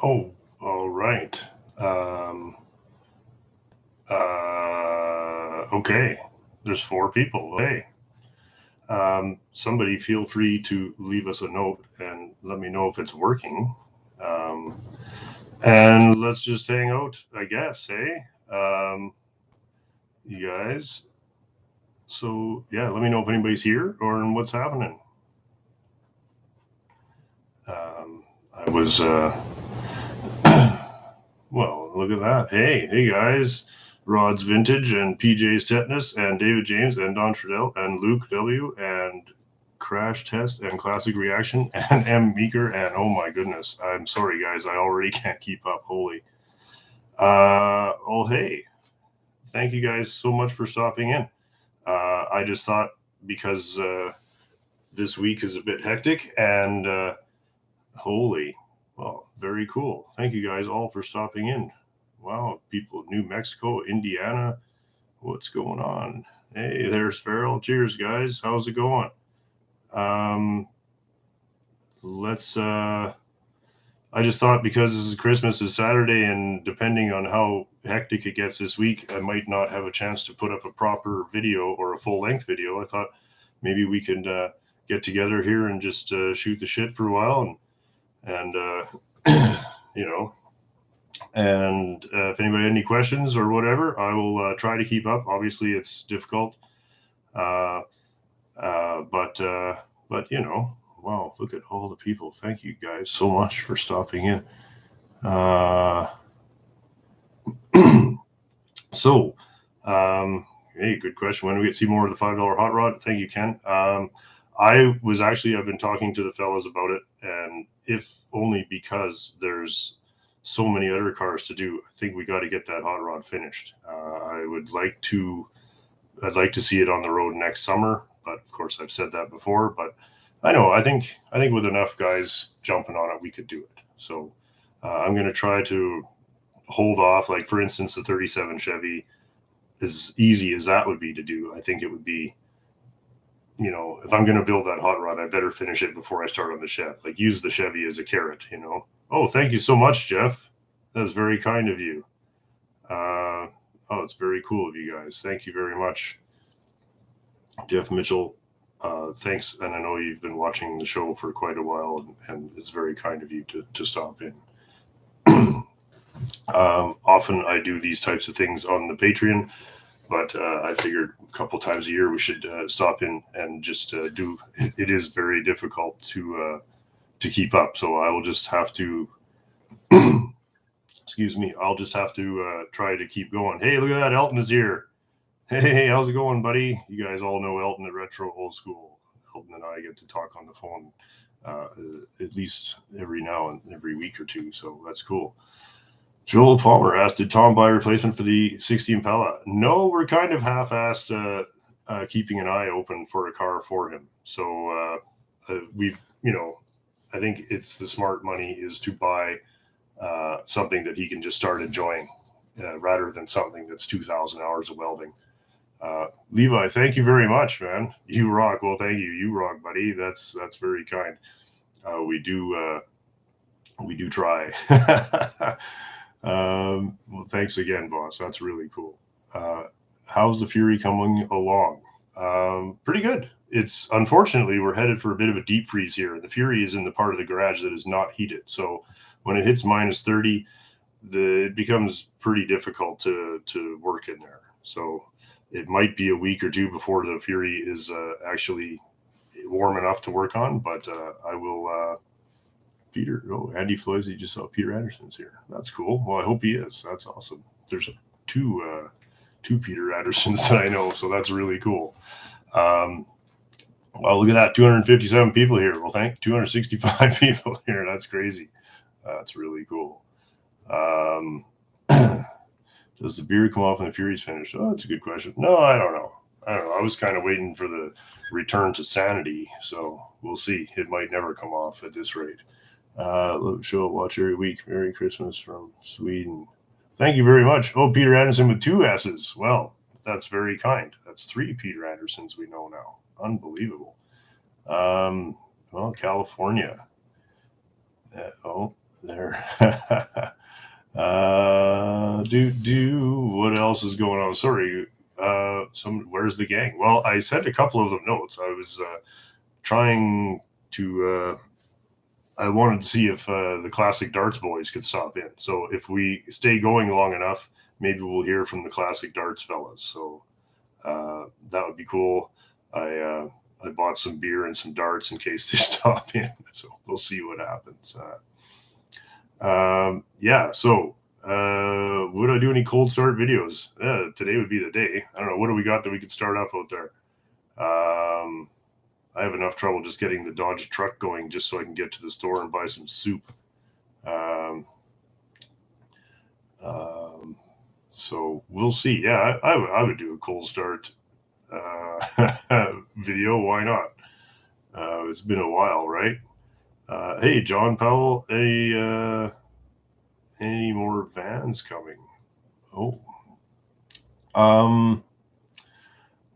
Oh, all right. Um, okay. There's four people. Okay. Somebody feel free to leave us a note and let me know if it's working. Um, and let's just hang out, I guess, hey? You guys. So, yeah, let me know if anybody's here or what's happening. I was, well, look at that. Hey, guys. Rod's Vintage and PJ's Tetanus and David James and Don Trudell and Luke W. and Crash Test and Classic Reaction and M. Meeker and oh my goodness, I'm sorry guys, I already can't keep up. Holy. Hey, thank you guys so much for stopping in. I just thought because this week is a bit hectic and holy, well, very cool. Thank you guys all for stopping in. Wow, people of New Mexico, Indiana, what's going on? Hey, there's Farrell. Cheers, guys. How's it going? Um, let's. I just thought because this is Christmas is Saturday, and depending on how hectic it gets this week, I might not have a chance to put up a proper video or a full length video. I thought maybe we could get together here and just shoot the shit for a while, and you know, and if anybody had any questions or whatever, I will try to keep up. Obviously, it's difficult, uh, but you know, wow, look at all the people. Thank you guys so much for stopping in. Uh, so, hey, good question. When do we get to see more of the $5 hot rod? Thank you, Ken. I've been talking to the fellas about it, and if only because there's so many other cars to do, I think we got to get that hot rod finished. I'd like to see it on the road next summer, but of course I've said that before. But I think with enough guys jumping on it, we could do it. So I'm going to try to hold off. Like for instance, the 37 Chevy, as easy as that would be to do, I think it would be, if I'm going to build that hot rod, I better finish it before I start on the Chev. Like use the Chevy as a carrot. Oh, thank you so much, Jeff. That's very kind of you. It's very cool of you guys. Thank you very much, Jeff Mitchell. Thanks, and I know you've been watching the show for quite a while, and it's very kind of you to stop in. Often I do these types of things on the Patreon, but I figured a couple times a year we should stop in and just do. It is very difficult to keep up, so I will just have to. Excuse me. I'll just have to try to keep going. Hey, look at that! Elton is here. Hey, how's it going, buddy? You guys all know Elton at Retro Old School. Elton and I get to talk on the phone at least every now and every week or two, so that's cool. Joel Palmer asked, did Tom buy a replacement for the 60 Impala? No, we're kind of half-assed keeping an eye open for a car for him. So I think it's the smart money is to buy something that he can just start enjoying rather than something that's 2,000 hours of welding. Levi, thank you very much, man. You rock. Well, thank you. You rock, buddy. That's very kind. We do try. Well, thanks again, boss. That's really cool. How's the Fury coming along? Pretty good. It's unfortunately we're headed for a bit of a deep freeze here. The Fury is in the part of the garage that is not heated, so when it hits minus 30, it becomes pretty difficult to work in there. So it might be a week or two before the Fury is actually warm enough to work on, but I will. Peter, Andy Floyd, you just saw Peter Anderson's here. That's cool. Well, I hope he is. That's awesome. There's two Peter Andersons that I know, so that's really cool. Well, look at that, 257 people here. Well, 265 people here. That's crazy. That's really cool. Does the beer come off when the Fury's finished? Oh, that's a good question. No, I don't know. I was kind of waiting for the return to sanity, so we'll see. It might never come off at this rate. Show up, watch every week. Merry Christmas from Sweden. Thank you very much. Oh, Peter Anderson with 2 S's. Well, that's very kind. That's 3 Peter Andersons we know now. Unbelievable. Well, California. there. What else is going on? Sorry. Where's the gang? Well, I sent a couple of them notes. I was trying to. I wanted to see if the Classic Darts boys could stop in. So if we stay going long enough, maybe we'll hear from the Classic Darts fellas. So that would be cool. I bought some beer and some darts in case they stop in. So we'll see what happens. Yeah. So would I do any cold start videos? Today would be the day. I don't know. What do we got that we could start up out there? I have enough trouble just getting the Dodge truck going just so I can get to the store and buy some soup. So we'll see. Yeah, I would do a cold start video. Why not? It's been a while, right? Hey, John Powell, any more vans coming? Oh,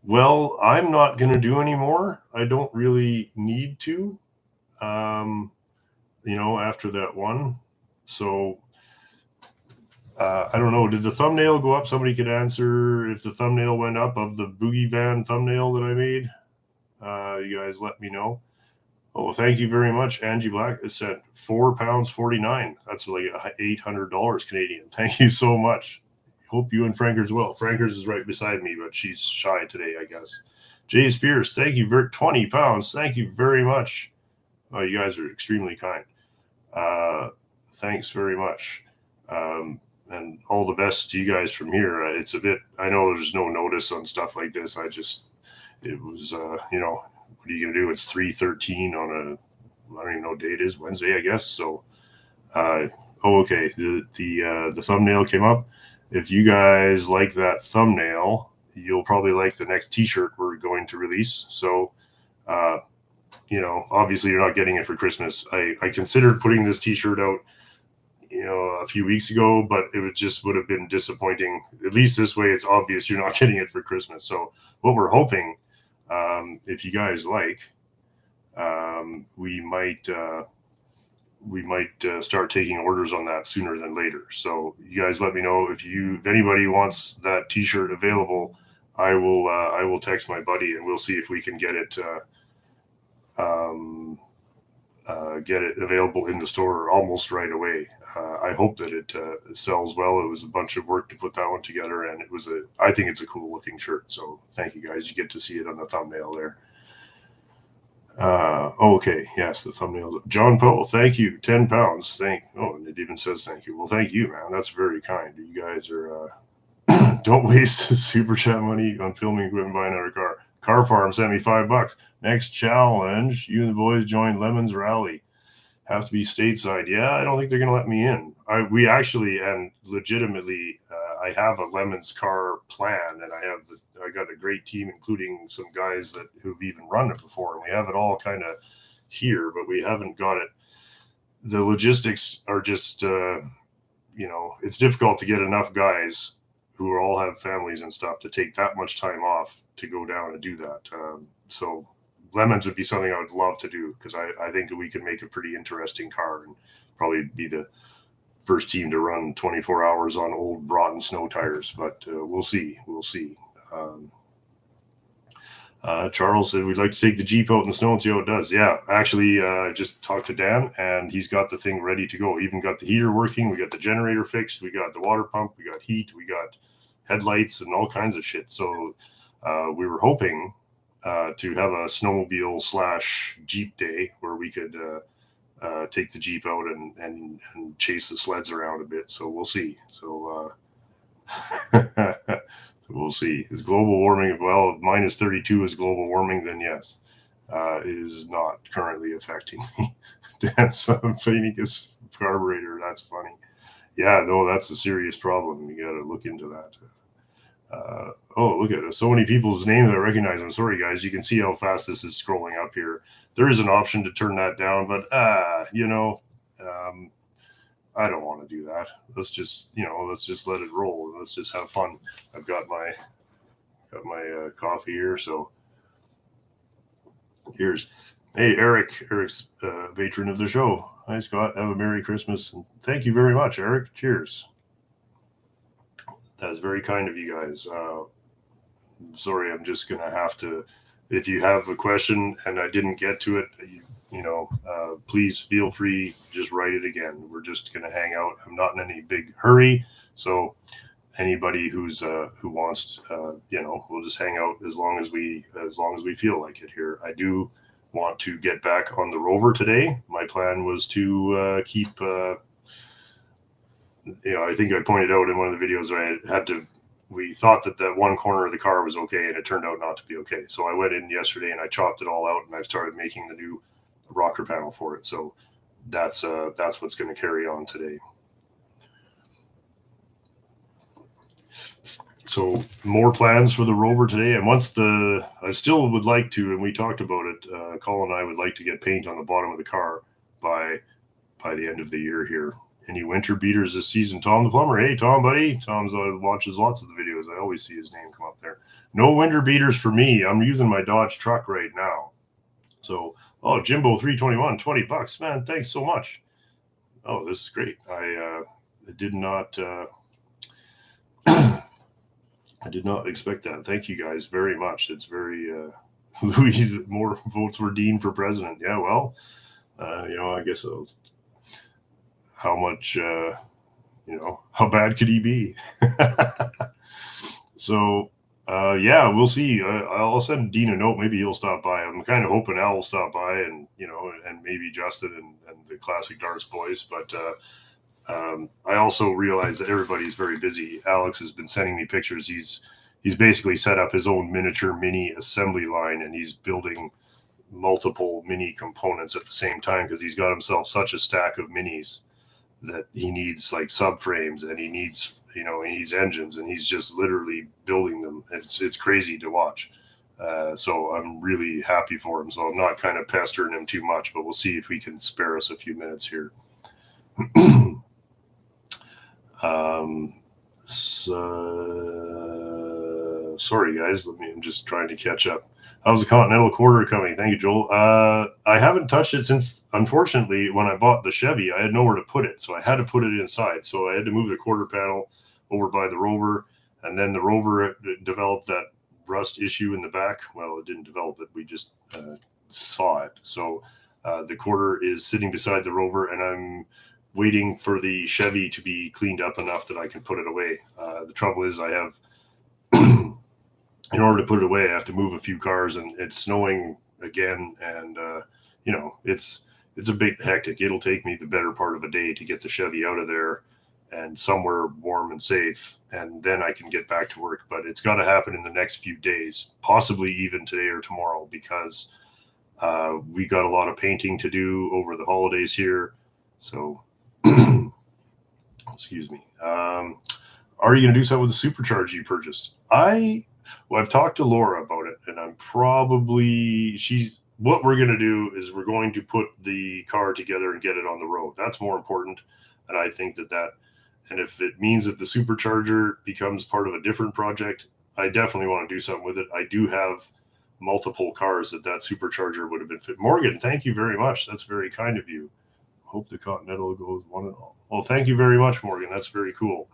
well, I'm not going to do any more. I don't really need to, after that one. So I don't know. Did the thumbnail go up? Somebody could answer if the thumbnail went up of the Boogie Van thumbnail that I made. You guys let me know. Oh, thank you very much, Angie Black. It said £4.49. That's like $800 Canadian. Thank you so much. Hope you and Frankers well. Frankers is right beside me, but she's shy today, I guess. Jay Spears, thank you for 20 pounds. Thank you very much. Oh, you guys are extremely kind. Thanks very much. And all the best to you guys from here. It's a bit, I know there's no notice on stuff like this. It was, what are you going to do? It's 3:13 on I don't even know what day it is, Wednesday, I guess. So, okay. The thumbnail came up. If you guys like that thumbnail, you'll probably like the next t-shirt we're going to release. So, obviously you're not getting it for Christmas. I considered putting this t-shirt out, a few weeks ago, but would have been disappointing. At least this way, it's obvious you're not getting it for Christmas. So what we're hoping, if you guys like, we might start taking orders on that sooner than later. So you guys let me know if anybody wants that t-shirt available. I will text my buddy and we'll see if we can get it available in the store almost right away. I hope that it sells well. It was a bunch of work to put that one together, and I think it's a cool looking shirt. So thank you guys. You get to see it on the thumbnail there. Okay. Yes, the thumbnail. John Powell, thank you. 10 pounds. And it even says thank you. Well, thank you, man. That's very kind. You guys are, don't waste the super chat money on filming equipment, buying another car. Car Farm sent me $5. Next challenge, you and the boys join Lemons Rally. Have to be stateside. Yeah, I don't think they're going to let me in. We actually, and legitimately, I have a Lemons car plan, and I got a great team, including some guys who've even run it before, and we have it all kind of here, but we haven't got it. The logistics are just, it's difficult to get enough guys who all have families and stuff to take that much time off to go down and do that. So Lemons would be something I would love to do, because I think we could make a pretty interesting car and probably be the first team to run 24 hours on old Broughton snow tires. But we'll see. Charles said we'd like to take the Jeep out in the snow and see how it does. Yeah, actually, just talked to Dan, and he's got the thing ready to go. Even got the heater working. We got the generator fixed. We got the water pump. We got heat. We got headlights and all kinds of shit. So we were hoping to have a snowmobile / Jeep day where we could take the Jeep out and chase the sleds around a bit. So we'll see. So we'll see. Is global warming, well, if minus 32 is global warming, then yes, it is not currently affecting me. That's Phoenix carburetor. That's funny. Yeah, no, that's a serious problem. You got to look into that. Look at it. So many people's names I recognize. I'm sorry, guys. You can see how fast this is scrolling up here. There is an option to turn that down, but I don't want to do that. Let's just let it roll. Let's just have fun. I've got my coffee here. So hey, Eric's patron of the show. Hi, Scott. Have a Merry Christmas. And thank you very much, Eric. Cheers. That's very kind of you guys. Sorry, I'm just going to have to, if you have a question and I didn't get to it, please feel free, just write it again. We're just going to hang out. I'm not in any big hurry. So anybody who wants, we'll just hang out as long as we feel like it here. I do want to get back on the rover today. My plan was to keep, I think I pointed out in one of the videos we thought that one corner of the car was okay, and it turned out not to be okay. So I went in yesterday and I chopped it all out, and I've started making the new rocker panel for it. So that's what's going to carry on today. So more plans for the rover today. And I still would like to, and we talked about it, Colin and I would like to get paint on the bottom of the car by the end of the year here. Any winter beaters this season? Tom the plumber. Hey, Tom, buddy. Tom's watches lots of the videos. I always see his name come up there. No winter beaters for me. I'm using my Dodge truck right now. So, Jimbo 321, $20, man. Thanks so much. Oh, this is great. I did not I did not expect that. Thank you guys very much. It's very Louis, more votes for Dean for president. Yeah, well, I guess how much how bad could he be? So we'll see. I'll send Dean a note. Maybe he'll stop by. I'm kind of hoping Al will stop by, and and maybe Justin and the Classic Darts boys. But I also realize that everybody's very busy. Alex has been sending me pictures. He's basically set up his own mini assembly line, and he's building multiple mini components at the same time because he's got himself such a stack of minis that he needs like subframes, and he needs engines, and he's just literally building them. It's crazy to watch. So I'm really happy for him. So I'm not kind of pestering him too much, but we'll see if we can spare us a few minutes here. Sorry guys, I'm just trying to catch up. How's the Continental quarter coming? Thank you, Joel. I haven't touched it since, unfortunately, when I bought the Chevy, I had nowhere to put it. So I had to put it inside. So I had to move the quarter panel over by the Rover. And then the Rover developed that rust issue in the back. Well, it didn't develop it. We just saw it. So the quarter is sitting beside the Rover, and I'm waiting for the Chevy to be cleaned up enough that I can put it away. The trouble is I have... in order to put it away, I have to move a few cars, and it's snowing again. And, it's a bit hectic. It'll take me the better part of a day to get the Chevy out of there and somewhere warm and safe. And then I can get back to work, but it's got to happen in the next few days, possibly even today or tomorrow, because we got a lot of painting to do over the holidays here. So, excuse me. Are you going to do something with the supercharger you purchased? I've talked to Laura about it, and what we're going to do is we're going to put the car together and get it on the road. That's more important. And I think and if it means that the supercharger becomes part of a different project, I definitely want to do something with it. I do have multiple cars that supercharger would have been fit. Morgan, thank you very much. That's very kind of you. Hope the Continental goes one and all. Well, thank you very much, Morgan. That's very cool.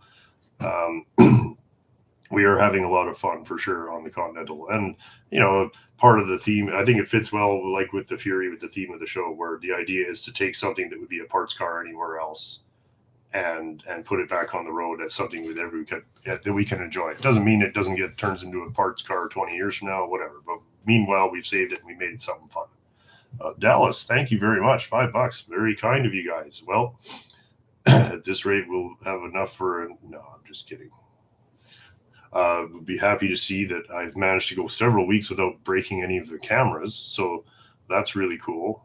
We are having a lot of fun for sure on the Continental, and part of the theme, I think it fits well like with the Fury, with the theme of the show, where the idea is to take something that would be a parts car anywhere else and put it back on the road as something that we can enjoy. It doesn't mean it turns into a parts car 20 years from now, whatever, but meanwhile we've saved it and we made it something fun. Dallas, thank you very much. $5, very kind of you guys. Well, at this rate we'll have enough no, I'm just kidding. Would be happy to see that I've managed to go several weeks without breaking any of the cameras. So that's really cool.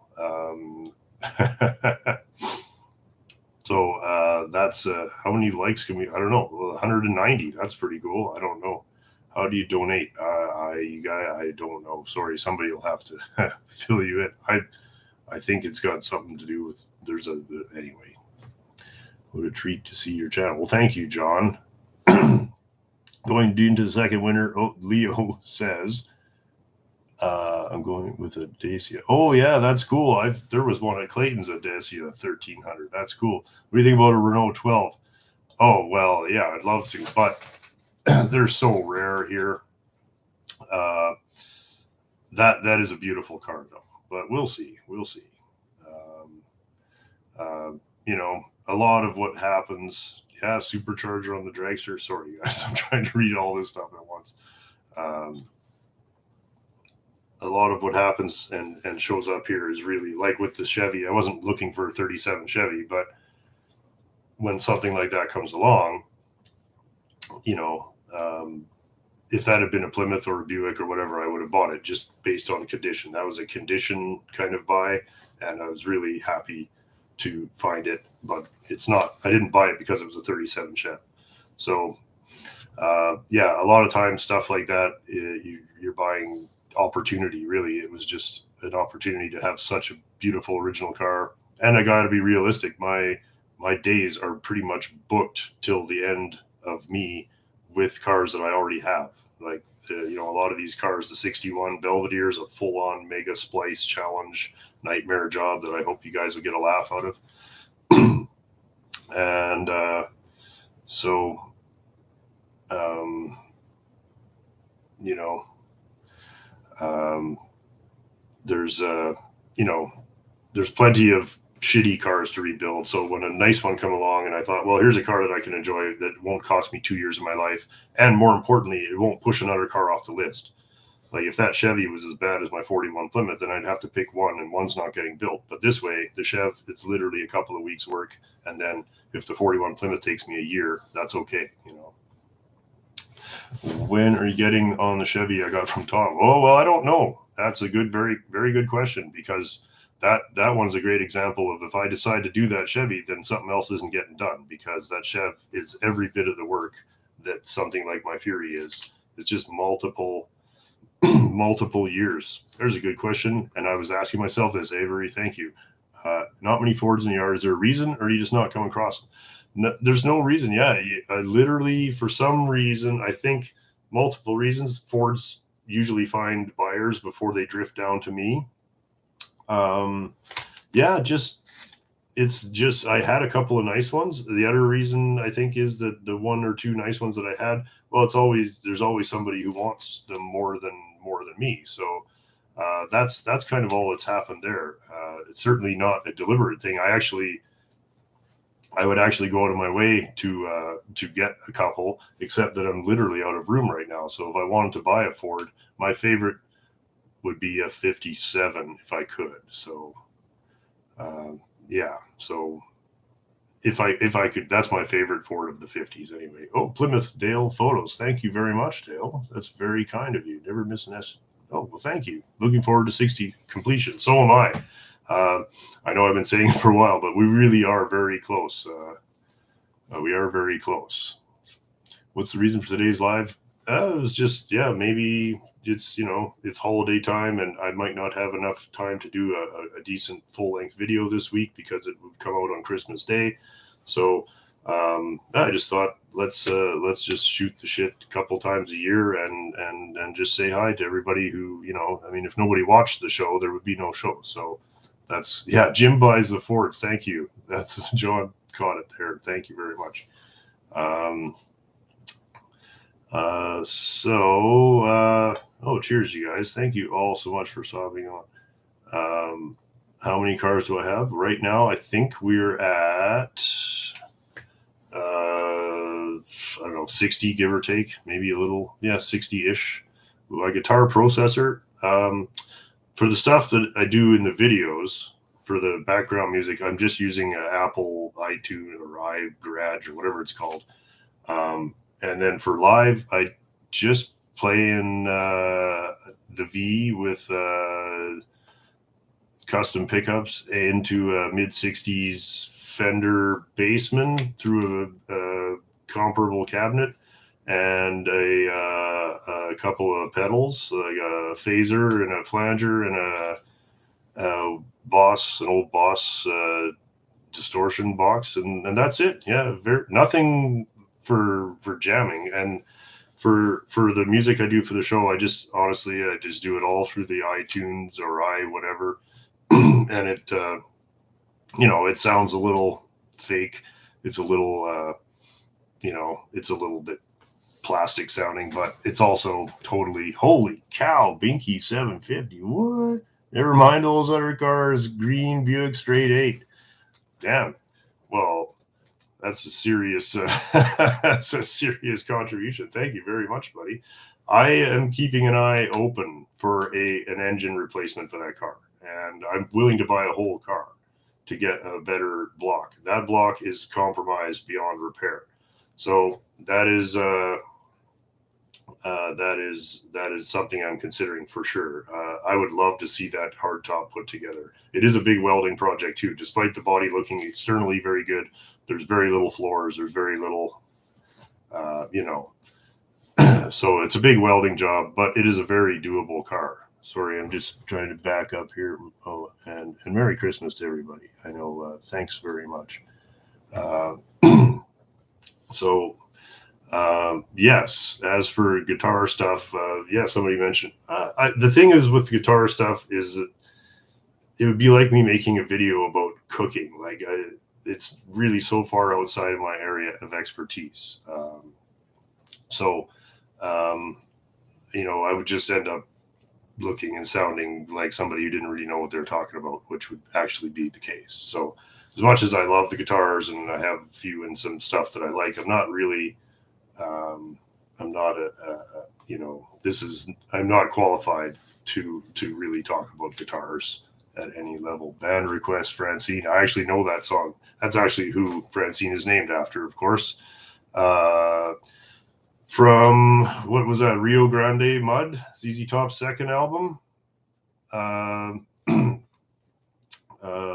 So that's how many likes can we? I don't know. 190. That's pretty cool. I don't know. How do you donate? I don't know. Sorry, somebody will have to fill you in. I think it's got something to do with. Anyway. What a treat to see your channel. Well, thank you, John. Going into the second winter, Leo says, I'm going with a Dacia. Oh yeah, that's cool. There was one at Clayton's, a Dacia 1300. That's cool. What do you think about a Renault 12? Oh well, yeah, I'd love to, but they're so rare here. Uh, that is a beautiful car though, but we'll see. We'll see. Um, you know, a lot of what happens. Yeah, supercharger on the dragster. Sorry, guys, I'm trying to read all this stuff at once. Um, a lot of what happens and shows up here is really like with the Chevy. I wasn't looking for a 37 Chevy, but when something like that comes along, you know, if that had been a Plymouth or a Buick or whatever, I would have bought it just based on condition. That was a condition kind of buy, and I was really happy to find it. But it's not. I didn't buy it because it was a 37 Chev. So, yeah, a lot of times stuff like that, you're buying opportunity. Really, it was just an opportunity to have such a beautiful original car. And I got to be realistic. My days are pretty much booked till the end of me with cars that I already have. Like, you know, a lot of these cars, the 61 Belvedere is a full on mega splice challenge nightmare job that I hope you guys will get a laugh out of. And so, um, you know, um, there's, you know, there's plenty of shitty cars to rebuild. So when a nice one come along and I thought, well, here's a car that I can enjoy that won't cost me 2 years of my life. And more importantly, it won't push another car off the list. Like if that Chevy was as bad as my 41 Plymouth, then I'd have to pick one and one's not getting built. But this way, the Chev, it's literally a couple of weeks work. And then if the 41 Plymouth takes me a year, that's okay. You know, when are you getting on the Chevy I got from Tom? Oh, well, I don't know. That's a good, very, very good question, because that one's a great example of if I decide to do that Chevy, then something else isn't getting done, because that Chev is every bit of the work that something like my Fury is. It's just multiple years. There's a good question, and I was asking myself this, Avery. Thank you. Not many Fords in the yard. Is there a reason, or you just not come across them? No, there's no reason. Yeah, I literally, for some reason, I think multiple reasons, Fords usually find buyers before they drift down to me. Yeah, it's just I had a couple of nice ones. The other reason I think is that the one or two nice ones that I had, well, there's always somebody who wants them more than me. So that's kind of all that's happened there. It's certainly not a deliberate thing. I would actually go out of my way to get a couple, except that I'm literally out of room right now. So if I wanted to buy a Ford, my favorite would be a 57 if I could. So yeah. So if I could, that's my favorite Ford of the 50s anyway. Oh, Plymouth Dale photos. Thank you very much, Dale. That's very kind of you. Never miss an S. Oh, well, thank you. Looking forward to 60 completion. So am I. I know I've been saying it for a while, but we really are very close. We are very close. What's the reason for today's live? It was just, yeah, maybe it's, it's holiday time and I might not have enough time to do a decent full-length video this week because it would come out on Christmas Day. So I just thought let's just shoot the shit a couple times a year and just say hi to everybody who, I mean, if nobody watched the show, there would be no show. So that's, yeah, Jim buys the Ford. Thank you. That's John caught it there. Thank you very much. Cheers, you guys. Thank you all so much for stopping on. How many cars do I have right now? I think we're at, I don't know, 60, give or take, maybe a little, 60-ish. My guitar processor, for the stuff that I do in the videos, for the background music, I'm just using an Apple iTunes or iGarage or whatever it's called. And then for live, I just play in the V with custom pickups into a mid-60s Fender Bassman through a comparable cabinet and a couple of pedals, like a phaser and a flanger and an old Boss distortion box, and that's it. Yeah, nothing for jamming. And for the music I do for the show, I just do it all through the iTunes or whatever, and it it sounds a little fake. It's a little it's a little bit plastic sounding, but it's also totally, holy cow, Binky 750. What? Never mind those other cars. Green Buick straight 8. Damn. An that's a serious contribution. Thank you very much, buddy. I am keeping an eye open for an engine replacement for that car, and I'm willing to buy a whole car to get a better block. That block is compromised beyond repair. So that is something I'm considering for sure. I would love to see that hardtop put together. It is a big welding project too. Despite the body looking externally very good, there's very little floors. There's very little, so it's a big welding job, but it is a very doable car. Sorry, I'm just trying to back up here. Oh, and Merry Christmas to everybody. I know. Thanks very much. Yes, as for guitar stuff, somebody mentioned, the thing is with guitar stuff is that it would be like me making a video about cooking. Like it's really so far outside of my area of expertise. I would just end up looking and sounding like somebody who didn't really know what they're talking about, which would actually be the case. So as much as I love the guitars and I have a few and some stuff that I like, I'm not really, I'm not qualified to really talk about guitars at any level. Band request, Francine. I actually know that song. That's actually who Francine is named after, of course. From, what was that, Rio Grande Mud, ZZ Top's second album.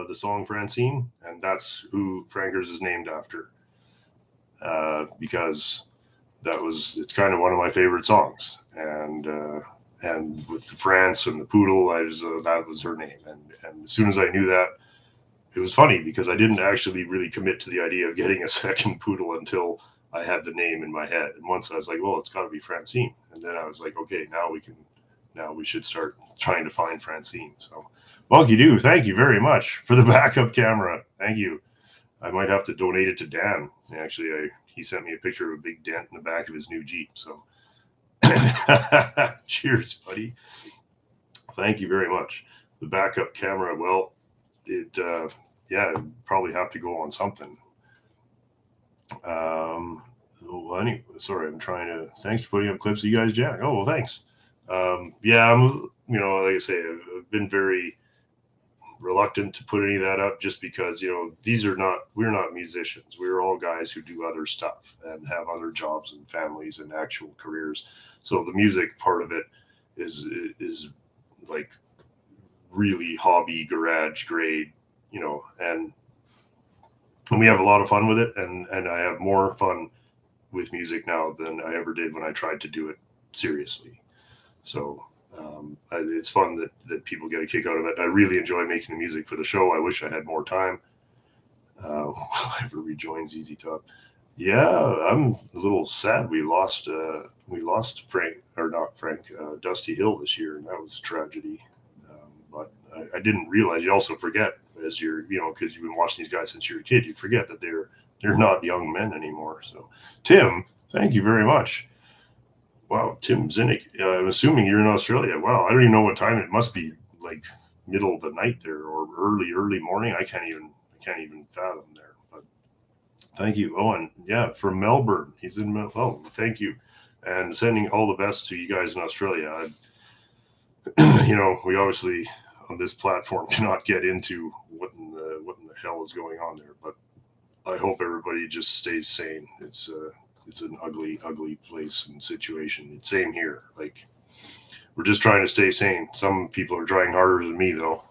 The song Francine, and that's who Frankers is named after. Because it's kind of one of my favorite songs. And with the France and the Poodle, that was her name. And as soon as I knew that, it was funny because I didn't actually really commit to the idea of getting a second Poodle until I had the name in my head. And once I was like, well, it's got to be Francine. And then I was like, okay, now we should start trying to find Francine. So, Monkey Doo, thank you very much for the backup camera. Thank you. I might have to donate it to Dan. Actually, he sent me a picture of a big dent in the back of his new Jeep. So, cheers, buddy. Thank you very much. The backup camera, well, it'd probably have to go on something. Anyway, sorry, I'm trying to. Thanks for putting up clips of you guys, Jack. Oh, well, thanks. I'm, like I say, I've been very reluctant to put any of that up just because, we're not musicians. We're all guys who do other stuff and have other jobs and families and actual careers. So the music part of it is like really hobby garage grade, and we have a lot of fun with it. And I have more fun with music now than I ever did when I tried to do it seriously. So it's fun that people get a kick out of it. I really enjoy making the music for the show. I wish I had more time. Will I ever rejoin ZZ Top? Yeah, I'm a little sad. We lost Dusty Hill this year, and that was a tragedy. But I didn't realize. You also forget as you're, because you've been watching these guys since you're a kid. You forget that they're not young men anymore. So, Tim, thank you very much. Wow, Tim Zinnick. I'm assuming you're in Australia. Wow, I don't even know what time it must be. Like middle of the night there, or early morning. I can't even fathom there. But thank you. Oh, and yeah, from Melbourne. He's in Melbourne. Oh, thank you, and sending all the best to you guys in Australia. We obviously on this platform cannot get into what in the hell is going on there, but I hope everybody just stays sane. It's an ugly place and situation. Same here. Like, we're just trying to stay sane. Some people are trying harder than me, though.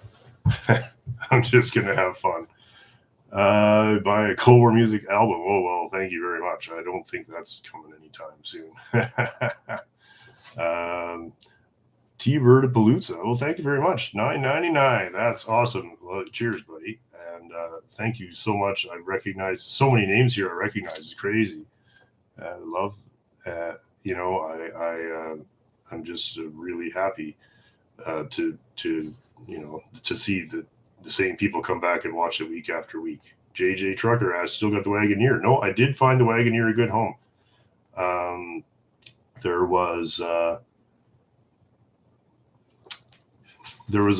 I'm just going to have fun. Buy a Coldwarmotors music album. Oh, well, thank you very much. I don't think that's coming anytime soon. T-Vertipalooza. Well, thank you very much. $9.99. That's awesome. Well, cheers, buddy. And thank you so much. I recognize so many names here. I recognize. It's crazy. Love. I'm just really happy to to see the same people come back and watch it week after week. JJ Trucker asked, still got the Wagoneer? No, I did find the Wagoneer a good home. There was a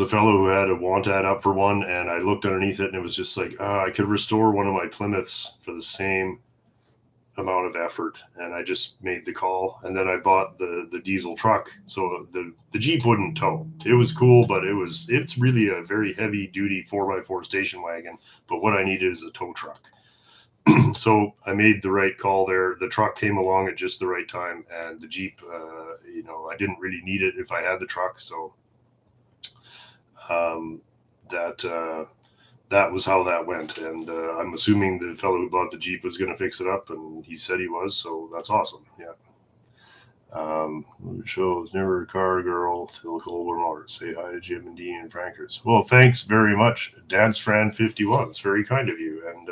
fellow who had a want ad up for one, and I looked underneath it, and it was just like, I could restore one of my Plymouths for the same amount of effort, and I just made the call, and then I bought the diesel truck, so the Jeep wouldn't tow. It was cool, but it's really a very heavy duty 4x4 station wagon, but what I needed is a tow truck. So I made the right call there. The truck came along at just the right time, and the Jeep, I didn't really need it if I had the truck, so that was how that went. And I'm assuming the fellow who bought the Jeep was going to fix it up, and he said he was, so that's awesome. Yeah. The show is never a car girl till Coldwarmotors. Say hi to Jim and Dean and Frankers. Well, thanks very much, DanceFran51. It's very kind of you. And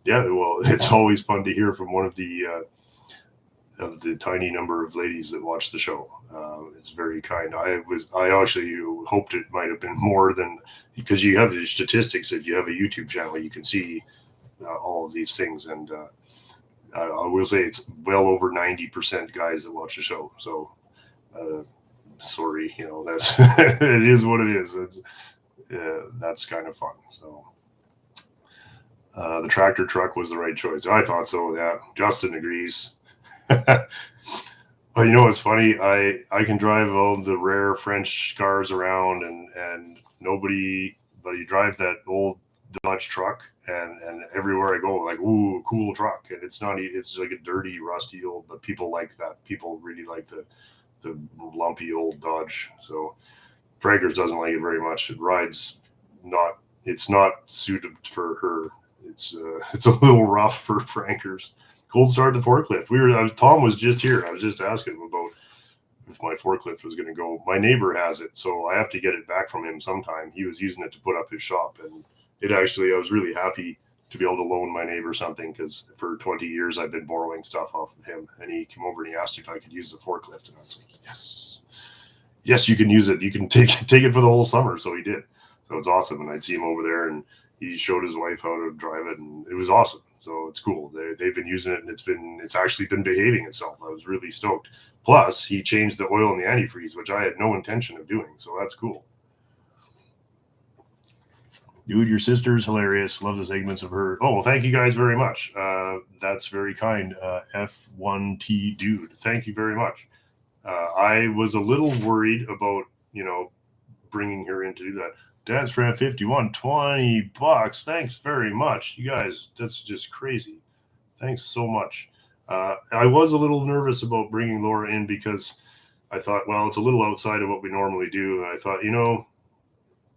yeah, well, it's always fun to hear from one of the tiny number of ladies that watch the show. It's very kind. I actually hoped it might have been more than, because you have the statistics. If you have a YouTube channel, you can see all of these things, and I will say it's well over 90% guys that watch the show. So sorry, that's it is what it is. That's kind of fun. So the tractor truck was the right choice. I thought so. Yeah, Justin agrees. Oh, it's funny. I can drive all the rare French cars around, and nobody, but you drive that old Dodge truck, and everywhere I go, like, ooh, cool truck. And it's like a dirty, rusty old, but people like that. People really like the lumpy old Dodge. So Frankers doesn't like it very much. It's not suited for her. It's a little rough for Frankers. Cold start the forklift. Tom was just here. I was just asking him about if my forklift was going to go. My neighbor has it, so I have to get it back from him sometime. He was using it to put up his shop, and I was really happy to be able to loan my neighbor something, because for 20 years I've been borrowing stuff off of him, and he came over and he asked if I could use the forklift, and I was like, yes, you can use it. You can take it for the whole summer. So he did. So it's awesome, and I'd see him over there, and he showed his wife how to drive it, and it was awesome. So it's cool. They've been using it, and it's actually been behaving itself. I was really stoked. Plus, he changed the oil in the antifreeze, which I had no intention of doing. So that's cool. Dude, your sister's hilarious. Love the segments of her. Oh, well, thank you guys very much. That's very kind. F1T dude. Thank you very much. I was a little worried about, bringing her in to do that. DanceFran51, $20. Thanks very much. You guys, that's just crazy. Thanks so much. I was a little nervous about bringing Laura in, because I thought, well, it's a little outside of what we normally do. And I thought,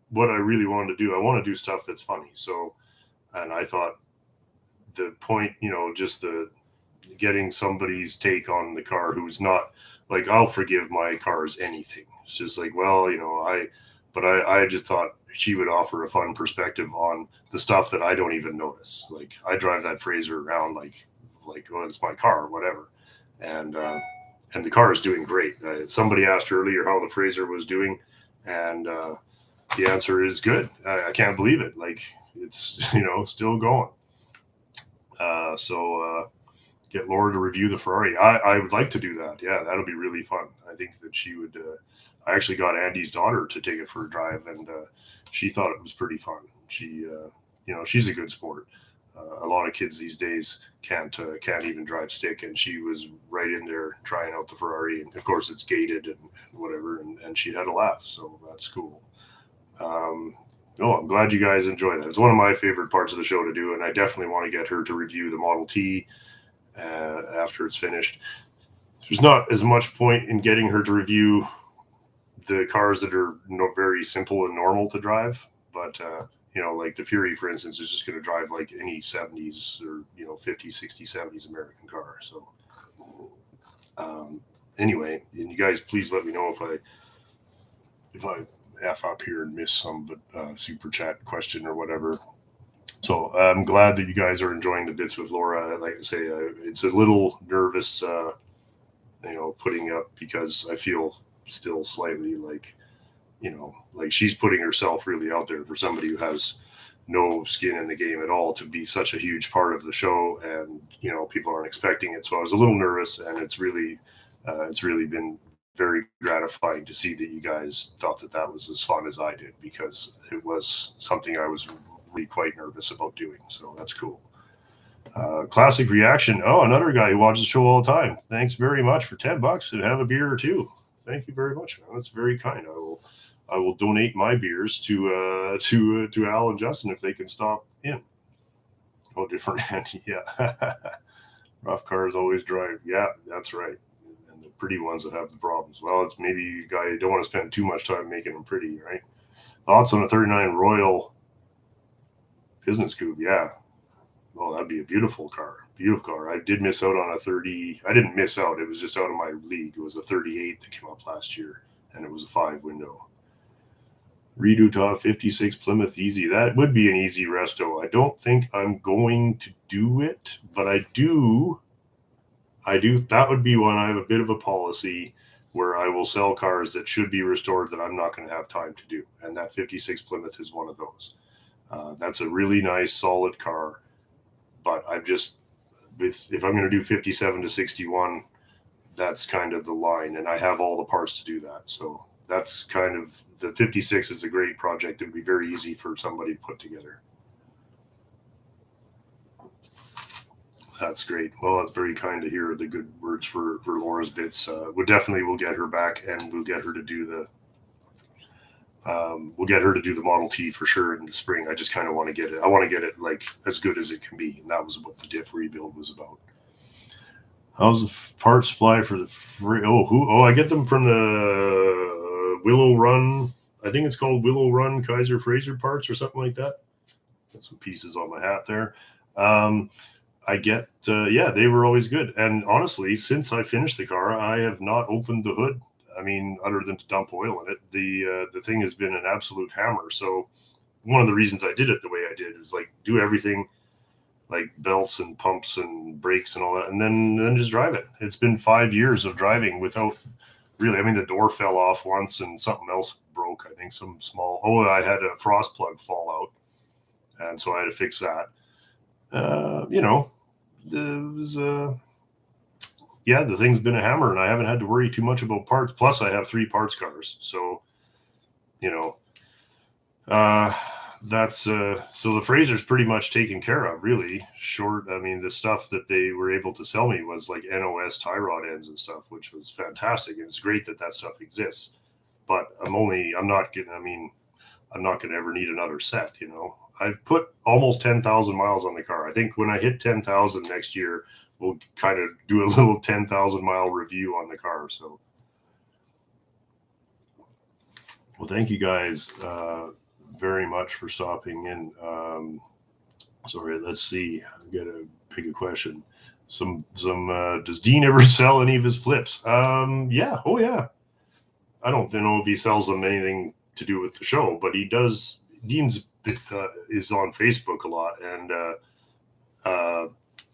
what I really wanted to do, I want to do stuff that's funny. So, and I thought the point, just the getting somebody's take on the car who's not like, I'll forgive my cars anything. It's just like, well, I just thought she would offer a fun perspective on the stuff that I don't even notice. Like, I drive that Fraser around like, oh, it's my car or whatever. And the car is doing great. Somebody asked earlier how the Fraser was doing, and the answer is good. I can't believe it. Like, it's, still going. So get Laura to review the Ferrari. I would like to do that. Yeah, that'll be really fun. I think that she would. I actually got Andy's daughter to take it for a drive, and she thought it was pretty fun. She, she's a good sport. A lot of kids these days can't even drive stick, and she was right in there trying out the Ferrari. And of course, it's gated and whatever, and she had a laugh. So that's cool. I'm glad you guys enjoy that. It's one of my favorite parts of the show to do, and I definitely want to get her to review the Model T after it's finished. There's not as much point in getting her to review the cars that are very simple and normal to drive, but like the Fury, for instance, is just going to drive like any 70s or 50s, 60s, 70s American car. So anyway, and you guys please let me know if I F up here and miss some super chat question or whatever. So I'm glad that you guys are enjoying the bits with Laura. Like I say, it's a little nervous putting up, because I feel still slightly like, like she's putting herself really out there for somebody who has no skin in the game at all to be such a huge part of the show, and people aren't expecting it. So I was a little nervous, and it's really been very gratifying to see that you guys thought that was as fun as I did, because it was something I was really quite nervous about doing. So that's cool. Classic reaction. Oh, another guy who watches the show all the time. Thanks very much for $10 and have a beer or two. Thank you very much, man. That's very kind. I will donate my beers to Al and Justin if they can stop in. Oh, different Andy. Yeah. Rough cars always drive. Yeah, that's right. And the pretty ones that have the problems. Well, it's maybe you guy don't want to spend too much time making them pretty, right? Thoughts on a 39 Royal Business Coupe? Yeah. Oh, that'd be a beautiful car. Beautiful car. I did miss out on a 30. I didn't miss out. It was just out of my league. It was a 38 that came up last year, and it was a 5-window. Redo top 56 Plymouth Easy. That would be an easy resto. I don't think I'm going to do it, but I do. That would be one. I have a bit of a policy where I will sell cars that should be restored that I'm not going to have time to do, and that 56 Plymouth is one of those. That's a really nice, solid car. But if I'm going to do 57 to 61, that's kind of the line, and I have all the parts to do that. So that's kind of, the 56 is a great project. It would be very easy for somebody to put together. That's great. Well, that's very kind to hear the good words for Laura's bits. We'll get her back, and we'll get her to do the Model T for sure in the spring. I just kind of want to get it. I want to get it like as good as it can be, and that was what the diff rebuild was about. How's the part supply for the free? I get them from the Willow Run. I think it's called Willow Run Kaiser Fraser parts or something like that. Got some pieces on my hat there. I get, they were always good. And honestly, since I finished the car, I have not opened the hood. I mean, other than to dump oil in it. The thing has been an absolute hammer. So one of the reasons I did it the way I did is like do everything, like belts and pumps and brakes and all that, and then just drive it. It's been 5 years of driving without really. I mean, the door fell off once and something else broke. I think some small. I had a frost plug fall out, and so I had to fix that. The thing's been a hammer, and I haven't had to worry too much about parts. Plus, I have 3 parts cars, so that's so the Fraser's pretty much taken care of. Really short. I mean, the stuff that they were able to sell me was like NOS tie rod ends and stuff, which was fantastic, and it's great that stuff exists. But I'm not going to ever need another set. I've put almost 10,000 miles on the car. I think when I hit 10,000 next year, we'll kind of do a little 10,000 mile review on the car. So, well, thank you guys very much for stopping in. Sorry, let's see. I've got to pick a question. Does Dean ever sell any of his flips? Yeah. Oh, yeah. I don't know if he sells them anything to do with the show, but he does. Dean's is on Facebook a lot, and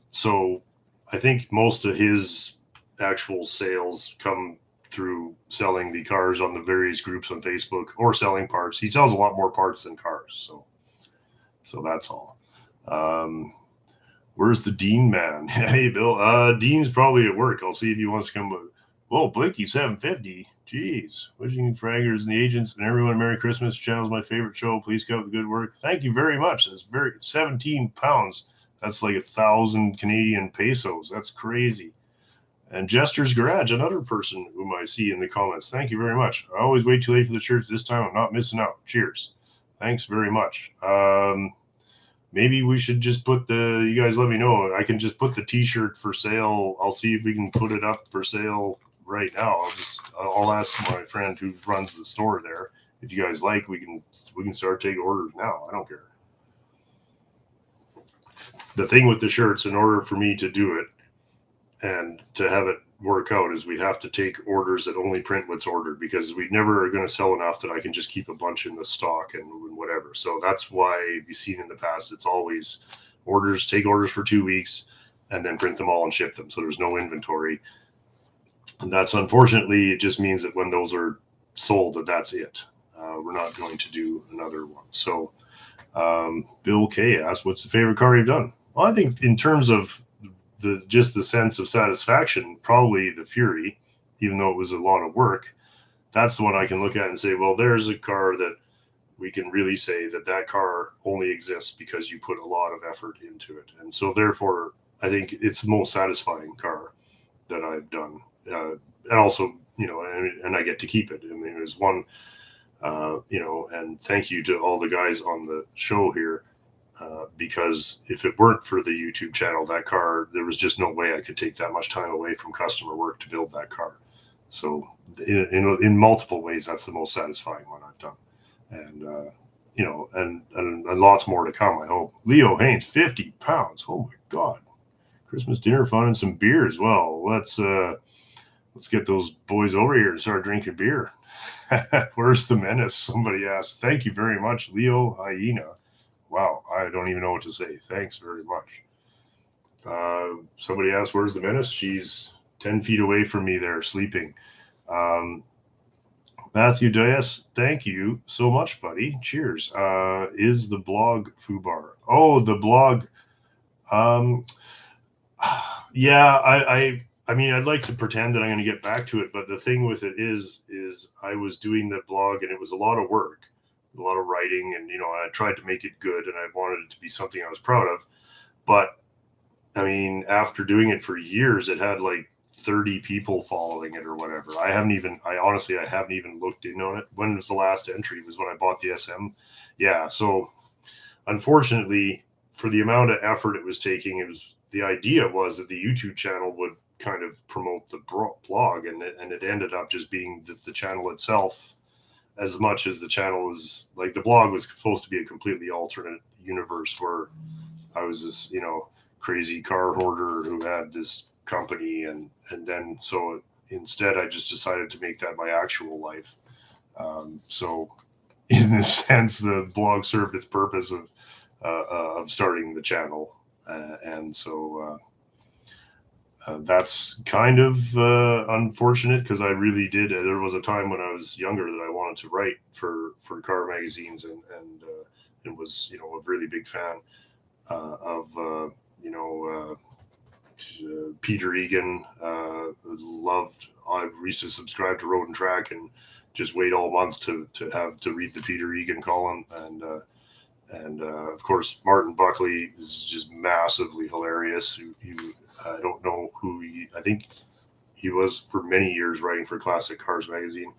so I think most of his actual sales come through selling the cars on the various groups on Facebook or selling parts. He sells a lot more parts than cars, so that's all. Where's the Dean man? Hey, Bill. Dean's probably at work. I'll see if he wants to come. Whoa, Blinky 750. Jeez. Wishing fraggers and the agents and everyone Merry Christmas. Channel's my favorite show. Please keep up the good work. Thank you very much. That's 17 pounds. That's like 1,000 Canadian pesos. That's crazy. And Jester's Garage, another person whom I see in the comments. Thank you very much. I always wait too late for the shirts. This time I'm not missing out. Cheers. Thanks very much. Maybe we should just put you guys let me know. I can just put the t-shirt for sale. I'll see if we can put it up for sale right now. I'll ask my friend who runs the store there. If you guys like, we can start taking orders now. I don't care. The thing with the shirts, in order for me to do it and to have it work out, is we have to take orders that only print what's ordered, because we never are going to sell enough that I can just keep a bunch in the stock and whatever. So that's why you've seen in the past, it's always take orders for 2 weeks and then print them all and ship them. So there's no inventory. And that's unfortunately, it just means that when those are sold, that's it. We're not going to do another one. So Bill K asked, what's the favorite car you've done? Well, I think in terms of just the sense of satisfaction, probably the Fury, even though it was a lot of work. That's the one I can look at and say, well, there's a car that we can really say that car only exists because you put a lot of effort into it. And so therefore, I think it's the most satisfying car that I've done. And also, and I get to keep it. I mean, it was one, and thank you to all the guys on the show here. Because if it weren't for the YouTube channel, that car, there was just no way I could take that much time away from customer work to build that car. So in multiple ways, that's the most satisfying one I've done. And, and lots more to come, I hope. Leo Haynes, 50 pounds. Oh my God. Christmas dinner fun and some beer as well. Let's get those boys over here and start drinking beer. Where's the menace? Somebody asked. Thank you very much, Leo Hyena. Wow, I don't even know what to say. Thanks very much. Somebody asked, where's the menace? She's 10 feet away from me there, sleeping. Matthew Dias, thank you so much, buddy. Cheers. Is the blog Fubar? Oh, the blog. Yeah, I mean, I'd like to pretend that I'm going to get back to it, but the thing with it is I was doing the blog and it was a lot of work, a lot of writing, and I tried to make it good and I wanted it to be something I was proud of. But I mean, after doing it for years, it had like 30 people following it or whatever. I haven't even looked in on it. When was the last entry? It was when I bought the SM. Yeah. So unfortunately, for the amount of effort it was taking, the idea was that the YouTube channel would kind of promote the blog, and it ended up just being the channel itself, as much as the channel is like the blog was supposed to be a completely alternate universe where I was this, crazy car hoarder who had this company, and then so instead I just decided to make that my actual life. So in this sense, the blog served its purpose of starting the channel, and so that's kind of unfortunate because I really did. There was a time when I was younger that I wanted to write for car magazines, and was a really big fan of Peter Egan. Loved. I used to subscribe to Road and Track and just wait all month to read the Peter Egan column, and of course Martin Buckley is just massively hilarious. I don't know who I think he was for many years writing for Classic Cars magazine.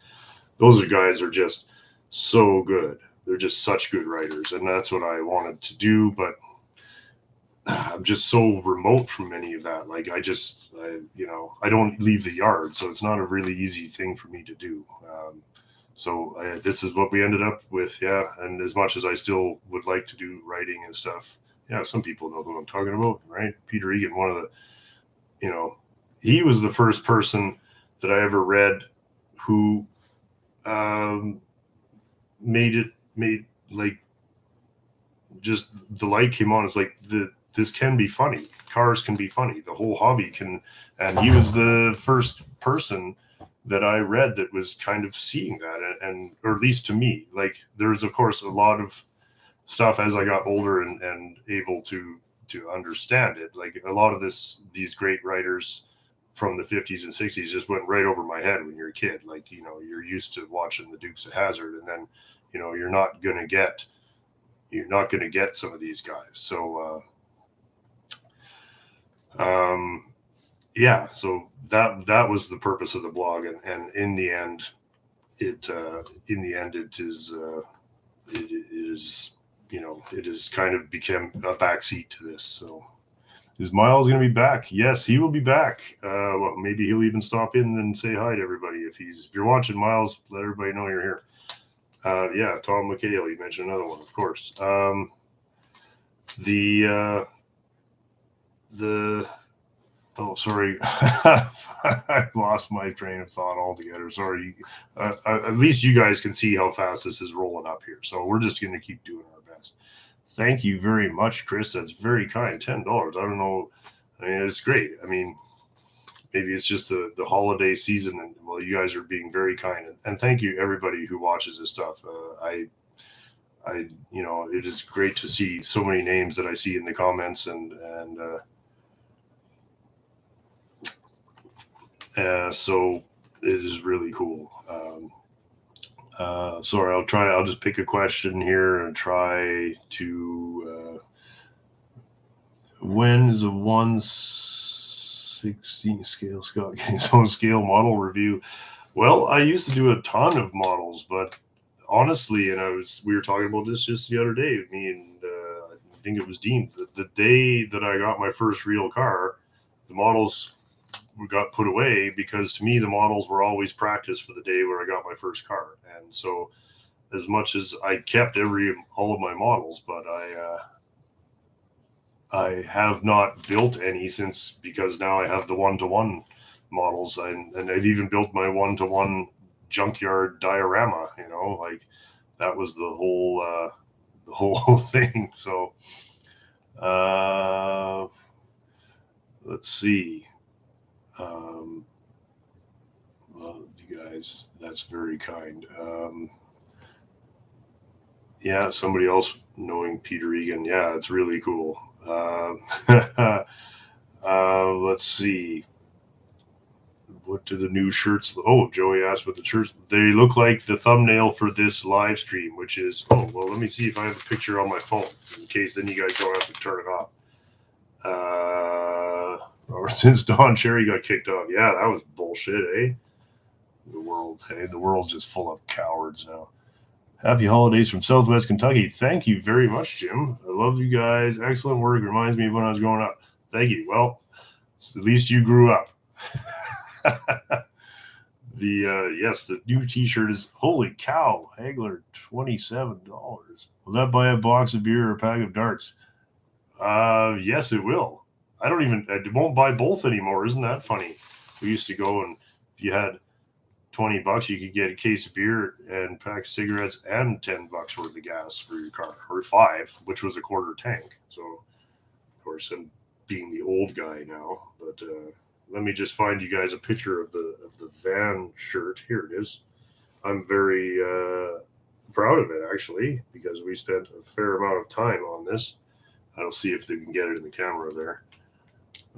Those guys are just so good. They're just such good writers, and that's what I wanted to do, but I'm just so remote from any of that. Like I don't leave the yard, so it's not a really easy thing for me to do. So this is what we ended up with. Yeah. And as much as I still would like to do writing and stuff, yeah, some people know who I'm talking about, right? Peter Egan, one of the, he was the first person that I ever read who made like just the light came on. It's like this can be funny. Cars can be funny. The whole hobby can. And he was the first person that I read that was kind of seeing that, and or at least to me, like there's of course a lot of stuff as I got older and able to understand it. Like a lot of these great writers from the 50s and 60s just went right over my head when you're a kid. Like, you're used to watching the Dukes of Hazzard, and then, you're not going to get some of these guys. So, yeah, so that was the purpose of the blog, and in the end, it is it has kind of become a backseat to this. So, is Miles going to be back? Yes, he will be back. Well, maybe he'll even stop in and say hi to everybody if you're watching. Miles, let everybody know you're here. Yeah, Tom McHale, you mentioned another one, of course. Oh, sorry. I lost my train of thought altogether. Sorry. At least you guys can see how fast this is rolling up here. So we're just going to keep doing our best. Thank you very much, Chris. That's very kind. $10. I don't know. I mean, it's great. I mean, maybe it's just the holiday season, and well, you guys are being very kind, and thank you everybody who watches this stuff. It is great to see so many names that I see in the comments, and so it is really cool. Sorry, I'll just pick a question here and try to. When is a 1/16 scale Scott getting his own scale model review? Well, I used to do a ton of models, but honestly, and we were talking about this just the other day, me and I think it was Dean. The day that I got my first real car, the models got put away because to me the models were always practice for the day where I got my first car. And so as much as I kept all of my models, but I have not built any since, because now I have the 1-to-1 models, and I've even built my 1-to-1 junkyard diorama, like that was the whole thing. So let's see. Well, you guys, that's very kind. Yeah, somebody else knowing Peter Egan. Yeah, it's really cool. Let's see. What do the new shirts? Oh, Joey asked what the shirts. They look like the thumbnail for this live stream, which is. Oh, well, let me see if I have a picture on my phone in case then you guys don't have to turn it off. Or since Don Cherry got kicked off. Yeah, that was bullshit, eh? The world's just full of cowards now. Happy holidays from Southwest Kentucky. Thank you very much, Jim. I love you guys. Excellent work. Reminds me of when I was growing up. Thank you. Well, at least you grew up. Yes, the new T-shirt is, holy cow, Hagler, $27. Will that buy a box of beer or a pack of darts? Yes, it will. I won't buy both anymore. Isn't that funny? We used to go, and if you had $20, you could get a case of beer and pack of cigarettes and $10 worth of gas for your car, or $5, which was a quarter tank. So, of course, I'm being the old guy now, but let me just find you guys a picture of the van shirt. Here it is. I'm very proud of it, actually, because we spent a fair amount of time on this. I don't see if they can get it in the camera there.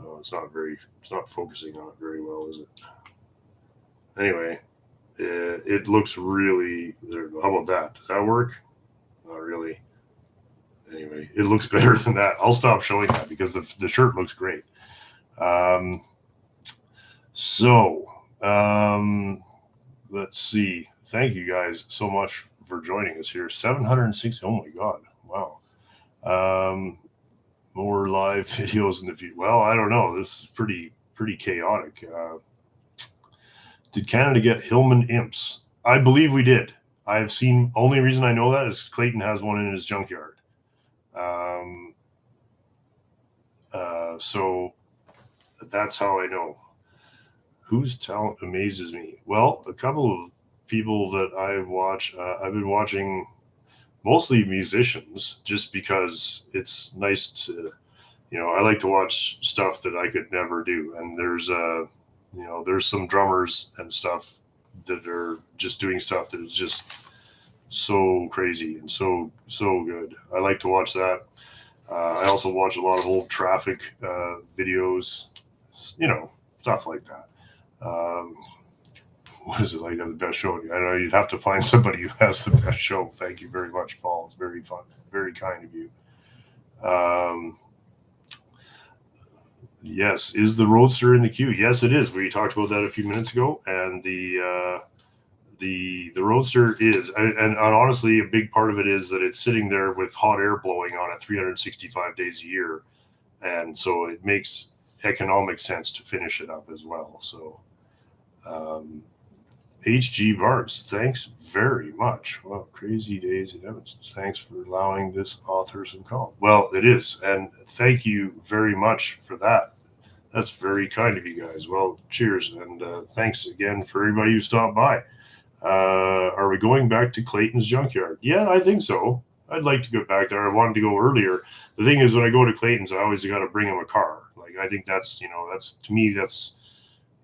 Oh, it's not focusing on it very well, is it? Anyway, it looks really. How about that? Does that work? Not really. Anyway, it looks better than that. I'll stop showing that because the shirt looks great. Let's see. Thank you guys so much for joining us here. 760. Oh my God! Wow. More live videos in the future. Well, I don't know. This is pretty chaotic. Did Canada get Hillman imps? I believe we did. I've seen. Only reason I know that is Clayton has one in his junkyard. So that's how I know. Whose talent amazes me? Well, a couple of people that I watch. I've been watching mostly musicians, just because it's nice to, I like to watch stuff that I could never do. And there's some drummers and stuff that are just doing stuff that is just so crazy and so good. I like to watch that. I also watch a lot of old traffic videos, stuff like that. What is it like to have the best show? I know you'd have to find somebody who has the best show. Thank you very much, Paul. It's very fun, very kind of you. Yes, is the Roadster in the queue? Yes, it is. We talked about that a few minutes ago, and the Roadster is, and honestly, a big part of it is that it's sitting there with hot air blowing on it 365 days a year, and so it makes economic sense to finish it up as well. So, HG Barnes, thanks very much. Well, crazy days in Evanston. Thanks for allowing this author some call. Well, it is, and thank you very much for that. That's very kind of you guys. Well, cheers, and thanks again for everybody who stopped by. Are we going back to Clayton's junkyard? Yeah, I think so. I'd like to go back there. I wanted to go earlier. The thing is, when I go to Clayton's, I always got to bring him a car. Like, I think that's to me, that's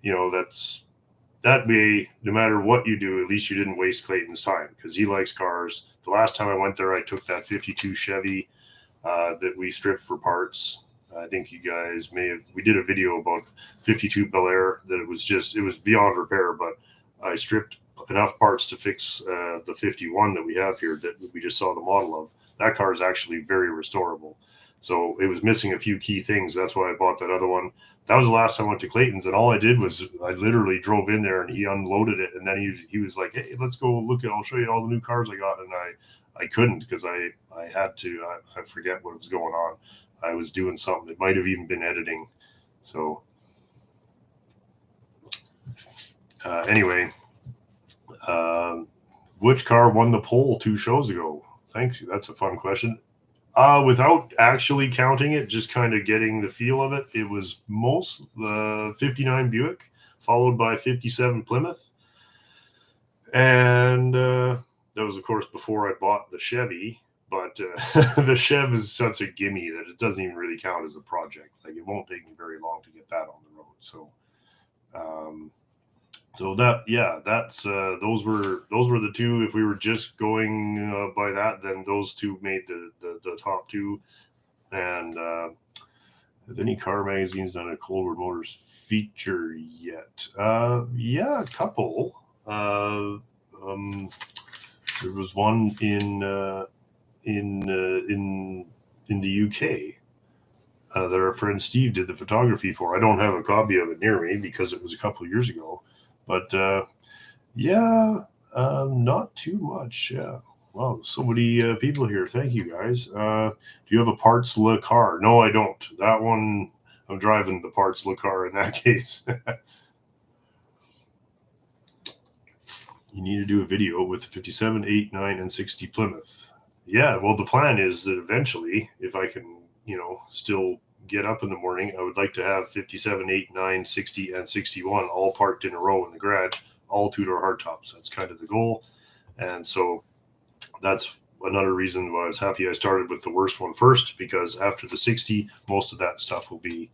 that way, no matter what you do, at least you didn't waste Clayton's time because he likes cars. The last time I went there, I took that 52 Chevy that we stripped for parts. I think you guys we did a video about 52 Bel Air that it was beyond repair, but I stripped enough parts to fix the 51 that we have here that we just saw the model of. That car is actually very restorable. So it was missing a few key things. That's why I bought that other one. That was the last time I went to Clayton's, and all I did was I literally drove in there and he unloaded it, and then he was like, "Hey, let's go look at. I'll show you all the new cars I got." And I couldn't because I had to. I forget what was going on. I was doing something. It might have even been editing. So anyway, which car won the poll 2 shows ago? Thank you. That's a fun question. Without actually counting it, just kind of getting the feel of it, it was most the 59 Buick, followed by 57 Plymouth. And that was, of course, before I bought the Chevy. But the Chev is such a gimme that it doesn't even really count as a project. Like, it won't take me very long to get that on the road. So, that's those were the two. If we were just going by that, then those two made the top two. And have any car magazines done a Coldwarmotors feature yet? Yeah, a couple. There was one in the UK that our friend Steve did the photography for. I don't have a copy of it near me because it was a couple of years ago. But not too much. Yeah. Wow, so many people here. Thank you, guys. Do you have a parts le car? No, I don't. That one, I'm driving the parts le car in that case. You need to do a video with 57, 8, 9, and 60 Plymouth. Yeah, well, the plan is that eventually, if I can, still get up in the morning, I would like to have 57, 8, 9, 60, and 61 all parked in a row in the garage, all two-door hardtops. That's kind of the goal. And so that's another reason why I was happy I started with the worst one first, because after the 60, most of that stuff will be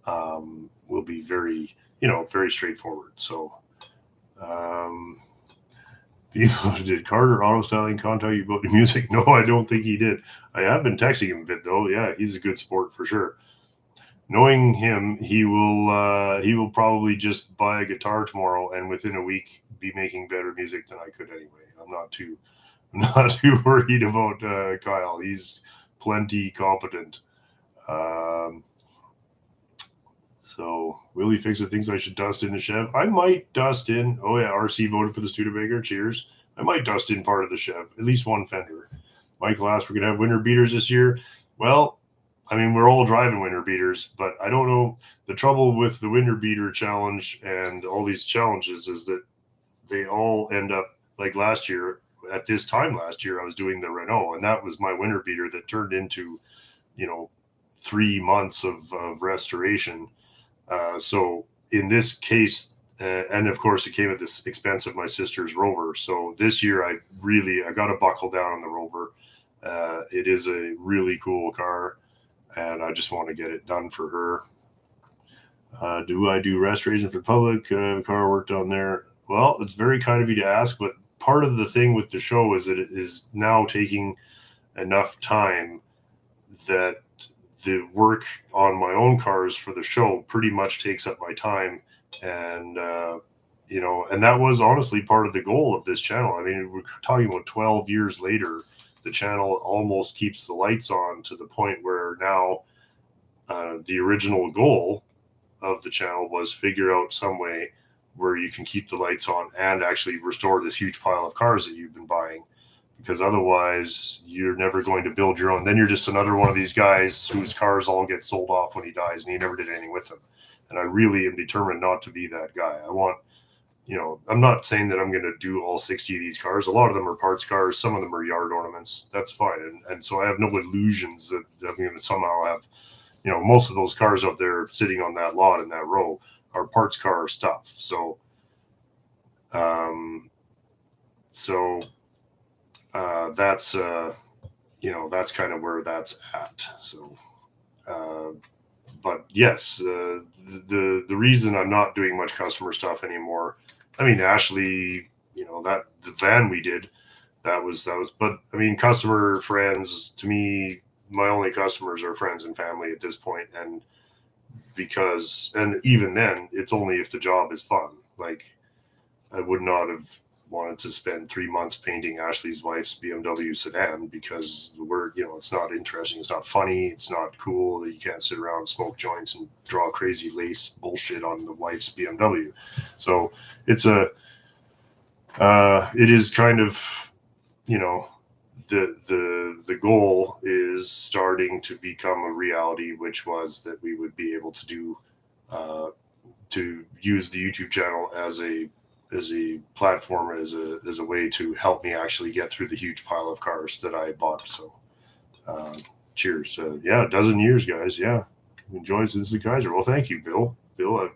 very, very straightforward. So, did Carter Auto Styling contact you about the music? No, I don't think he did. I have been texting him a bit though. Yeah, he's a good sport for sure. Knowing him, he will probably just buy a guitar tomorrow and within a week be making better music than I could anyway. I'm not too worried about Kyle. He's plenty competent. So will he fix the things I should dust in the Chev? I might dust in. Oh yeah, RC voted for the Studebaker. Cheers. I might dust in part of the Chev, at least one fender. Michael asked, we're going to have winter beaters this year. Well, I mean, we're all driving winter beaters, but I don't know. The trouble with the winter beater challenge and all these challenges is that they all end up like last year. At this time last year, I was doing the Renault, and that was my winter beater that turned into, 3 months of restoration. So in this case, and of course, it came at the expense of my sister's Rover. So this year, I got to buckle down on the Rover. It is a really cool car, and I just want to get it done for her. Do I do restoration for the public? Car worked on there. Well, it's very kind of you to ask, but part of the thing with the show is that it is now taking enough time that the work on my own cars for the show pretty much takes up my time. And, and that was honestly part of the goal of this channel. I mean, we're talking about 12 years later, the channel almost keeps the lights on to the point where now the original goal of the channel was figure out some way where you can keep the lights on and actually restore this huge pile of cars that you've been buying. Because otherwise you're never going to build your own. Then you're just another one of these guys whose cars all get sold off when he dies and he never did anything with them. And I really am determined not to be that guy. I want, I'm not saying that I'm going to do all 60 of these cars. A lot of them are parts cars. Some of them are yard ornaments. That's fine. And so I have no illusions that I'm going to somehow have, most of those cars out there sitting on that lot in that row are parts car stuff. So, that's that's kind of where that's at. So but yes, the reason I'm not doing much customer stuff anymore. I mean, Ashley, that the van we did, that was. But I mean, customer friends to me, my only customers are friends and family at this point, and even then, it's only if the job is fun. Like, I would not have wanted to spend 3 months painting Ashley's wife's BMW sedan because it's not interesting, it's not funny, it's not cool. You can't sit around and smoke joints and draw crazy lace bullshit on the wife's BMW. So it is kind of, the goal is starting to become a reality, which was that we would be able to do to use the YouTube channel as a platform, as a way to help me actually get through the huge pile of cars that I bought. So cheers. A dozen years, guys. Yeah, enjoys this is the Kaiser. Well, thank you, Bill.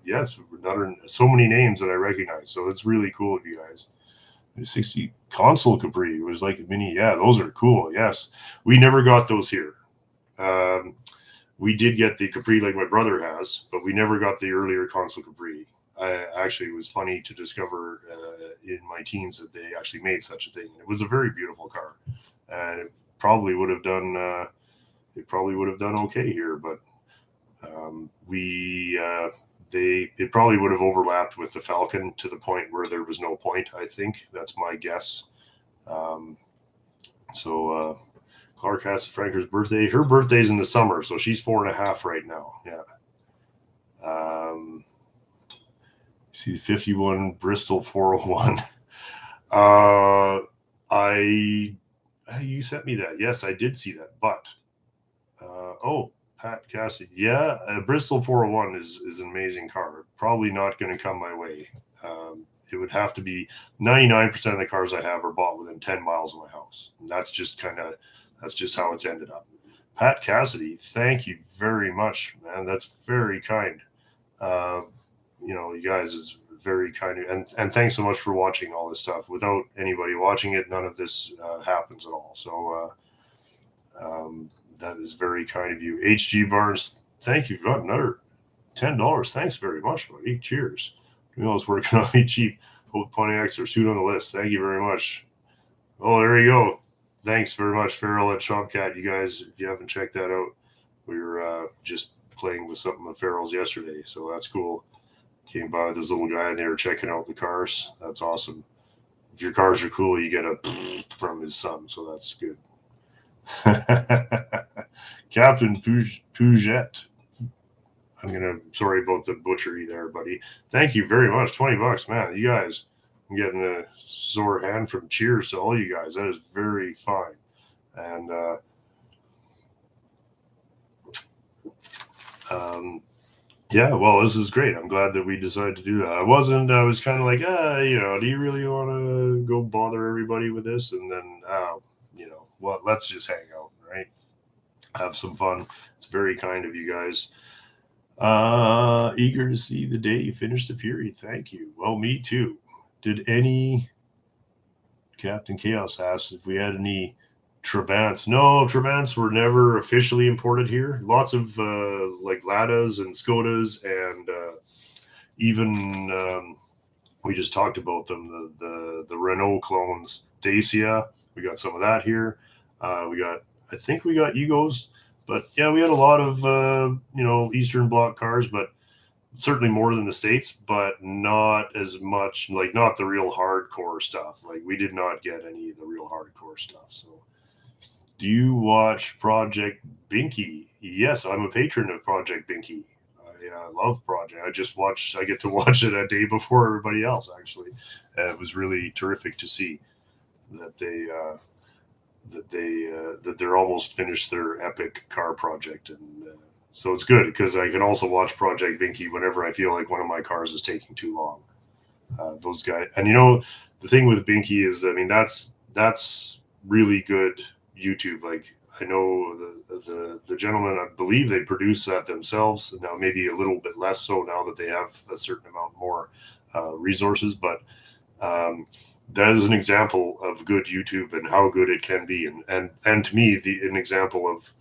Yes, so many names that I recognize, so it's really cool of you guys. 60 console Capri was like a mini. Yeah, those are cool. Yes, we never got those here. We did get the Capri like my brother has, but we never got the earlier console Capri. It was funny to discover in my teens that they actually made such a thing. It was a very beautiful car, and it probably would have done okay here, but it probably would have overlapped with the Falcon to the point where there was no point. I think that's my guess. Clark has Franker's birthday. Her birthday's in the summer, so she's 4.5 right now. Yeah. See the 51 Bristol 401. You sent me that. Yes, I did see that. But Pat Cassidy. Yeah, Bristol 401 is an amazing car. Probably not going to come my way. It would have to be 99% of the cars I have are bought within 10 miles of my house. And that's just how it's ended up. Pat Cassidy, thank you very much, man. That's very kind. You guys is very kind of, and thanks so much for watching all this stuff. Without anybody watching it, none of this happens at all. So that is very kind of you. HG Barnes, thank you. Got another $10. Thanks very much, buddy. Cheers. Who knows, working on me cheap. Both Pontiacs are suit on the list. Thank you very much. Oh, there you go. Thanks very much, Farrell at Shopcat. You guys, if you haven't checked that out, we were just playing with something of Farrell's yesterday, so that's cool. Came by with this little guy, and they were checking out the cars. That's awesome. If your cars are cool, you get a from his son, so that's good. Captain Puget. Sorry about the butchery there, buddy. Thank you very much. $20, man. You guys, I'm getting a sore hand from cheers to all you guys. That is very fine. And well, this is great. I'm glad that we decided to do that. I was kind of like, do you really want to go bother everybody with this? And then, let's just hang out, right? Have some fun. It's very kind of you guys. Eager to see the day you finish the Fury. Thank you. Well, me too. Did any Captain Chaos asked if we had any Trabants? No, Trabants were never officially imported here. Lots of like Ladas and Skodas, and even we just talked about them. The Renault clones, Dacia. We got some of that here. I think we got Egos. But yeah, we had a lot of Eastern Bloc cars, but certainly more than the States, but not as much, like not the real hardcore stuff. Like we did not get any of the real hardcore stuff. So, do you watch Project Binky? Yes, I'm a patron of Project Binky. I love Project. I get to watch it a day before everybody else. Actually, it was really terrific to see that they're almost finished their epic car project, and so it's good because I can also watch Project Binky whenever I feel like one of my cars is taking too long. Those guys, and the thing with Binky is, I mean, that's really good YouTube. Like I know the gentleman, I believe they produce that themselves now, maybe a little bit less so now that they have a certain amount more resources, but that is an example of good YouTube and how good it can be, and to me, an example of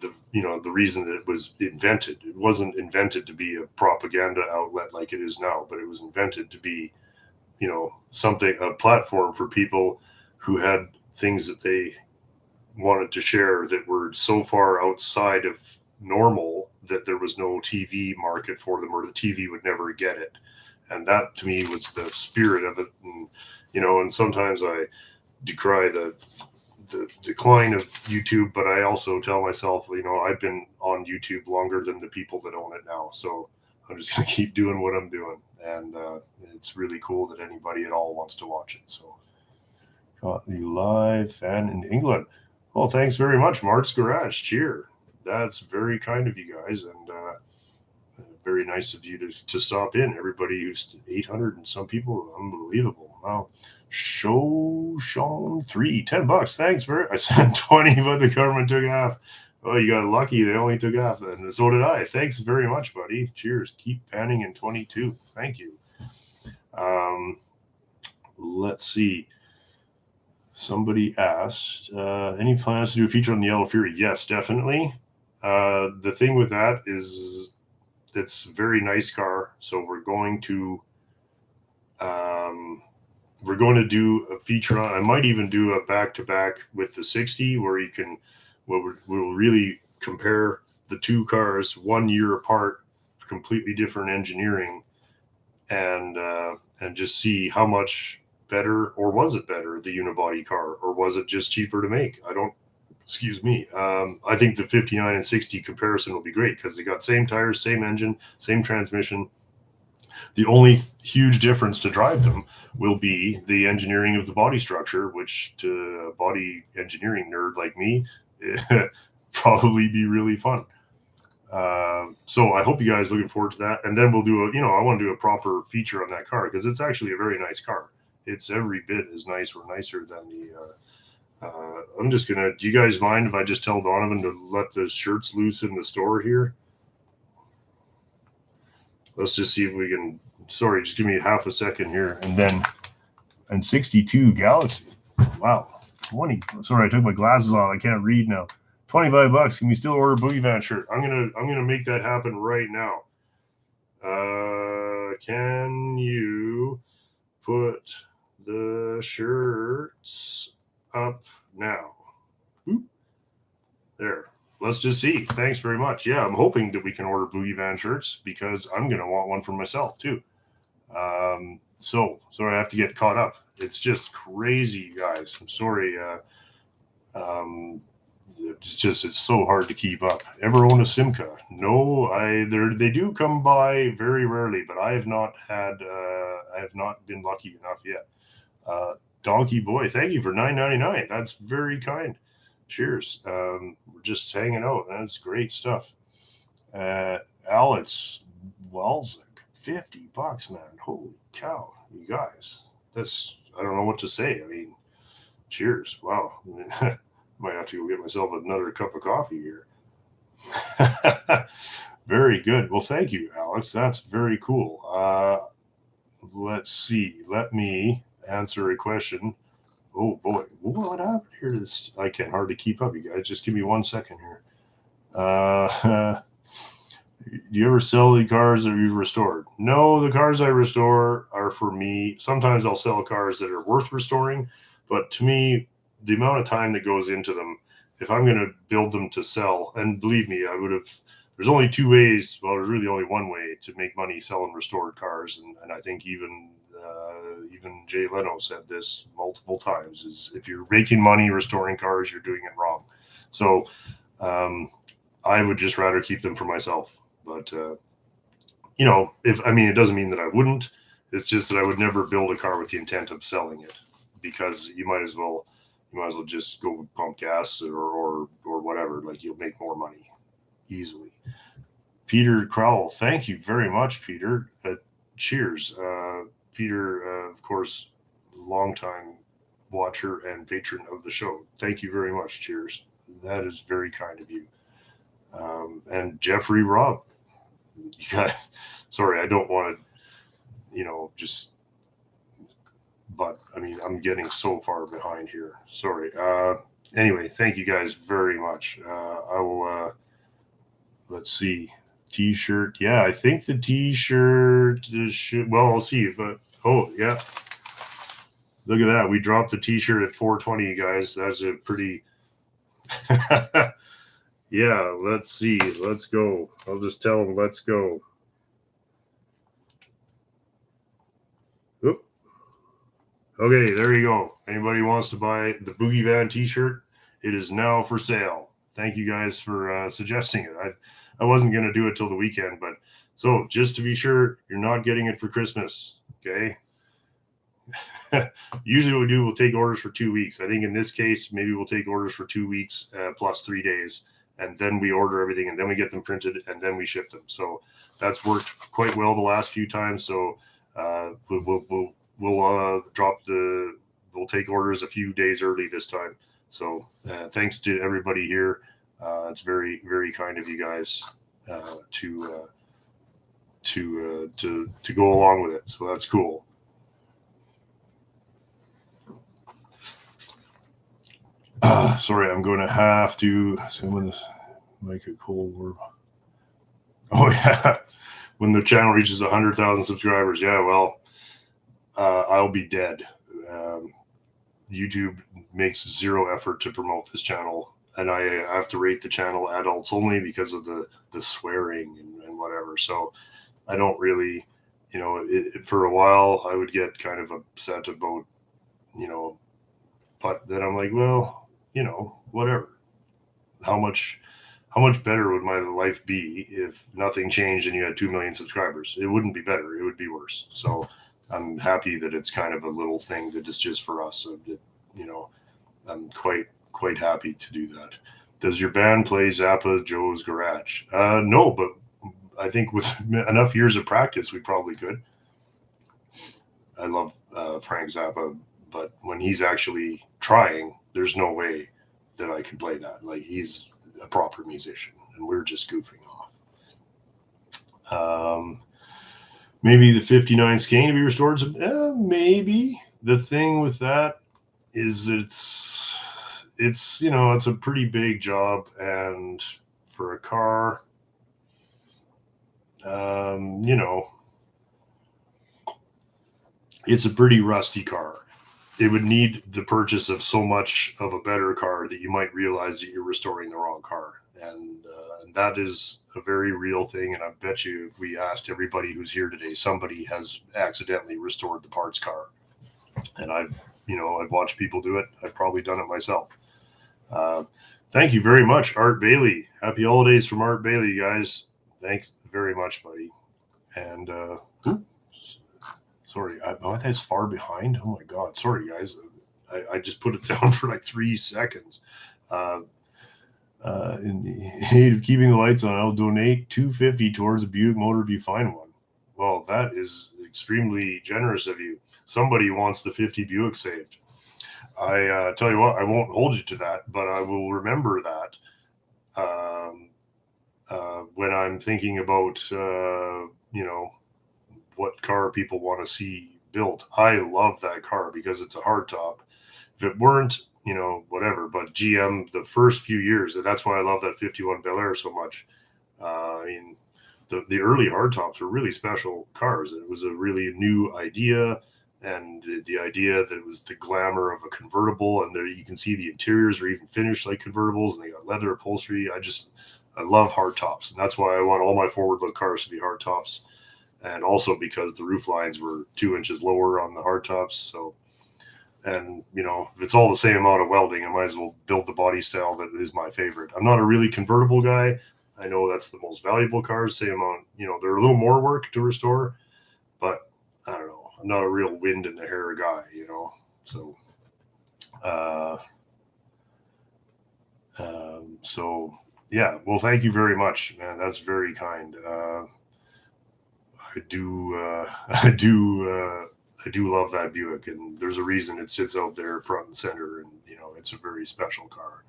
the reason that it was invented. It wasn't invented to be a propaganda outlet like it is now, but it was invented to be, a platform for people who had things that they wanted to share that were so far outside of normal that there was no TV market for them, or the TV would never get it. And that to me was the spirit of it. And sometimes I decry the decline of YouTube, but I also tell myself, I've been on YouTube longer than the people that own it now. So I'm just going to keep doing what I'm doing. And it's really cool that anybody at all wants to watch it. So got the live fan in England. Well, thanks very much, Mark's Garage. Cheer. That's very kind of you guys. And very nice of you to stop in. Everybody who's 800 and some people, unbelievable. Wow. Show Sean 3, $10. Thanks I sent 20, but the government took half. Oh, you got lucky. They only took half, and so did I. Thanks very much, buddy. Cheers. Keep panning in 22. Thank you. Let's see. Somebody asked, any plans to do a feature on the Yellow Fury? Yes, definitely. The thing with that is it's a very nice car, so we're going to do a feature on. I might even do a back-to-back with the 60 where we'll really compare the two cars 1 year apart, completely different engineering, and just see how much better, or was it better, the unibody car, or was it just cheaper to make? I think the 59 and 60 comparison will be great because they got same tires, same engine, same transmission. The only huge difference to drive them will be the engineering of the body structure, which to a body engineering nerd like me, probably be really fun. So I hope you guys are looking forward to that. And then we'll do I want to do a proper feature on that car because it's actually a very nice car. It's every bit as nice or nicer than the, do you guys mind if I just tell Donovan to let the shirts loose in the store here? Let's just see if we can, just give me half a second here. And 62 Galaxy. Wow. 20. Sorry, I took my glasses off. I can't read now. $25. Can we still order a Boogie Van shirt? I'm gonna make that happen right now. Can you put the shirts up now? Oop. There. Let's just see. Thanks very much. Yeah, I'm hoping that we can order Boogie Van shirts because I'm going to want one for myself too. So sorry, I have to get caught up. It's just crazy, guys. I'm sorry. It's so hard to keep up. Ever own a Simca? No, they do come by very rarely, but I have not been lucky enough yet. Donkey Boy, thank you for $9.99. That's very kind. Cheers. We're just hanging out. That's great stuff. Alex Walzik, $50, man. Holy cow, you guys. I don't know what to say. I mean, cheers. Wow. Might have to go get myself another cup of coffee here. Very good. Well, thank you, Alex. That's very cool. Let's see. Let me answer a question. Oh boy, what happened here? I can hardly keep up, you guys. Just give me 1 second here. Do you ever sell the cars that you've restored? No, the cars I restore are for me. Sometimes I'll sell cars that are worth restoring, but to me, the amount of time that goes into them, if I'm going to build them to sell, and believe me, there's only two ways. Well, there's really only one way to make money selling restored cars. And I think even Jay Leno said this multiple times, is if you're making money restoring cars, you're doing it wrong. So I would just rather keep them for myself. But, it doesn't mean that I wouldn't. It's just that I would never build a car with the intent of selling it, because you might as well just go pump gas or whatever. Like, you'll make more money easily. Peter Crowell, thank you very much, Peter. Cheers. Peter, of course, longtime watcher and patron of the show. Thank you very much. Cheers. That is very kind of you. And Jeffrey Robb, you guys, sorry, I don't want to, but I mean, I'm getting so far behind here. Sorry. anyway, thank you guys very much. I will, let's see. T-shirt. Yeah, I think the T-shirt should, well, I'll see if, oh, yeah. Look at that. We dropped the T-shirt at 420, guys. That's a pretty, yeah, let's see. Let's go. I'll just tell them, let's go. Oop. Okay, there you go. Anybody wants to buy the Boogie Van T-shirt? It is now for sale. Thank you guys for suggesting it. I wasn't going to do it till the weekend, but so just to be sure, you're not getting it for Christmas. Okay. Usually what we do, we'll take orders for 2 weeks. I think in this case, maybe we'll take orders for 2 weeks plus 3 days, and then we order everything, and then we get them printed, and then we ship them. So that's worked quite well the last few times. So we'll drop the, we'll take orders a few days early this time. So thanks to everybody here. It's very, very kind of you guys to go along with it. So that's cool. Sorry, I'm going to have to make a cold word. Oh yeah, when the channel reaches 100,000 subscribers. Yeah, well, I'll be dead. YouTube makes zero effort to promote this channel, and I have to rate the channel adults only because of the swearing and whatever. So I don't really, for a while I would get kind of upset about, but then I'm like, well, whatever. How much better would my life be if nothing changed and you had 2 million subscribers? It wouldn't be better. It would be worse. So I'm happy that it's kind of a little thing that is just for us. So I'm quite happy to do that. Does your band play Zappa Joe's Garage? No, but I think with enough years of practice, we probably could. I love Frank Zappa, but when he's actually trying, there's no way that I can play that. Like, he's a proper musician, and we're just goofing off. Maybe the 59 Skane to be restored. Maybe. The thing with that is it's it's a pretty big job, and for a car, it's a pretty rusty car. It would need the purchase of so much of a better car that you might realize that you're restoring the wrong car. And that is a very real thing. And I bet you if we asked everybody who's here today, somebody has accidentally restored the parts car. And I've watched people do it. I've probably done it myself. Thank you very much, Art Bailey. Happy holidays from Art Bailey, guys. Thanks very much, buddy. And sorry, that's far behind. Oh my God. Sorry, guys. I just put it down for like 3 seconds. In the aid of keeping the lights on, I'll donate $250 towards a Buick motor if you find one. Well, that is extremely generous of you. Somebody wants the 50 Buick saved. I tell you what, I won't hold you to that, but I will remember that when I'm thinking about, what car people want to see built. I love that car because it's a hardtop. If it weren't, whatever, but GM, the first few years, and that's why I love that 51 Bel Air so much. The early hardtops were really special cars. It was a really new idea, and the idea that it was the glamour of a convertible, and there you can see the interiors are even finished like convertibles, and they got leather upholstery. I love hardtops, and that's why I want all my forward look cars to be hardtops. And also because the roof lines were 2 inches lower on the hardtops. So, and if it's all the same amount of welding, I might as well build the body style that is my favorite. I'm not a really convertible guy. I know that's the most valuable cars, same amount, they're a little more work to restore, but I don't know. I'm not a real wind in the hair guy, so, so yeah, well, thank you very much, man. That's very kind. I do love that Buick, and there's a reason it sits out there front and center, and it's a very special car.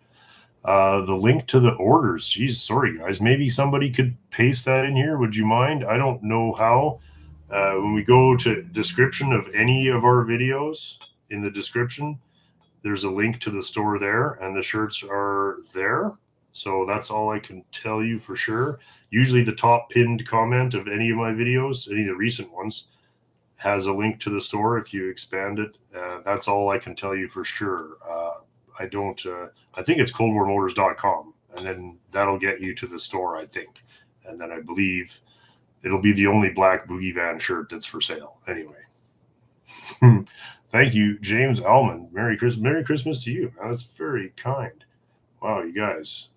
The link to the orders. Geez, sorry guys. Maybe somebody could paste that in here. Would you mind? I don't know how. When we go to description of any of our videos, in the description, there's a link to the store there, and the shirts are there. So that's all I can tell you for sure. Usually the top pinned comment of any of my videos, any of the recent ones, has a link to the store if you expand it. That's all I can tell you for sure. I don't, I think it's coldwarmotors.com, and then that'll get you to the store, I think. And then I believe it'll be the only black Boogie Van shirt that's for sale anyway. Thank you, James Allman. Merry Christmas to you. That's very kind. Wow, you guys,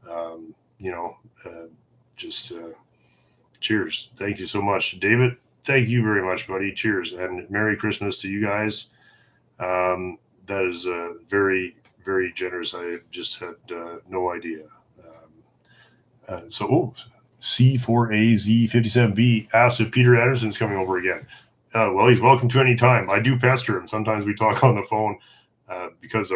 cheers. Thank you so much. David, thank you very much, buddy. Cheers. And Merry Christmas to you guys. That is very, very generous. I just had no idea. C4AZ57B asked if Peter Anderson's coming over again. Well, he's welcome to any time. I do pester him. Sometimes we talk on the phone because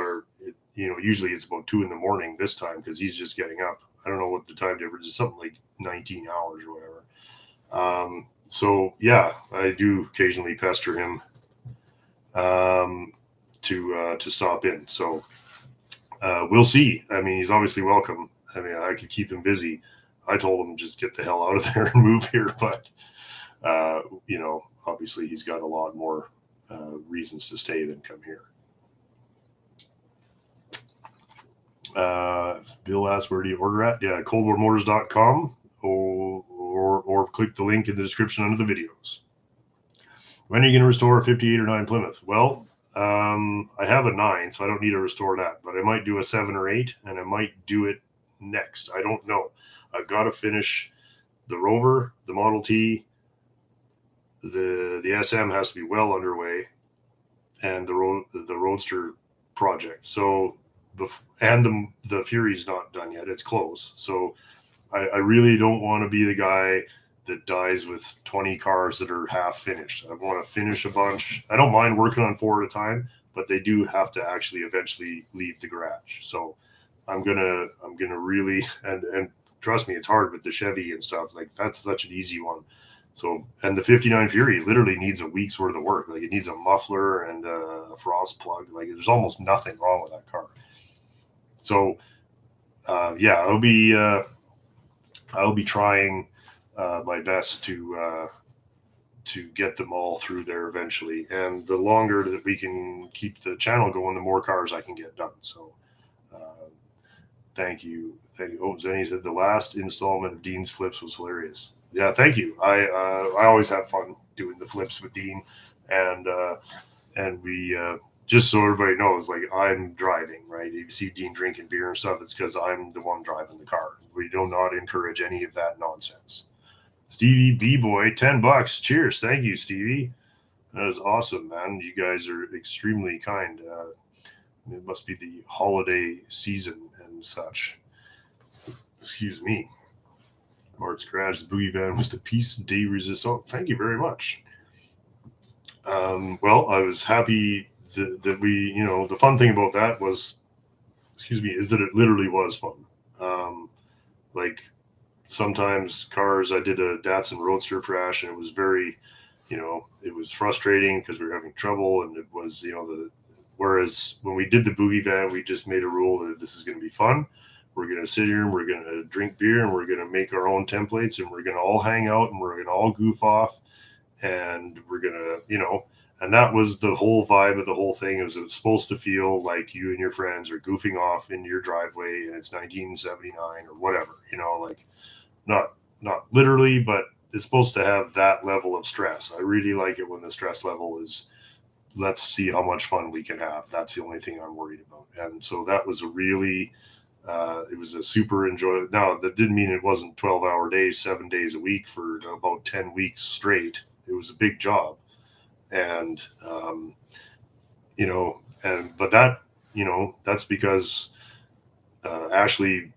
usually it's about 2 a.m. this time because he's just getting up. I don't know what the time difference is, something like 19 hours or whatever. So yeah, I do occasionally pester him to stop in. So we'll see. I mean, he's obviously welcome. I mean, I could keep him busy. I told him just get the hell out of there and move here, but obviously he's got a lot more reasons to stay than come here. Bill asked, where do you order at? Yeah, coldwarmotors.com or click the link in the description under the videos. When are you going to restore a 58 or 9 Plymouth? Well, I have a 9, so I don't need to restore that, but I might do a 7 or 8, and I might do it next. I don't know. I've got to finish the Rover, the Model T, the SM has to be well underway, and the Roadster project. So, and the Fury's not done yet. It's close. So I really don't want to be the guy that dies with 20 cars that are half finished. I want to finish a bunch. I don't mind working on 4 at a time, but they do have to actually eventually leave the garage. So I'm gonna really, and trust me, it's hard with the Chevy and stuff. Like, that's such an easy one. So, and the 59 Fury literally needs a week's worth of work. Like, it needs a muffler and a frost plug. Like, there's almost nothing wrong with that car. So, yeah, I'll be trying my best to get them all through there eventually. And the longer that we can keep the channel going, the more cars I can get done. So, thank you. Oh, Zenny said the last installment of Dean's flips was hilarious. Yeah, thank you. I always have fun doing the flips with Dean, and we just so everybody knows, like, I'm driving, right? If you see Dean drinking beer and stuff, it's because I'm the one driving the car. We do not encourage any of that nonsense. Stevie B-Boy, $10. Cheers. Thank you, Stevie. That is awesome, man. You guys are extremely kind. It must be the holiday season and such. Excuse me. Mark's Garage, the Boogie Van was the piece de resistance. Thank you very much. Well, I was happy that we, the fun thing about that was, is that it literally was fun. Like, sometimes cars, I did a Datsun Roadster for Ash, and it was very, it was frustrating because we were having trouble, and it was, whereas when we did the Boogie Van, we just made a rule that this is going to be fun. We're going to sit here and we're going to drink beer and we're going to make our own templates and we're going to all hang out and we're going to all goof off and we're going to, and that was the whole vibe of the whole thing. It was supposed to feel like you and your friends are goofing off in your driveway and it's 1979 or whatever, like not literally, but it's supposed to have that level of stress. I really like it when the stress level is, let's see how much fun we can have. That's the only thing I'm worried about. And so that was a really, it was a super enjoyable. Now, that didn't mean it wasn't 12-hour days, 7 days a week for about 10 weeks straight. It was a big job. And, but that, that's because Ashley,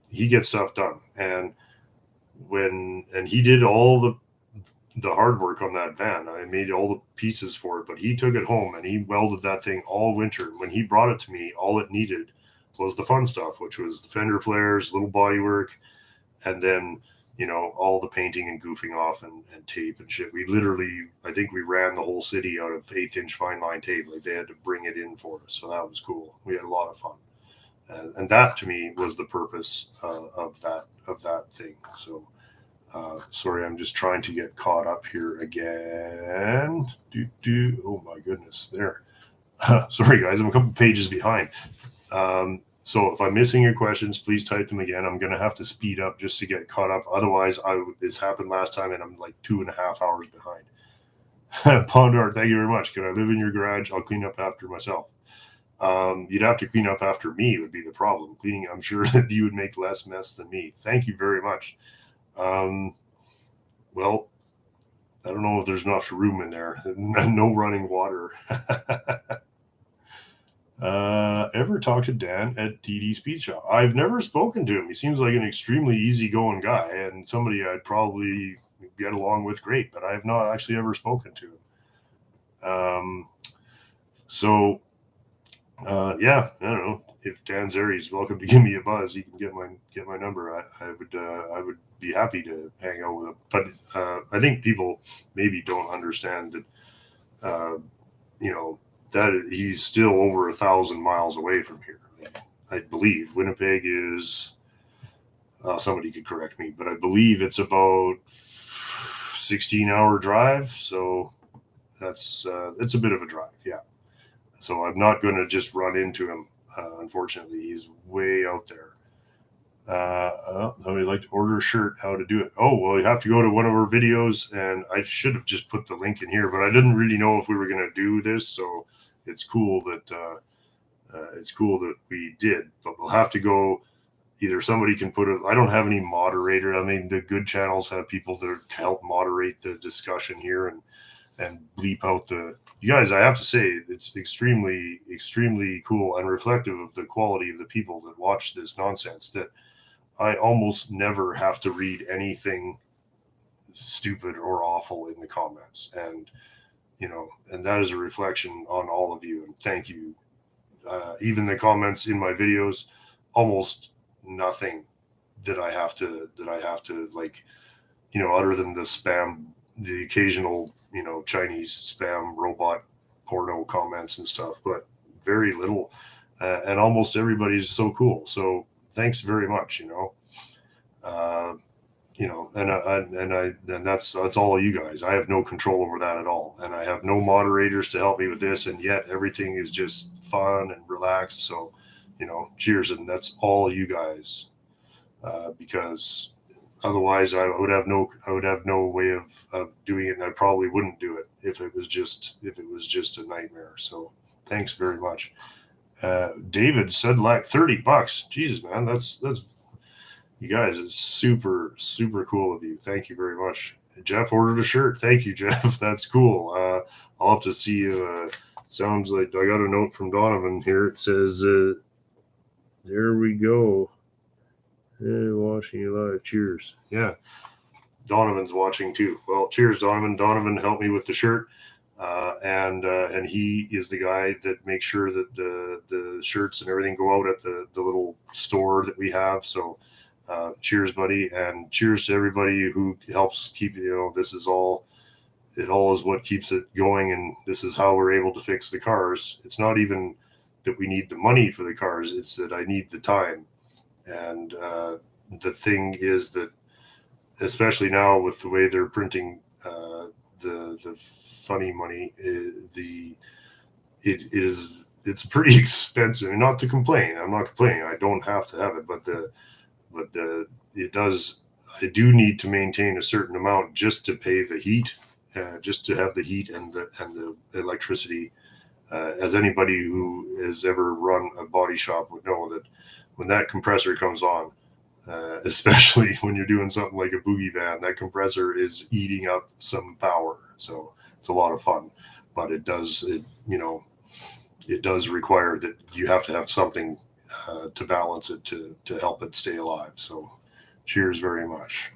he gets stuff done. And he did all the hard work on that van. I made all the pieces for it, but he took it home and he welded that thing all winter. When he brought it to me, all it needed was the fun stuff, which was the fender flares, little body work, and then all the painting and goofing off and tape and shit. We literally, I think we ran the whole city out of 1/8 inch fine line tape. Like they had to bring it in for us. So that was cool. We had a lot of fun. And that to me was the purpose of that thing. So sorry, I'm just trying to get caught up here again. Oh my goodness, there. Sorry guys, I'm a couple pages behind. So if I'm missing your questions, please type them again. I'm going to have to speed up just to get caught up. Otherwise, this happened last time and I'm like 2.5 hours behind. Pondart, thank you very much. Can I live in your garage? I'll clean up after myself. You'd have to clean up after me would be the problem. Cleaning, I'm sure that you would make less mess than me. Thank you very much. Well, I don't know if there's enough room in there. No running water. Ever talk to Dan at DD Speed Shop? I've never spoken to him. He seems like an extremely easygoing guy and somebody I'd probably get along with great, but I have not actually ever spoken to him. Yeah, I don't know. If Dan's there, he's welcome to give me a buzz. He can get my number. I would be happy to hang out with him. But I think people maybe don't understand that that he's still over 1,000 miles away from here. I believe Winnipeg is. Somebody could correct me, but I believe it's about 16-hour drive. So it's a bit of a drive. Yeah. So I'm not going to just run into him. Unfortunately, he's way out there. Somebody like to order a shirt. How to do it? Oh, well, you have to go to one of our videos, and I should have just put the link in here, but I didn't really know if we were going to do this, so it's cool that we did. But we'll have to go. Either somebody can put it. I don't have any moderator. I mean, the good channels have people that help moderate the discussion here and bleep out you guys. I have to say it's extremely, extremely cool and reflective of the quality of the people that watch this nonsense that I almost never have to read anything stupid or awful in the comments. And, and that is a reflection on all of you. And thank you. Even the comments in my videos, almost nothing that I have to like, other than the spam, the occasional, Chinese spam robot porno comments and stuff, but very little. And almost everybody's so cool. So thanks very much, and that's all you guys. I have no control over that at all. And I have no moderators to help me with this. And yet everything is just fun and relaxed. So, cheers. And that's all you guys, because otherwise I would have no way of doing it. And I probably wouldn't do it if it was just a nightmare. So thanks very much. David said like $30. Jesus, man. That's you guys, it's super, super cool of you. Thank you very much. Jeff ordered a shirt. Thank you, Jeff. That's cool. I'll have to see you. Sounds like I got a note from Donovan here. It says, there we go. Watching you live. Cheers. Yeah. Donovan's watching too. Well, cheers, Donovan. Donovan helped me with the shirt. And he is the guy that makes sure that the shirts and everything go out at the little store that we have. So, cheers, buddy, and cheers to everybody who helps keep, this is all is what keeps it going. And this is how we're able to fix the cars. It's not even that we need the money for the cars. It's that I need the time. And, the thing is that, especially now with the way they're printing, the funny money, it's pretty expensive. And not to complain, I'm not complaining. I don't have to have it, but it does. I do need to maintain a certain amount just to pay the heat, just to have the heat and the electricity. As anybody who has ever run a body shop would know, that when that compressor comes on, especially when you're doing something like a boogie van, that compressor is eating up some power. So it's a lot of fun, but it does require that you have to have something to balance it, to help it stay alive. So cheers very much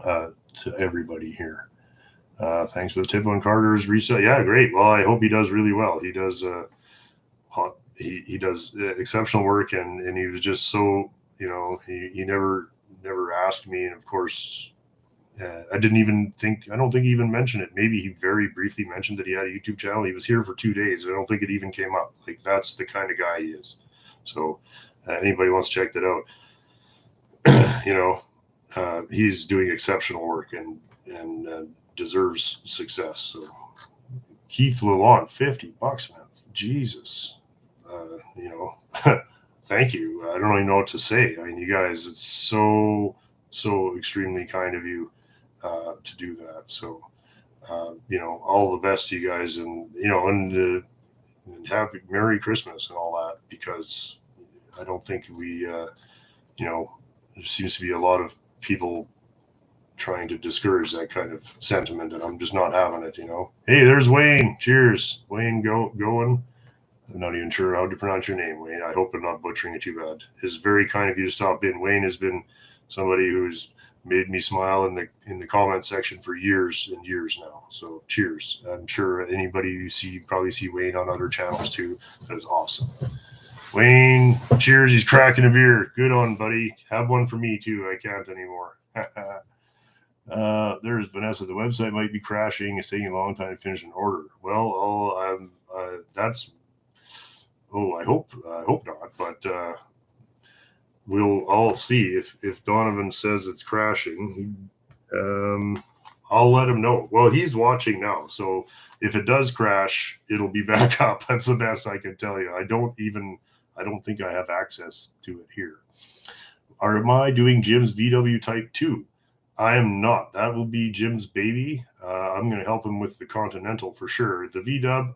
to everybody here. Thanks for the tip on Carter's reset. Yeah, great. Well, I hope he does really well. He does he does exceptional work, and he was just so, he never never asked me. And of course, I don't think he even mentioned it. Maybe he very briefly mentioned that he had a YouTube channel. He was here for 2 days. I don't think it even came up. Like, that's the kind of guy he is. So anybody wants to check that out, he's doing exceptional work and deserves success. So Keith Lalonde, $50, man. Jesus. Thank you. I don't even know what to say. I mean, you guys, it's so extremely kind of you to do that. So, all the best to you guys, and and happy Merry Christmas and all that, because I don't think there seems to be a lot of people trying to discourage that kind of sentiment, and I'm just not having it. Hey, there's Wayne. Cheers, Wayne. Going. I'm not even sure how to pronounce your name, Wayne. I hope I'm not butchering it too bad. It's very kind of you to stop in. Wayne has been somebody who's made me smile in the comment section for years and years now. So cheers. I'm sure anybody you probably see Wayne on other channels too. That is awesome. Wayne, cheers. He's cracking a beer. Good on, buddy. Have one for me too. I can't anymore. There's Vanessa. The website might be crashing. It's taking a long time to finish an order. Well, that's. Oh, I hope not. But we'll all see. If Donovan says it's crashing, I'll let him know. Well, he's watching now, so if it does crash, it'll be back up. That's the best I can tell you. I don't think I have access to it here. Am I doing Jim's VW Type 2? I am not. That will be Jim's baby. I'm going to help him with the Continental for sure. The VW,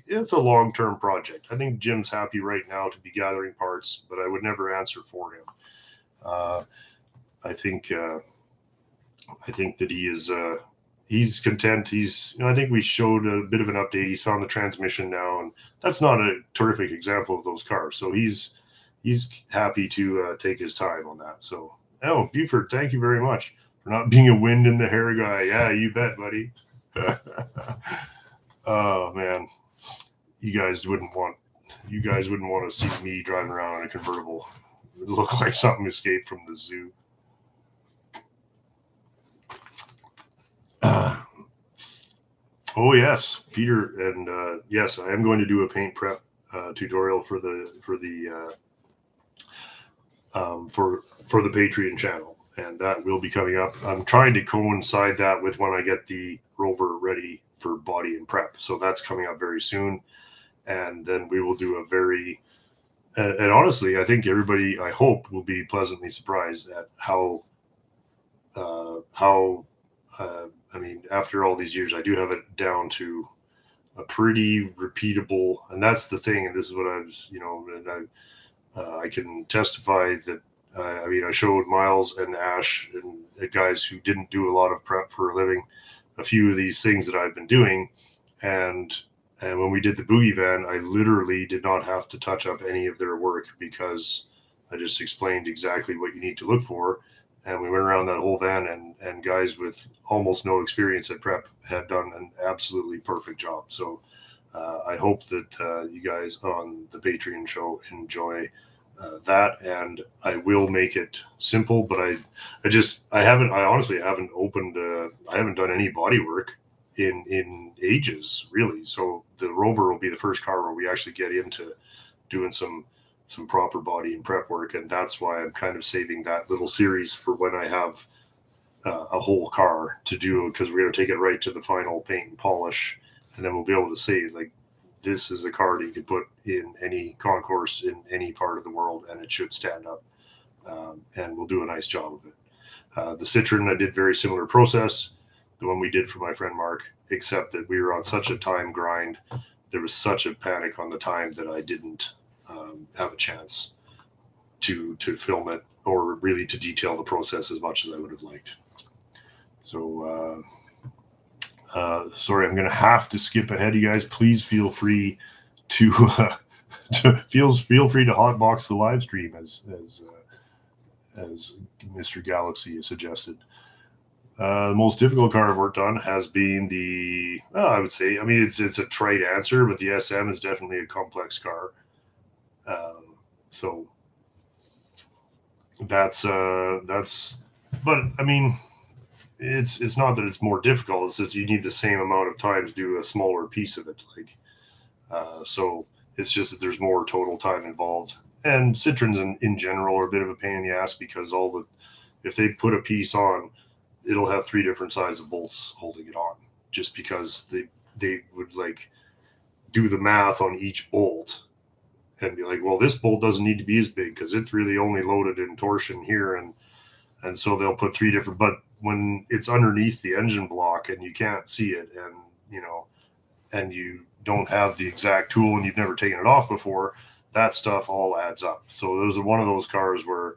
it's a long-term project. I think Jim's happy right now to be gathering parts, but I would never answer for him. I think that he is, he's content. I think we showed a bit of an update. He's found the transmission now, and that's not a terrific example of those cars. So he's happy to take his time on that. So, Buford, thank you very much for not being a wind in the hair guy. Yeah, you bet, buddy. Oh man, you guys wouldn't want to see me driving around in a convertible. It would look like something escaped from the zoo. Oh yes, Peter, and yes, I am going to do a paint prep tutorial for the Patreon channel, and that will be coming up. I'm trying to coincide that with when I get the Rover ready for body and prep, so that's coming up very soon. And then we will do and honestly, I think everybody, I hope, will be pleasantly surprised at how I mean, after all these years, I do have it down to a pretty repeatable, and that's the thing. And this is what I can testify that. I showed Miles and Ash and guys who didn't do a lot of prep for a living, a few of these things that I've been doing, and when we did the boogie van, I literally did not have to touch up any of their work because I just explained exactly what you need to look for. And we went around that whole van, and guys with almost no experience at prep had done an absolutely perfect job. So I hope that you guys on the Patreon show enjoy that, and I will make it simple. But I honestly haven't I haven't done any body work in ages, really. So the Rover will be the first car where we actually get into doing some proper body and prep work, and that's why I'm kind of saving that little series for when I have a whole car to do, because we're going to take it right to the final paint and polish, and then we'll be able to say, like, this is a car that you could put in any concourse in any part of the world and it should stand up, and we'll do a nice job of it. The Citroen, I did very similar process, the one we did for my friend Mark, except that we were on such a time grind. There was such a panic on the time that I didn't have a chance to film it or really to detail the process as much as I would have liked. So sorry, I'm going to have to skip ahead, you guys. Please feel free to feel free to hotbox the live stream as Mr. Galaxy has suggested. The most difficult car I've worked on has been I would say, it's a trite answer, but the SM is definitely a complex car. So that's but I mean, it's not that it's more difficult. It's just you need the same amount of time to do a smaller piece of it. So it's just that there's more total time involved. And citrons in general are a bit of a pain in the ass because if they put a piece on, it'll have three different sizes of bolts holding it on, just because they would like do the math on each bolt and be like, well, this bolt doesn't need to be as big because it's really only loaded in torsion here, and so they'll put three different. But when it's underneath the engine block and you can't see it, and and you don't have the exact tool and you've never taken it off before, that stuff all adds up. So those are one of those cars where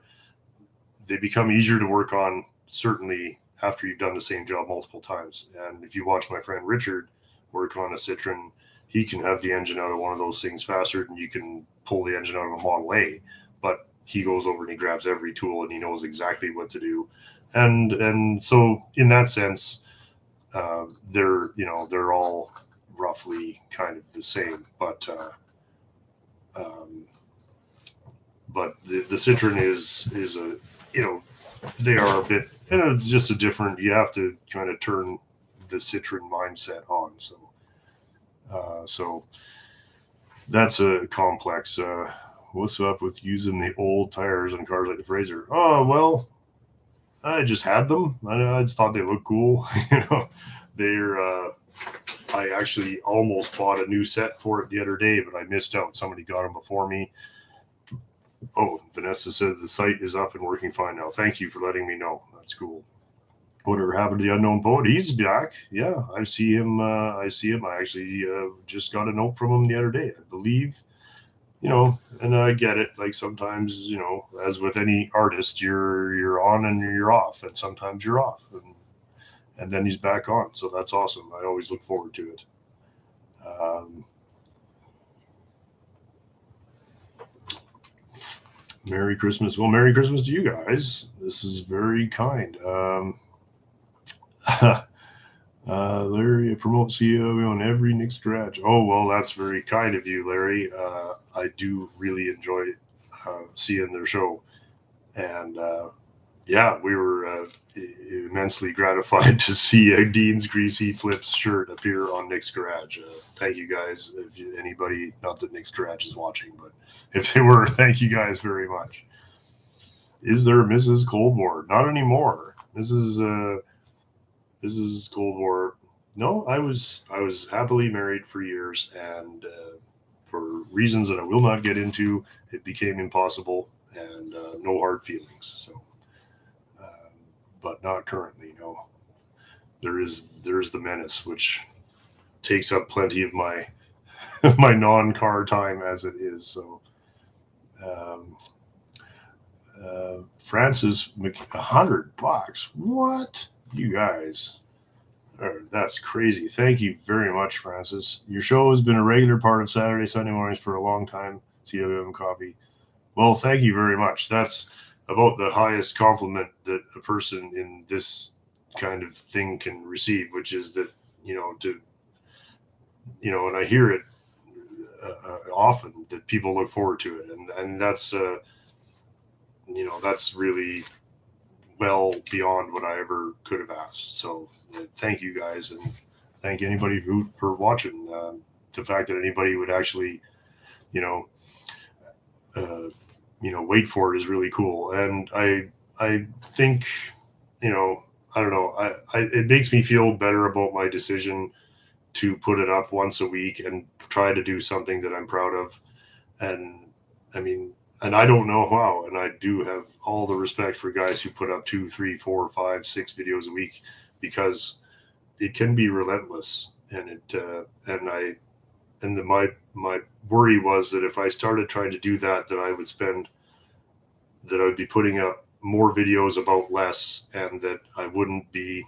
they become easier to work on, certainly after you've done the same job multiple times. And if you watch my friend Richard work on a Citroen, he can have the engine out of one of those things faster than you can pull the engine out of a Model A. But he goes over and he grabs every tool and he knows exactly what to do. And so in that sense, they're all roughly kind of the same, but the Citroen is a they are a bit, and it's just a different. You have to kind of turn the Citroen mindset on. So that's a complex. What's up with using the old tires on cars like the Fraser? Oh well, I just had them. I just thought they looked cool. They're. I actually almost bought a new set for it the other day, but I missed out. Somebody got them before me. Oh, Vanessa says the site is up and working fine now. Thank you for letting me know. That's cool. Whatever happened to the unknown poet? He's back. Yeah, I see him. I actually just got a note from him the other day. I believe, and I get it. Like sometimes, as with any artist, you're on and you're off, and sometimes you're off, and then he's back on. So that's awesome. I always look forward to it. Merry Christmas. Well, Merry Christmas to you guys. This is very kind. Larry, I promote CEO on every Nick's Garage. Oh, well, that's very kind of you, Larry. I do really enjoy seeing their show. And yeah, we were immensely gratified to see Dean's Greasy Flips shirt appear on Nick's Garage. Thank you guys. If anybody, not that Nick's Garage is watching, but if they were, thank you guys very much. Is there Mrs. Cold War? Not anymore. Mrs. Cold War. No, I was happily married for years, and for reasons that I will not get into, it became impossible, and no hard feelings. So, but not currently. No, there's the menace, which takes up plenty of my my non-car time as it is. So, Francis, $100. What? You guys. That's crazy. Thank you very much, Francis. Your show has been a regular part of Saturday, Sunday mornings for a long time. CWM Coffee. Well, thank you very much. That's about the highest compliment that a person in this kind of thing can receive, which is that, and I hear it often that people look forward to it. And that's, that's really well beyond what I ever could have asked. So thank you guys, and thank anybody for watching. The fact that anybody would actually, wait for it is really cool. And I think, I don't know, it makes me feel better about my decision to put it up once a week and try to do something that I'm proud of. And I mean, and I don't know how, and I do have all the respect for guys who put up 2, 3, 4, 5, 6 videos a week, because it can be relentless. And my worry was that if I started trying to do that I would be putting up more videos about less, and that I wouldn't be,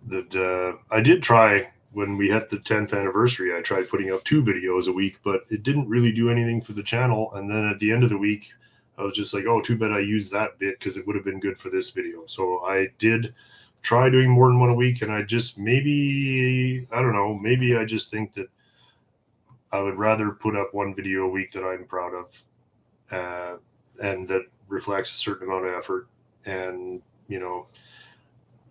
that I did try. When we hit the 10th anniversary, I tried putting up 2 videos a week, but it didn't really do anything for the channel. And then at the end of the week, I was just like, oh, too bad I used that bit, because it would have been good for this video. So I did try doing more than one a week, and I just maybe I just think that I would rather put up one video a week that I'm proud of, and that reflects a certain amount of effort. And, you know,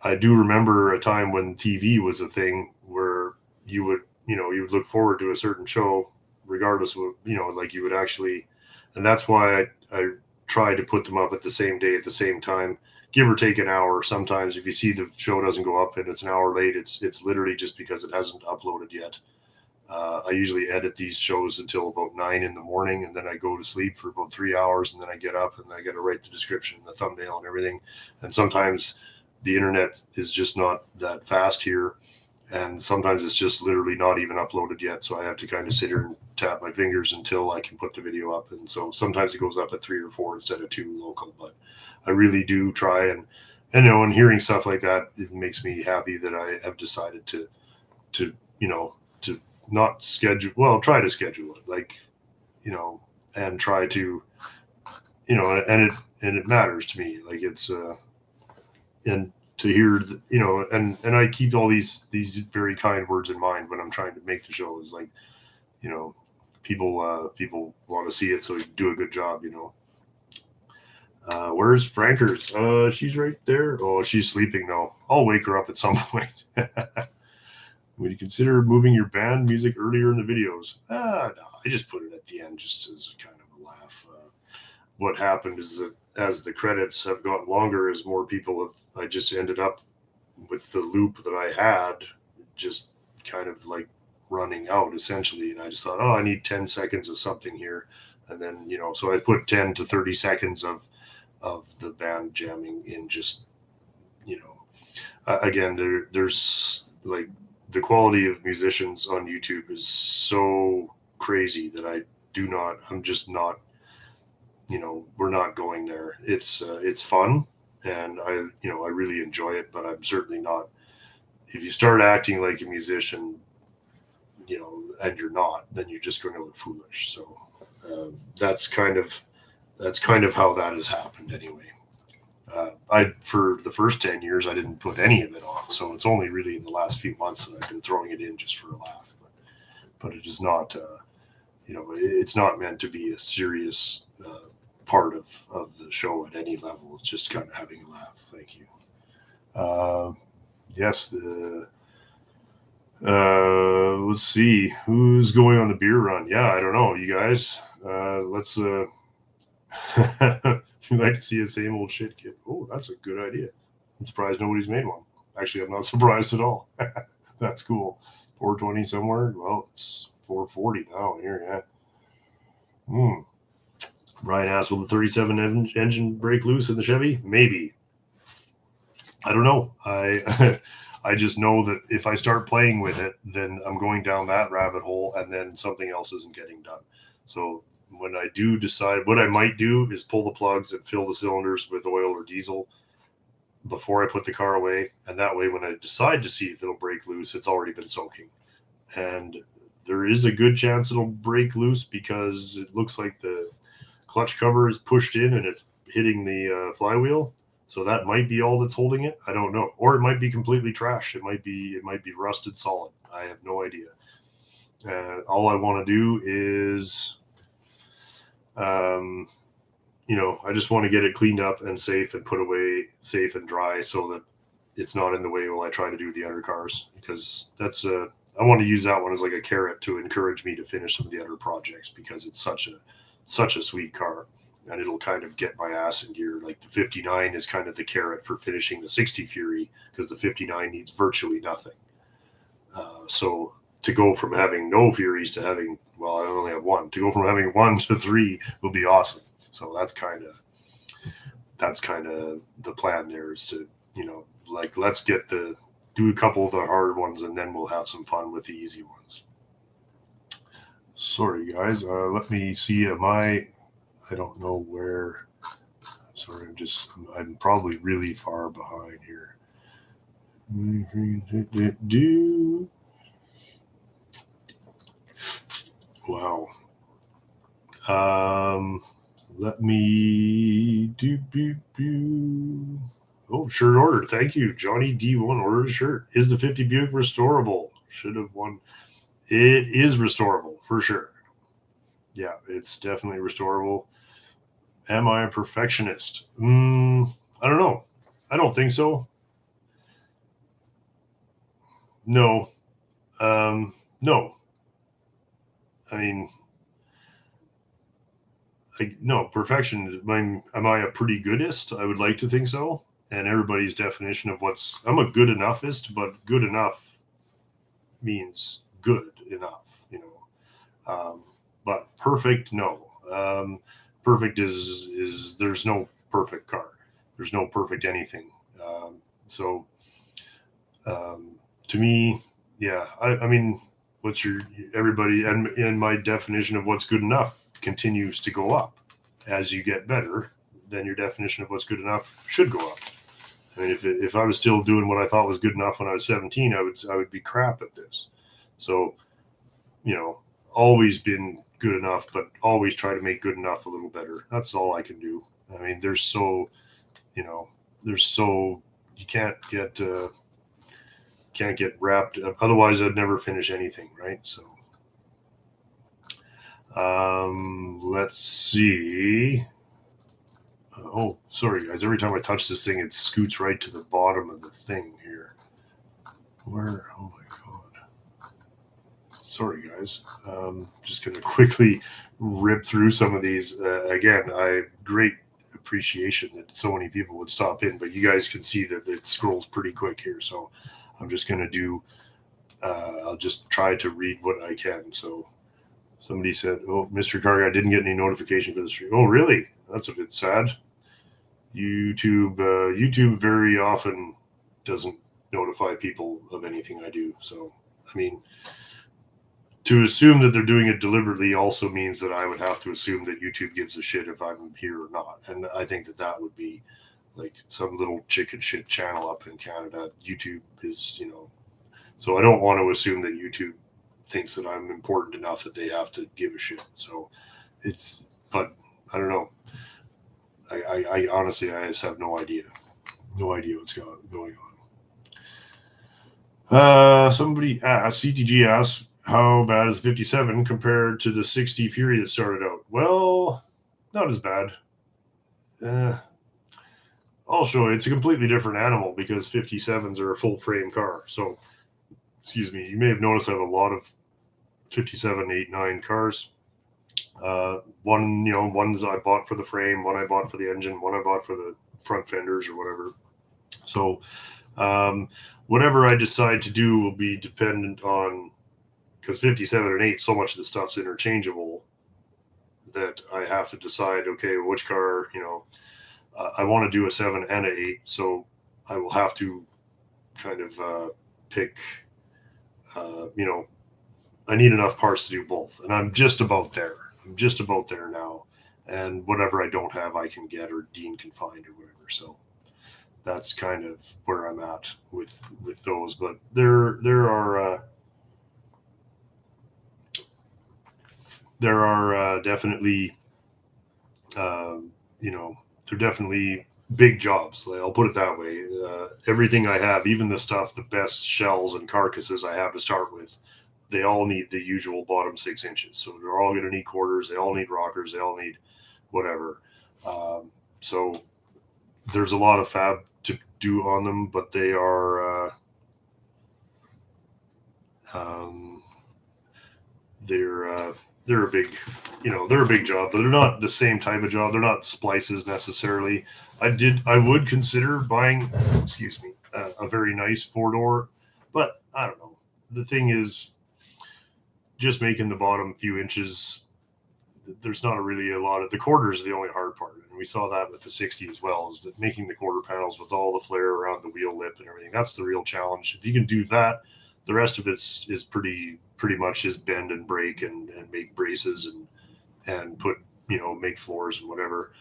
I do remember a time when TV was a thing where you would look forward to a certain show regardless of, like you would actually, and that's why I try to put them up at the same day at the same time, give or take an hour. Sometimes if you see the show doesn't go up and it's an hour late, it's literally just because it hasn't uploaded yet. I usually edit these shows until about 9 in the morning, and then I go to sleep for about 3 hours, and then I get up and I got to write the description, the thumbnail, and everything. And sometimes the internet is just not that fast here, and sometimes it's just literally not even uploaded yet. So I have to kind of sit here and tap my fingers until I can put the video up. And so sometimes it goes up at 3 or 4 instead of 2 local. But I really do try, and hearing stuff like that, it makes me happy that I have decided to not schedule, well, try to schedule it, like, and try to, and it matters to me. Like it's, and to hear, and I keep all these very kind words in mind when I'm trying to make the shows. Like, people want to see it, so you do a good job, Where's Frankers? She's right there. Oh, she's sleeping though. I'll wake her up at some point. Would you consider moving your band music earlier in the videos? No, I just put it at the end just as kind of a laugh. What happened is that as the credits have gotten longer, as more people I just ended up with the loop that I had just kind of like running out essentially. And I just thought, oh, I need 10 seconds of something here. And then, so I put 10 to 30 seconds of the band jamming in just, again, there's like, the quality of musicians on YouTube is so crazy that I'm just not, we're not going there. It's fun, and I really enjoy it, but I'm certainly not, if you start acting like a musician, and you're not, then you're just going to look foolish. So that's kind of how that has happened anyway. For the first 10 years, I didn't put any of it on. So it's only really in the last few months that I've been throwing it in just for a laugh. But it is not, it's not meant to be a serious part of the show at any level. It's just kind of having a laugh. Thank you. Yes. Let's see who's going on the beer run. Yeah, I don't know. You guys, let's, you like to see a same old shit kit. Oh, that's a good idea. I'm surprised nobody's made one. Actually, I'm not surprised at all. That's cool. 420 somewhere. Well, it's 440 now here. Yeah. Brian asked, will the 37 engine break loose in the Chevy? Maybe. I don't know. I just know that if I start playing with it, then I'm going down that rabbit hole, and then something else isn't getting done. So when I do decide, what I might do is pull the plugs and fill the cylinders with oil or diesel before I put the car away. And that way, when I decide to see if it'll break loose, it's already been soaking. And there is a good chance it'll break loose because it looks like the clutch cover is pushed in and it's hitting the flywheel. So that might be all that's holding it. I don't know. Or it might be completely trashed. It might be rusted solid. I have no idea. All I want to do is, I just want to get it cleaned up and safe and put away safe and dry so that it's not in the way while I try to do the other cars, because that's I want to use that one as like a carrot to encourage me to finish some of the other projects, because it's such a sweet car, and it'll kind of get my ass in gear. Like the 59 is kind of the carrot for finishing the 60 Fury, because the 59 needs virtually nothing. So to go from having no Furies to having, well, I only have one. To go from having 1 to 3 will be awesome. So that's kind of the plan there, is to, like, let's do a couple of the hard ones, and then we'll have some fun with the easy ones. Sorry, guys. Let me see. I don't know where. Sorry, I'm probably really far behind here. Wow. Let me Oh, shirt order. Thank you. Johnny D1 ordered a shirt. Is the 50 Buick restorable? Should have won. It is restorable for sure. Yeah, it's definitely restorable. Am I a perfectionist? I don't know. I don't think so. No. No. I mean, no, perfection. Am I a pretty goodist? I would like to think so. And everybody's definition of I'm a good enoughist, but good enough means good enough, but perfect, no. Perfect is there's no perfect car. There's no perfect anything. So to me, yeah, I mean, what's your everybody and my definition of what's good enough continues to go up as you get better. Then your definition of what's good enough should go up. I mean, if I was still doing what I thought was good enough when I was 17, I would be crap at this. So, always been good enough, but always try to make good enough a little better. That's all I can do. I mean, you know, there's so you can't get wrapped up. Otherwise, I'd never finish anything, right? So, let's see. Oh, sorry, guys. Every time I touch this thing, it scoots right to the bottom of the thing here. Where? Oh my god. Sorry, guys. Just going to quickly rip through some of these. Again, I great appreciation that so many people would stop in, but you guys can see that it scrolls pretty quick here. So I'm just going to I'll just try to read what I can. So somebody said, "Oh, Mr. Carg, I didn't get any notification for the stream." Oh, really? That's a bit sad. YouTube very often doesn't notify people of anything I do. So, I mean, to assume that they're doing it deliberately also means that I would have to assume that YouTube gives a shit if I'm here or not. And I think that would be like some little chicken shit channel up in Canada. YouTube is, so I don't want to assume that YouTube thinks that I'm important enough that they have to give a shit. So but I don't know. I honestly, I just have no idea. No idea what's going on. Somebody asked, CTG asked, how bad is 57 compared to the 60 Fury that started out? Well, not as bad. I'll show you. It's a completely different animal because 57s are a full frame car. So, excuse me, you may have noticed I have a lot of 57, 8, 9 cars. Ones I bought for the frame, one I bought for the engine, one I bought for the front fenders or whatever. So, whatever I decide to do will be dependent on, because 57 and 8, so much of the stuff's interchangeable that I have to decide, okay, which car, I want to do a 7 and an 8. So I will have to kind of pick, I need enough parts to do both. And I'm just about there. I'm just about there now. And whatever I don't have, I can get or Dean can find or whatever. So that's kind of where I'm at with those. But there are definitely, they're definitely big jobs. I'll put it that way. Everything I have, even the stuff, the best shells and carcasses I have to start with, they all need the usual bottom 6 inches. So they're all going to need quarters. They all need rockers. They all need whatever. So there's a lot of fab to do on them, but they are they're a big, they're a big job, but they're not the same type of job. They're not splices necessarily. I would consider buying, excuse me, a very nice 4-door, but I don't know. The thing is, just making the bottom few inches, there's not really a lot of the quarters are the only hard part. And we saw that with the 60 as well, is that making the quarter panels with all the flare around the wheel lip and everything, that's the real challenge. If you can do that, the rest of it is pretty much just bend and break and make braces and put, make floors and whatever.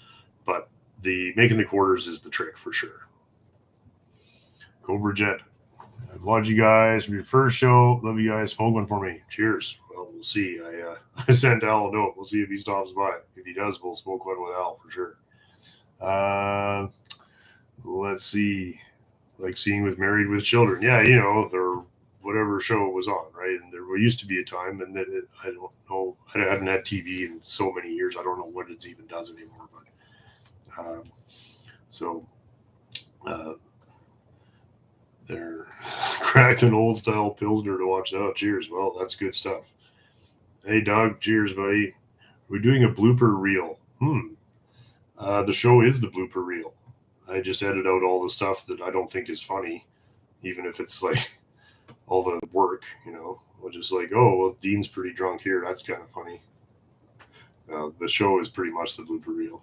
But the making the quarters is the trick for sure. Cobra Jet, I've watched you guys from your first show. Love you guys. Smoke one for me. Cheers. Well, we'll see. I sent Al a note. We'll see if he stops by. If he does, we'll smoke one with Al for sure. Let's see. Like seeing with Married with Children. Yeah, or whatever show it was on, right? And there used to be a time, and I don't know. I haven't had TV in so many years. I don't know what it even does anymore. But Um, so they're cracked an old style Pilsner to watch out. Cheers. Well, that's good stuff. Hey, Doug. Cheers, buddy. We're doing a blooper reel. The show is the blooper reel. I just edit out all the stuff that I don't think is funny, even if it's like all the work, We're just like, oh, well, Dean's pretty drunk here. That's kind of funny. The show is pretty much the blooper reel.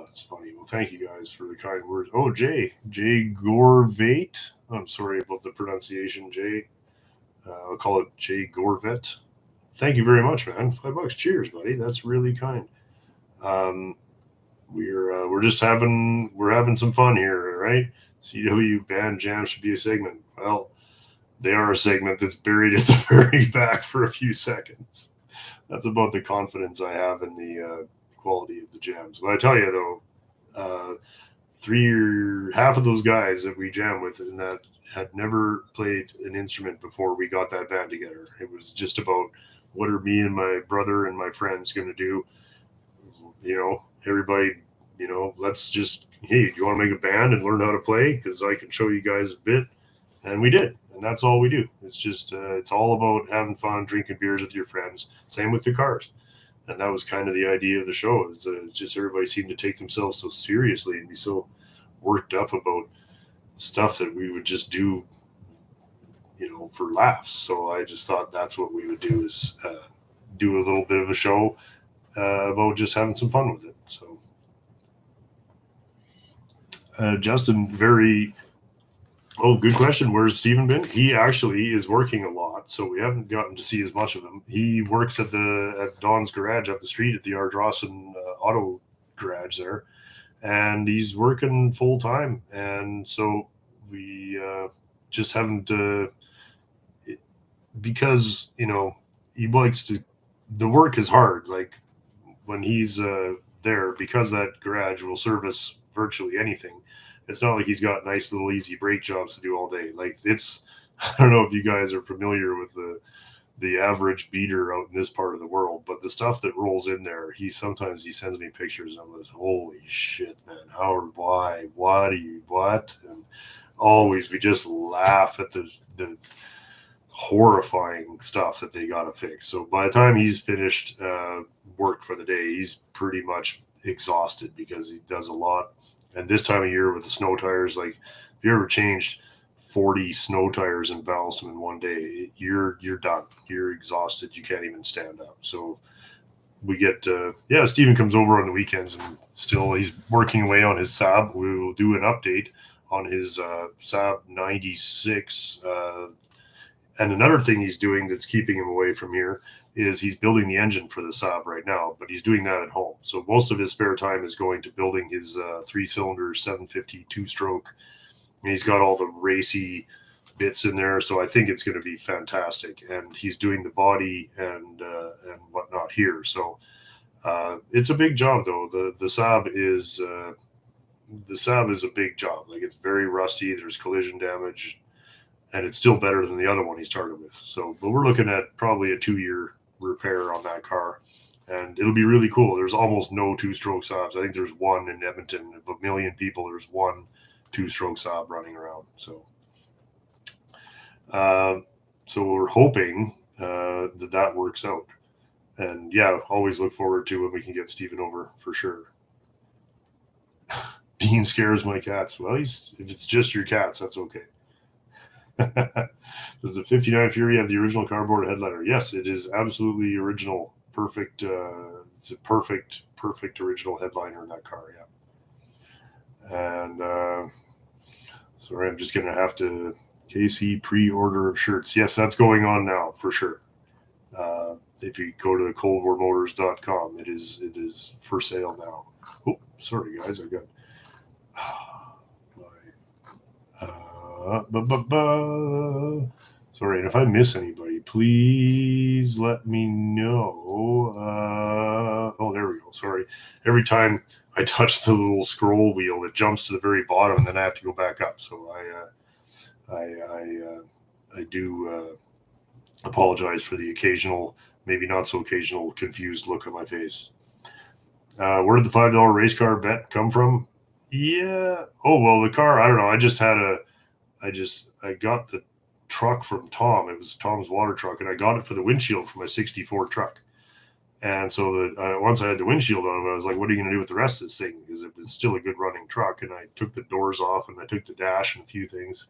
It's funny. Well, thank you guys for the kind words. Oh, Jay Gorvate. I'm sorry about the pronunciation, Jay. I'll call it Jay Gorvet. Thank you very much, man. $5. Cheers, buddy. That's really kind. We're just having some fun here, right? CW band jam should be a segment. Well, they are a segment that's buried at the very back for a few seconds. That's about the confidence I have in the quality of the jams. But I tell you though, half of those guys that we jam with and that had never played an instrument before we got that band together. It was just about what are me and my brother and my friends going to do. Everybody, let's just, hey, do you want to make a band and learn how to play? Because I can show you guys a bit. And we did. And that's all we do. It's just, it's all about having fun, drinking beers with your friends. Same with the cars. And that was kind of the idea of the show. Is that it's just everybody seemed to take themselves so seriously and be so worked up about stuff that we would just do, for laughs. So I just thought that's what we would do is do a little bit of a show about just having some fun with it. So Justin, good question. Where's Steven been? He actually is working a lot, so we haven't gotten to see as much of him. He works at Don's garage up the street at the Ardrossan auto garage there, and he's working full time. And so we just haven't because he likes to. The work is hard. Like when he's there, because that garage will service virtually anything. It's not like he's got nice little easy brake jobs to do all day. Like I don't know if you guys are familiar with the average beater out in this part of the world, but the stuff that rolls in there, he sends me pictures and I'm like, holy shit, man, what? And always we just laugh at the horrifying stuff that they got to fix. So by the time he's finished work for the day, he's pretty much exhausted because he does a lot. And this time of year with the snow tires, like if you ever changed 40 snow tires and balanced them in one day, you're done. You're exhausted. You can't even stand up. So we get Steven comes over on the weekends and still he's working away on his Saab. We will do an update on his Saab 96. And another thing he's doing that's keeping him away from here is he's building the engine for the Saab right now, but he's doing that at home. So most of his spare time is going to building his 3-cylinder 750 two-stroke. And he's got all the racy bits in there, so I think it's going to be fantastic. And he's doing the body and whatnot here. So it's a big job, though. The Saab is a big job. Like it's very rusty. There's collision damage. And it's still better than the other one he started with. So, but we're looking at probably a 2-year repair on that car. And it'll be really cool. There's almost no two-stroke Saabs. I think there's one in Edmonton. Of 1 million people, there's one two-stroke Saab running around. So we're hoping that works out. And yeah, always look forward to when we can get Steven over for sure. Dean scares my cats. Well, if it's just your cats, that's okay. Does the 59 Fury have the original cardboard headliner? Yes, it is absolutely original. Perfect. It's a perfect original headliner in that car. Yeah. And sorry, I'm just gonna have to KC pre-order of shirts. Yes, that's going on now for sure. If you go to the coldwarmotors.com, it is for sale now. Oh, sorry guys, I got. Sorry, and if I miss anybody, please let me know. There we go. Sorry. Every time I touch the little scroll wheel, it jumps to the very bottom, and then I have to go back up. So I do apologize for the occasional maybe not so occasional confused look on my face. Where did the $5 race car bet come from? Yeah. Oh, well, the car, I don't know. I got the truck from Tom. It was Tom's water truck, and I got it for the windshield for my 64 truck. And so once I had the windshield out of it, I was like, what are you going to do with the rest of this thing? Because it was still a good running truck. And I took the doors off, and I took the dash and a few things.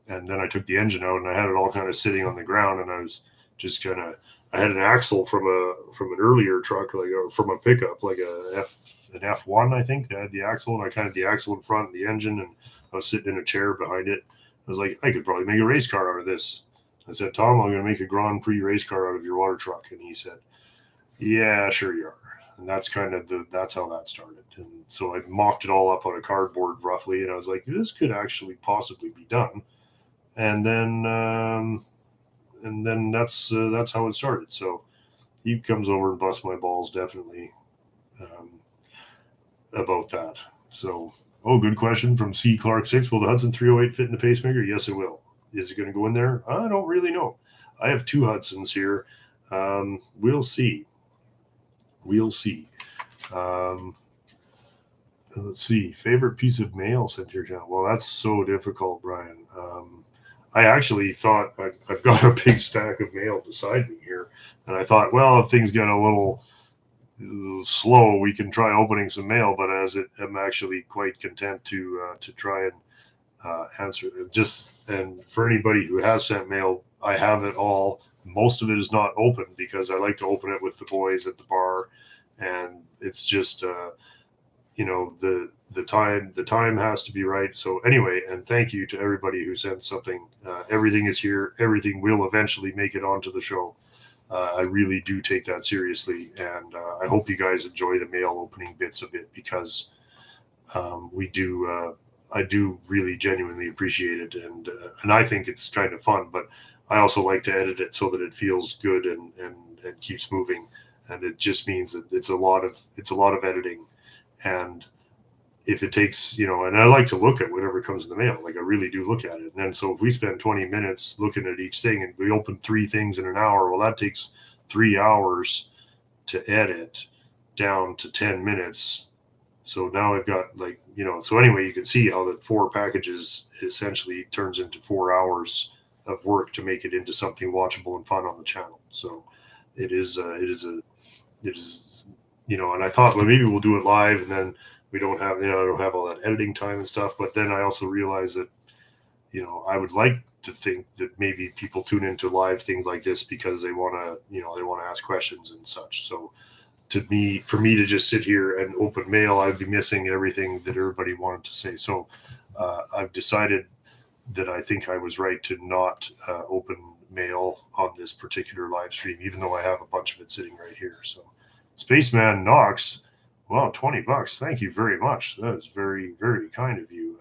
And then I took the engine out, and I had it all kind of sitting on the ground. And I was just kind of, I had an axle from an earlier truck, from a pickup, like an F1, I think. That had the axle, and I kind of the axle in front of the engine, and I was sitting in a chair behind it. I was like, I could probably make a race car out of this. I said, Tom, I'm going to make a Grand Prix race car out of your water truck. And he said, yeah, sure you are. And that's kind of that's how that started. And so I mocked it all up on a cardboard roughly, and I was like, this could actually possibly be done. And then that's how it started. So he comes over and busts my balls definitely about that. So, good question from C. Clark 6. Will the Hudson 308 fit in the pacemaker? Yes, it will. Is it going to go in there? I don't really know. I have 2 Hudsons here. We'll see. Let's see. Favorite piece of mail sent to your channel? Well, that's so difficult, Brian. I actually thought I've got a big stack of mail beside me here, and I thought, well, if things get a little slow, we can try opening some mail. But I'm actually quite content to try and answer it. And for anybody who has sent mail, I have it all. Most of it is not open because I like to open it with the boys at the bar, and it's just the time has to be right. So anyway, and thank you to everybody who sent something. Everything is here. Everything will eventually make it onto the show. I really do take that seriously, and I hope you guys enjoy the mail opening bits a bit because I do really genuinely appreciate it, and I think it's kind of fun. But I also like to edit it so that it feels good and keeps moving, and it just means that it's a lot of editing, and if it takes, and I like to look at whatever comes in the mail, like I really do look at it. And then so if we spend 20 minutes looking at each thing and we open 3 things in an hour, well, that takes 3 hours to edit down to 10 minutes. So now I've got so anyway, you can see how the 4 packages essentially turns into 4 hours of work to make it into something watchable and fun on the channel. So it is, and I thought, well, maybe we'll do it live and then we don't have, I don't have all that editing time and stuff. But then I also realized that, I would like to think that maybe people tune into live things like this because they want to, ask questions and such. So for me to just sit here and open mail, I'd be missing everything that everybody wanted to say. So I've decided that I think I was right to not open mail on this particular live stream, even though I have a bunch of it sitting right here. So Spaceman Knox, wow, $20. Thank you very much. That is very, very kind of you.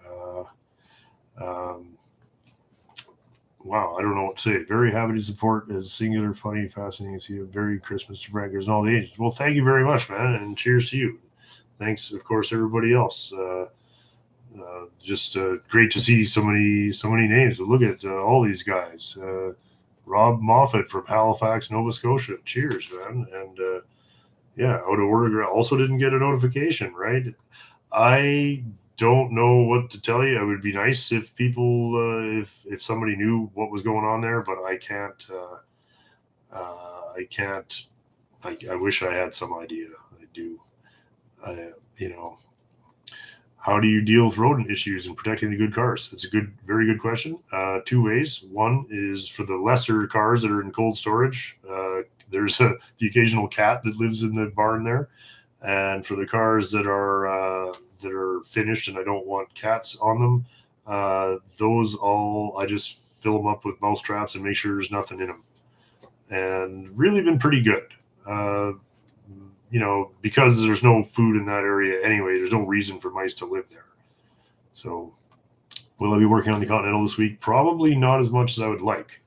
Wow, I don't know what to say. Very happy to support as singular, funny, fascinating to you. Merry Christmas to Frankers and all the ages. Well, thank you very much, man, and cheers to you. Thanks, of course, everybody else. Just great to see so many names. But look at all these guys. Rob Moffat from Halifax, Nova Scotia. Cheers, man. And yeah, out of order also didn't get a notification, right? I don't know what to tell you. It would be nice if people, if somebody knew what was going on there, but I can't. I wish I had some idea. I do. How do you deal with rodent issues and protecting the good cars? It's a very good question. 2 ways. One is for the lesser cars that are in cold storage. There's the occasional cat that lives in the barn there, and for the cars that are finished and I don't want cats on them, those I just fill them up with mouse traps and make sure there's nothing in them, and really been pretty good. Because there's no food in that area anyway, there's no reason for mice to live there. So will I be working on the Continental this week? Probably not as much as I would like,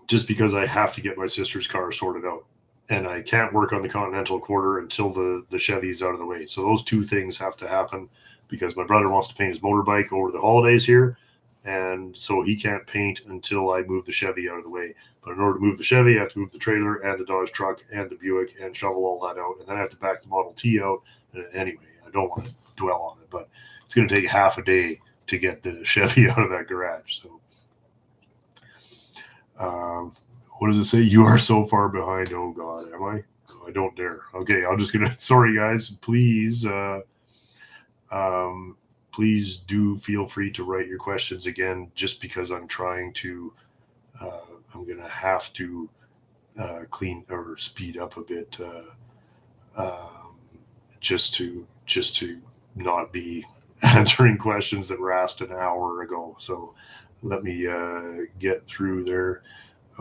just because I have to get my sister's car sorted out, and I can't work on the Continental quarter until the Chevy's out of the way. So those 2 things have to happen because my brother wants to paint his motorbike over the holidays here, and so he can't paint until I move the Chevy out of the way. But in order to move the Chevy, I have to move the trailer and the Dodge truck and the Buick and shovel all that out. And then I have to back the Model T out. And anyway, I don't want to dwell on it, but it's going to take half a day to get the Chevy out of that garage. So, what does it say? You are so far behind. Oh, God, am I? Oh, I don't dare. Okay, I'm just going to, sorry, guys. Please, please do feel free to write your questions again, just because I'm trying to, I'm going to have to clean or speed up a bit just to not be answering questions that were asked an hour ago. So let me get through there.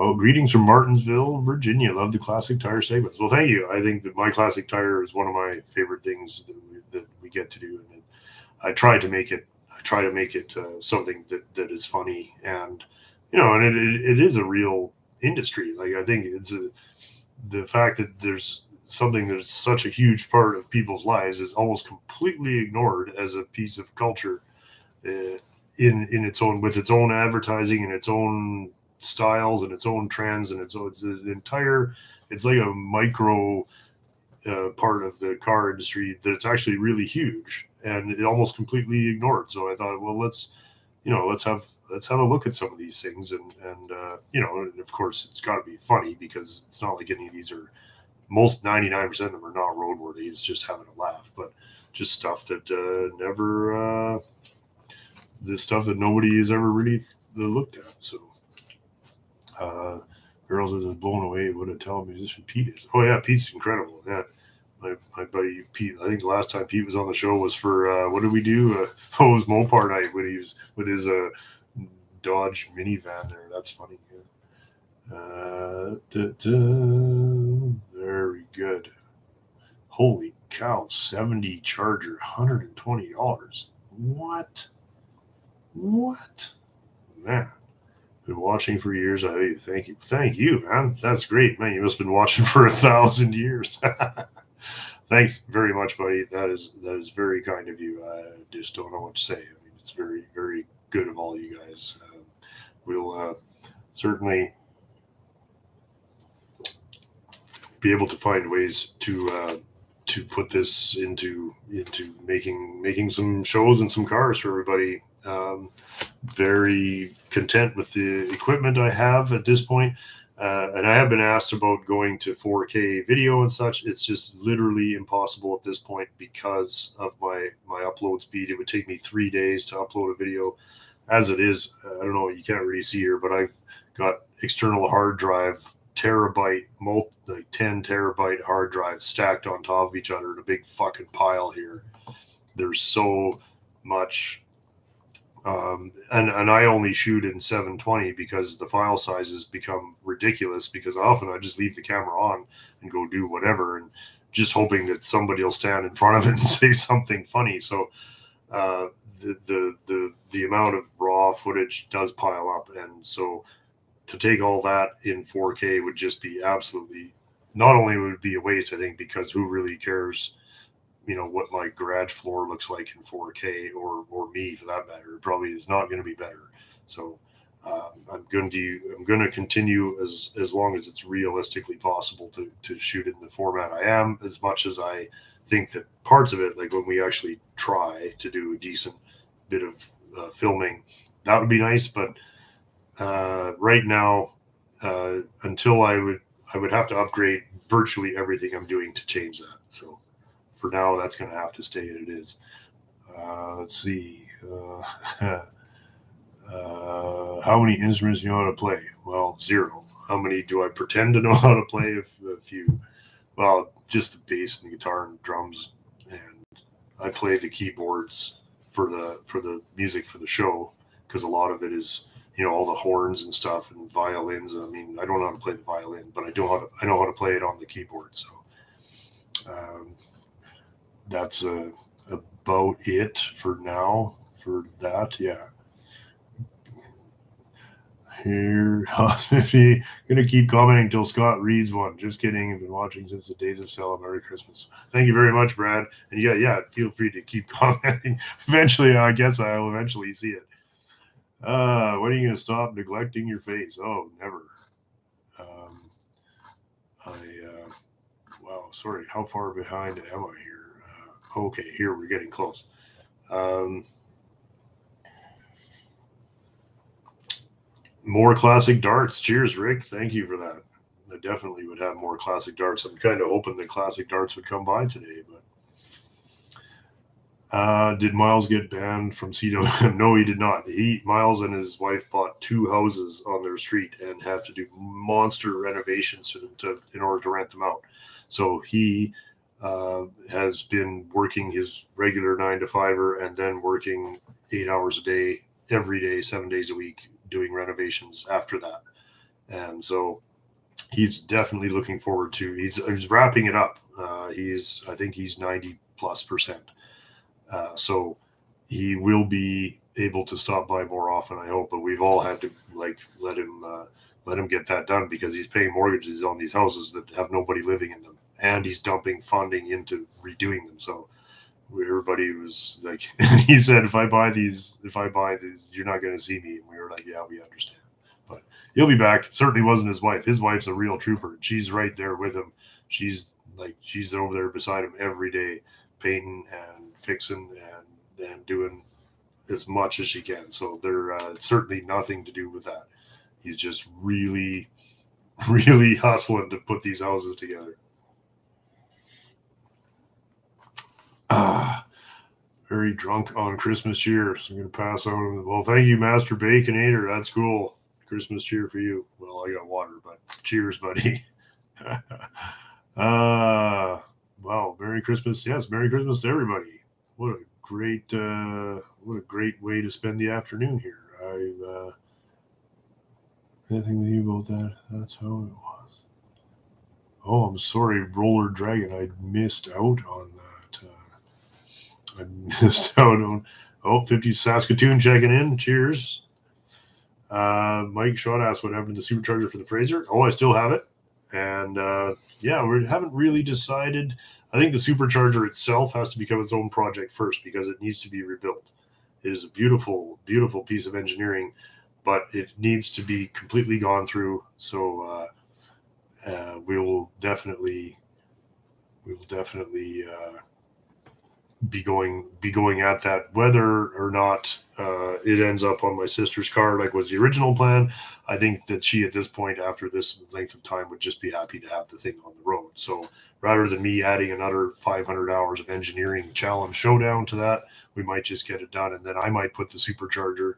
Oh, greetings from Martinsville, Virginia. Love the Classic Tire segments. Well, thank you. I think that my Classic Tire is one of my favorite things that we get to do, and I try to make it something that is funny, and and it is a real industry. Like, I think the fact that there's something that's such a huge part of people's lives is almost completely ignored as a piece of culture in its own, with its own advertising and its own styles and its own trends, and it's an entire, it's like a micro part of the car industry that's actually really huge, and it almost completely ignored. So I thought, well, let's have a look at some of these things, and of course it's got to be funny, because it's not like any of these are, most 99% of them are not roadworthy. It's just having a laugh, but just stuff that the stuff that nobody has ever really looked at. So Girls is blown away what a talented musician Pete is. Oh yeah, Pete's incredible. Yeah, my buddy Pete. I think the last time Pete was on the show was for what did we do? It was Mopar night when he was with his Dodge minivan there. That's funny. Very good. Holy cow! 70 Charger, $120. What? Man. Been watching for years. Thank you, man. That's great, man. You must have been watching for 1,000 years. Thanks very much, buddy. That is very kind of you. I just don't know what to say. I mean, it's very, very good of all you guys. We'll certainly be able to find ways to put this into making some shows and some cars for everybody. Very content with the equipment I have at this point. And I have been asked about going to 4K video and such. It's just literally impossible at this point because of my upload speed. It would take me 3 days to upload a video. As it is, I don't know, you can't really see here, but I've got external hard drive, terabyte, like 10 terabyte hard drives stacked on top of each other in a big fucking pile here. There's so much. And I only shoot in 720 because the file sizes become ridiculous, because often I just leave the camera on and go do whatever, and just hoping that somebody will stand in front of it and say something funny. So the amount of raw footage does pile up, and so to take all that in 4K would just be absolutely, not only would it be a waste, I think, because who really cares what my garage floor looks like in 4K, or me for that matter. It probably is not going to be better. So I'm going to continue as long as it's realistically possible to shoot in the format I am, as much as I think that parts of it, like when we actually try to do a decent bit of filming, that would be nice. But right now, until I would have to upgrade virtually everything I'm doing to change that. So for now, that's going to have to stay as it is. Let's see. How many instruments do you know how to play? Well, 0. How many do I pretend to know how to play? A few. Well, just the bass and the guitar and drums, and I play the keyboards for the music for the show, because a lot of it is all the horns and stuff and violins. I mean, I don't know how to play the violin, but I know how to play it on the keyboard. So. That's about it for now for that. Yeah. Here, gonna keep commenting until Scott reads one. Just kidding. I've been watching since the days of Stella. Merry Christmas. Thank you very much, Brad. And yeah, feel free to keep commenting. Eventually, I guess I'll eventually see it. When are you gonna stop neglecting your face? Oh, never. Wow, sorry, how far behind am I here? Okay, here we're getting close. Um, more classic darts. Cheers, Rick. Thank you for that. I definitely would have more classic darts. I'm kind of hoping that classic darts would come by today, but did Miles get banned from CW? No, he did not. Miles and his wife bought 2 houses on their street and have to do monster renovations in order to rent them out. So he has been working his regular 9 to 5 and then working 8 hours a day, every day, 7 days a week, doing renovations after that. And so he's definitely looking forward to. He's wrapping it up. I think he's 90+%. So he will be able to stop by more often, I hope. But we've all had to let him get that done because he's paying mortgages on these houses that have nobody living in them, and he's dumping funding into redoing them. So everybody was like, and he said, if I buy these, you're not going to see me. And we were like, yeah, we understand. But he'll be back. Certainly wasn't his wife. His wife's a real trooper. She's right there with him. She's over there beside him every day, painting and fixing and doing as much as she can. So they're certainly nothing to do with that. He's just really, really hustling to put these houses together. Very drunk on Christmas cheer. So I'm going to pass on. Well, thank you, Master Baconator. That's cool. Christmas cheer for you. Well, I got water, but cheers, buddy. Wow, Merry Christmas. Yes, Merry Christmas to everybody. What a great way to spend the afternoon here. Anything with you about that? That's how it was. Oh, I'm sorry, Roller Dragon. I missed out on that. I missed out on. 50 Saskatoon checking in. Cheers. Mike Shaw asked what happened to the supercharger for the Fraser. Oh, I still have it. And yeah, we haven't really decided. I think the supercharger itself has to become its own project first because it needs to be rebuilt. It is a beautiful, beautiful piece of engineering, but it needs to be completely gone through. So we will definitely be going at that, whether or not it ends up on my sister's car like was the original plan. I think that she at this point, after this length of time, would just be happy to have the thing on the road. So rather than me adding another 500 hours of engineering challenge showdown to that, we might just get it done, and then I might put the supercharger.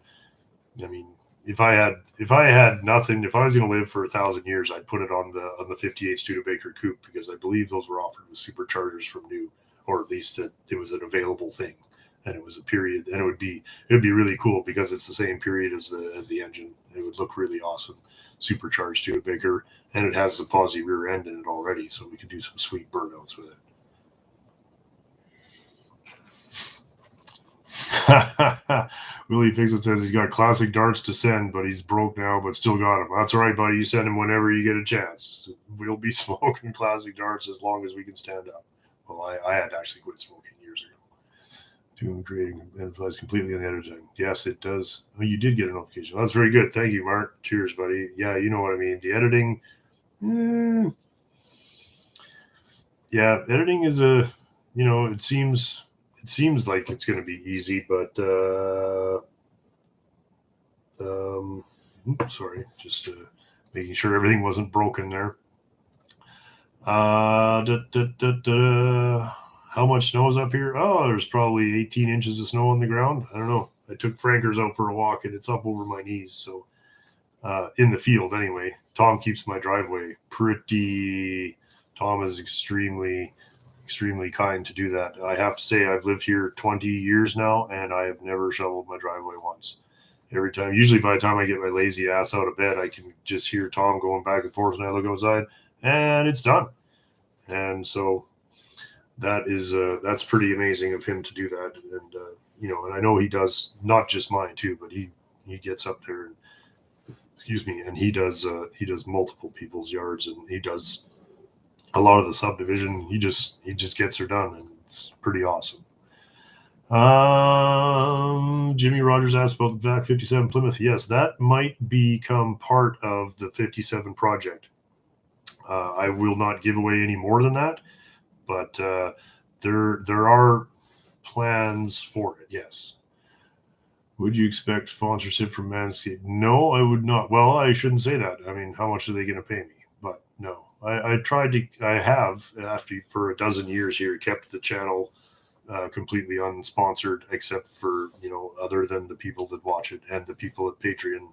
I mean, if I had nothing, if I was going to live for 1,000 years, I'd put it on the 58 Studebaker coupe because I believe those were offered with superchargers from new, or at least that it was an available thing, and it was a period, and it would be really cool because it's the same period as the engine. It would look really awesome, supercharged Studebaker, and it has the posi rear end in it already, so we could do some sweet burnouts with it. Willie Fixit says he's got classic darts to send, but he's broke now, but still got them. That's all right, buddy. You send him whenever you get a chance. We'll be smoking classic darts as long as we can stand up. Well, I had actually quit smoking years ago. Doing creating advice completely on the editing. Yes, it does. Oh, you did get a notification. That's very good. Thank you, Mark. Cheers, buddy. Yeah, you know what I mean. The editing. Yeah, editing is it seems like it's going to be easy, but sorry, just making sure everything wasn't broken there. How much snow is up here? Oh, there's probably 18 inches of snow on the ground. I don't know. I took Frankers out for a walk, and it's up over my knees. So in the field, anyway. Tom keeps my driveway pretty. Tom is extremely kind to do that. I have to say, I've lived here 20 years now, and I have never shoveled my driveway once. Every time, usually by the time I get my lazy ass out of bed, I can just hear Tom going back and forth when I look outside, and it's done. And so that's pretty amazing of him to do that. And and I know he does not just mine too, but he gets up there and and he does multiple people's yards, and he does a lot of the subdivision. He just gets her done, and it's pretty awesome. Jimmy Rogers asked about the VAC 57 Plymouth. Yes, that might become part of the 57 project. I will not give away any more than that, but there are plans for it. Yes. Would you expect sponsorship from Manscaped? No, I would not. Well, I shouldn't say that. I mean, how much are they going to pay me? But no, I tried to. I have after for a dozen years here kept the channel completely unsponsored, except for other than the people that watch it and the people at Patreon,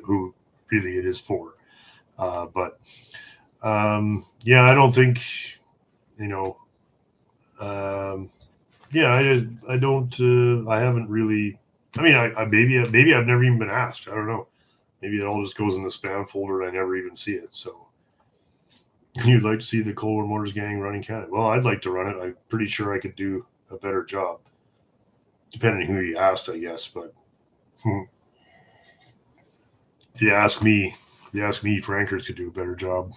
who really it is for. But yeah, I don't think you know. Yeah, I don't. I haven't really. I mean, I maybe I've never even been asked. I don't know. Maybe it all just goes in the spam folder and I never even see it. So you'd like to see the Coldwarmotors gang running Canada? Well, I'd like to run it. I'm pretty sure I could do a better job, depending who you asked, I guess. But if you ask me, Frankers could do a better job.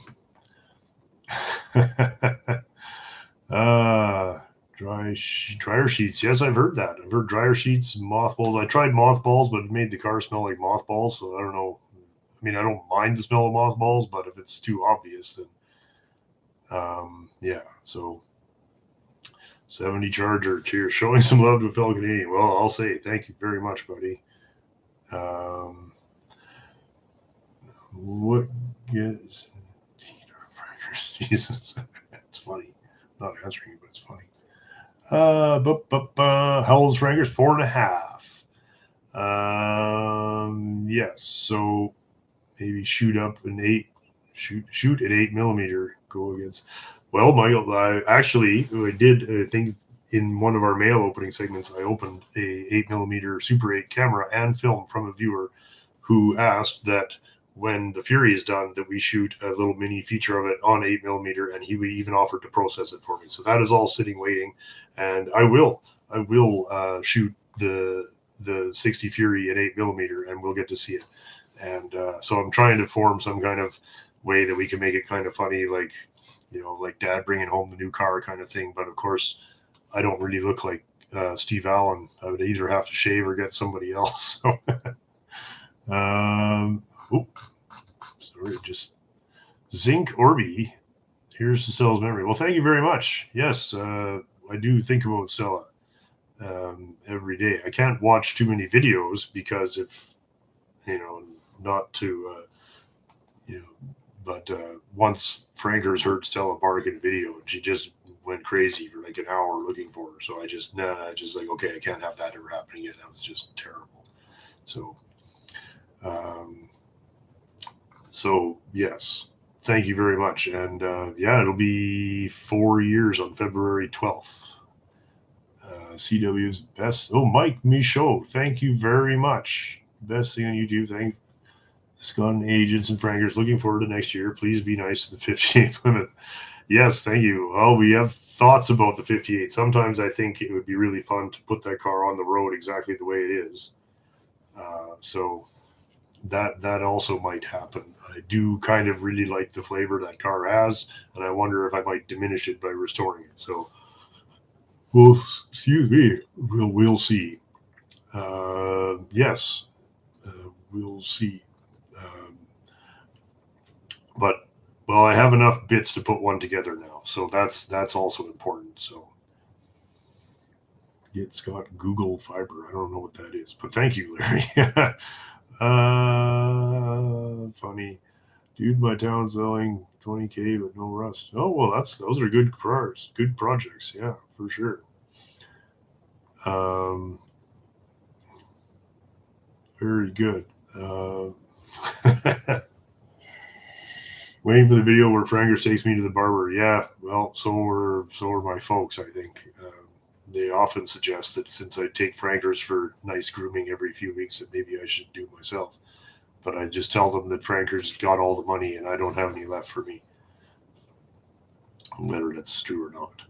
Dryer sheets. Yes, I've heard that. I've heard dryer sheets, mothballs. I tried mothballs, but it made the car smell like mothballs. So I don't know. I mean, I don't mind the smell of mothballs, but if it's too obvious, then yeah. So 70 Charger. Cheers. Showing some love to a fellow Canadian. Well, I'll say thank you very much, buddy. What gets Jesus? It's funny. Not answering you, but it's funny. How old is Frankers? 4.5. Yes. So maybe shoot up an 8. Shoot at 8mm. Go against. Well, Michael, I did. I think in one of our mail opening segments, I opened a 8mm Super 8 camera and film from a viewer who asked that when the Fury is done, that we shoot a little mini feature of it on 8mm, and he even offered to process it for me. So that is all sitting waiting, and I will shoot the 60 Fury at 8mm, and we'll get to see it. And so I'm trying to form some kind of way that we can make it kind of funny, like like Dad bringing home the new car kind of thing. But of course, I don't really look like Steve Allen. I would either have to shave or get somebody else. So. Sorry, just Zinc Orbi. Here's the Stella's memory. Well, thank you very much. Yes, I do think about Stella every day. I can't watch too many videos because if not to but once Frankers heard Stella bark in a video, she just went crazy for like an hour looking for her. So I just like, okay, I can't have that ever happen again. That was just terrible. So yes, thank you very much. And yeah, it'll be 4 years on February 12th. CW's best. Oh, Mike Michaud, thank you very much. Best thing on YouTube. Thank Scott agents and Frankers. Looking forward to next year. Please be nice to the 58 limit. Yes, thank you. Oh, we have thoughts about the 58. Sometimes I think it would be really fun to put that car on the road exactly the way it is. So that also might happen. I do kind of really like the flavor that car has, and I wonder if I might diminish it by restoring it. So, well, excuse me, we'll see. Yes, we'll see. But well, I have enough bits to put one together now, so that's also important. So. It's got Google Fiber. I don't know what that is, but thank you, Larry. Funny. Dude, my town's selling 20K but no rust. Oh, well, those are good cars, good projects. Yeah, for sure. Very good. Waiting for the video where Frankers takes me to the barber. Yeah, well, so are my folks, I think. They often suggest that since I take Frankers for nice grooming every few weeks, that maybe I should do it myself. But I just tell them that Frankers got all the money and I don't have any left for me. Whether that's true or not.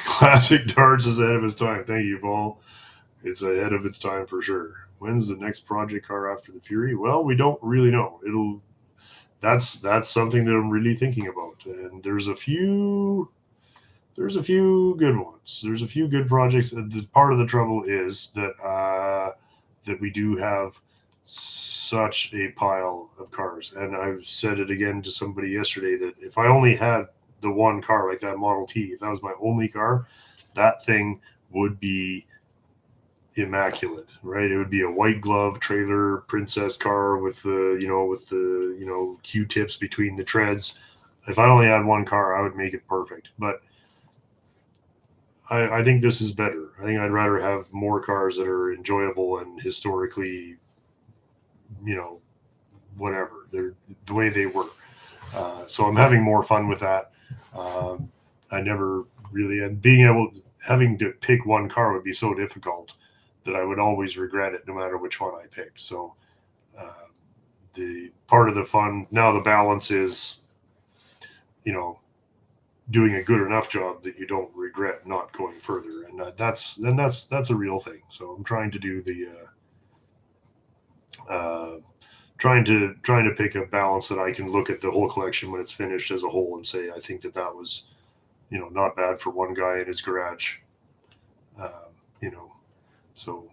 Classic Darts is ahead of its time. Thank you, Paul. It's ahead of its time for sure. When's the next project car after the Fury? Well, we don't really know. That's something that I'm really thinking about. And there's a few good ones. There's a few good projects. The part of the trouble is that that we do have such a pile of cars. And I've said it again to somebody yesterday that if I only had the one car, like that Model T, if that was my only car, that thing would be immaculate, right? It would be a white glove trailer princess car with the Q-tips between the treads. If I only had one car, I would make it perfect. But I think this is better. I think I'd rather have more cars that are enjoyable and historically, whatever they're the way they were. So I'm having more fun with that. I never really, and having to pick one car would be so difficult that I would always regret it no matter which one I picked. So the part of the fun now, the balance is, doing a good enough job that you don't regret not going further, and that's a real thing. So I'm trying to do the trying to pick a balance that I can look at the whole collection when it's finished as a whole and say I think that was not bad for one guy in his garage. you know so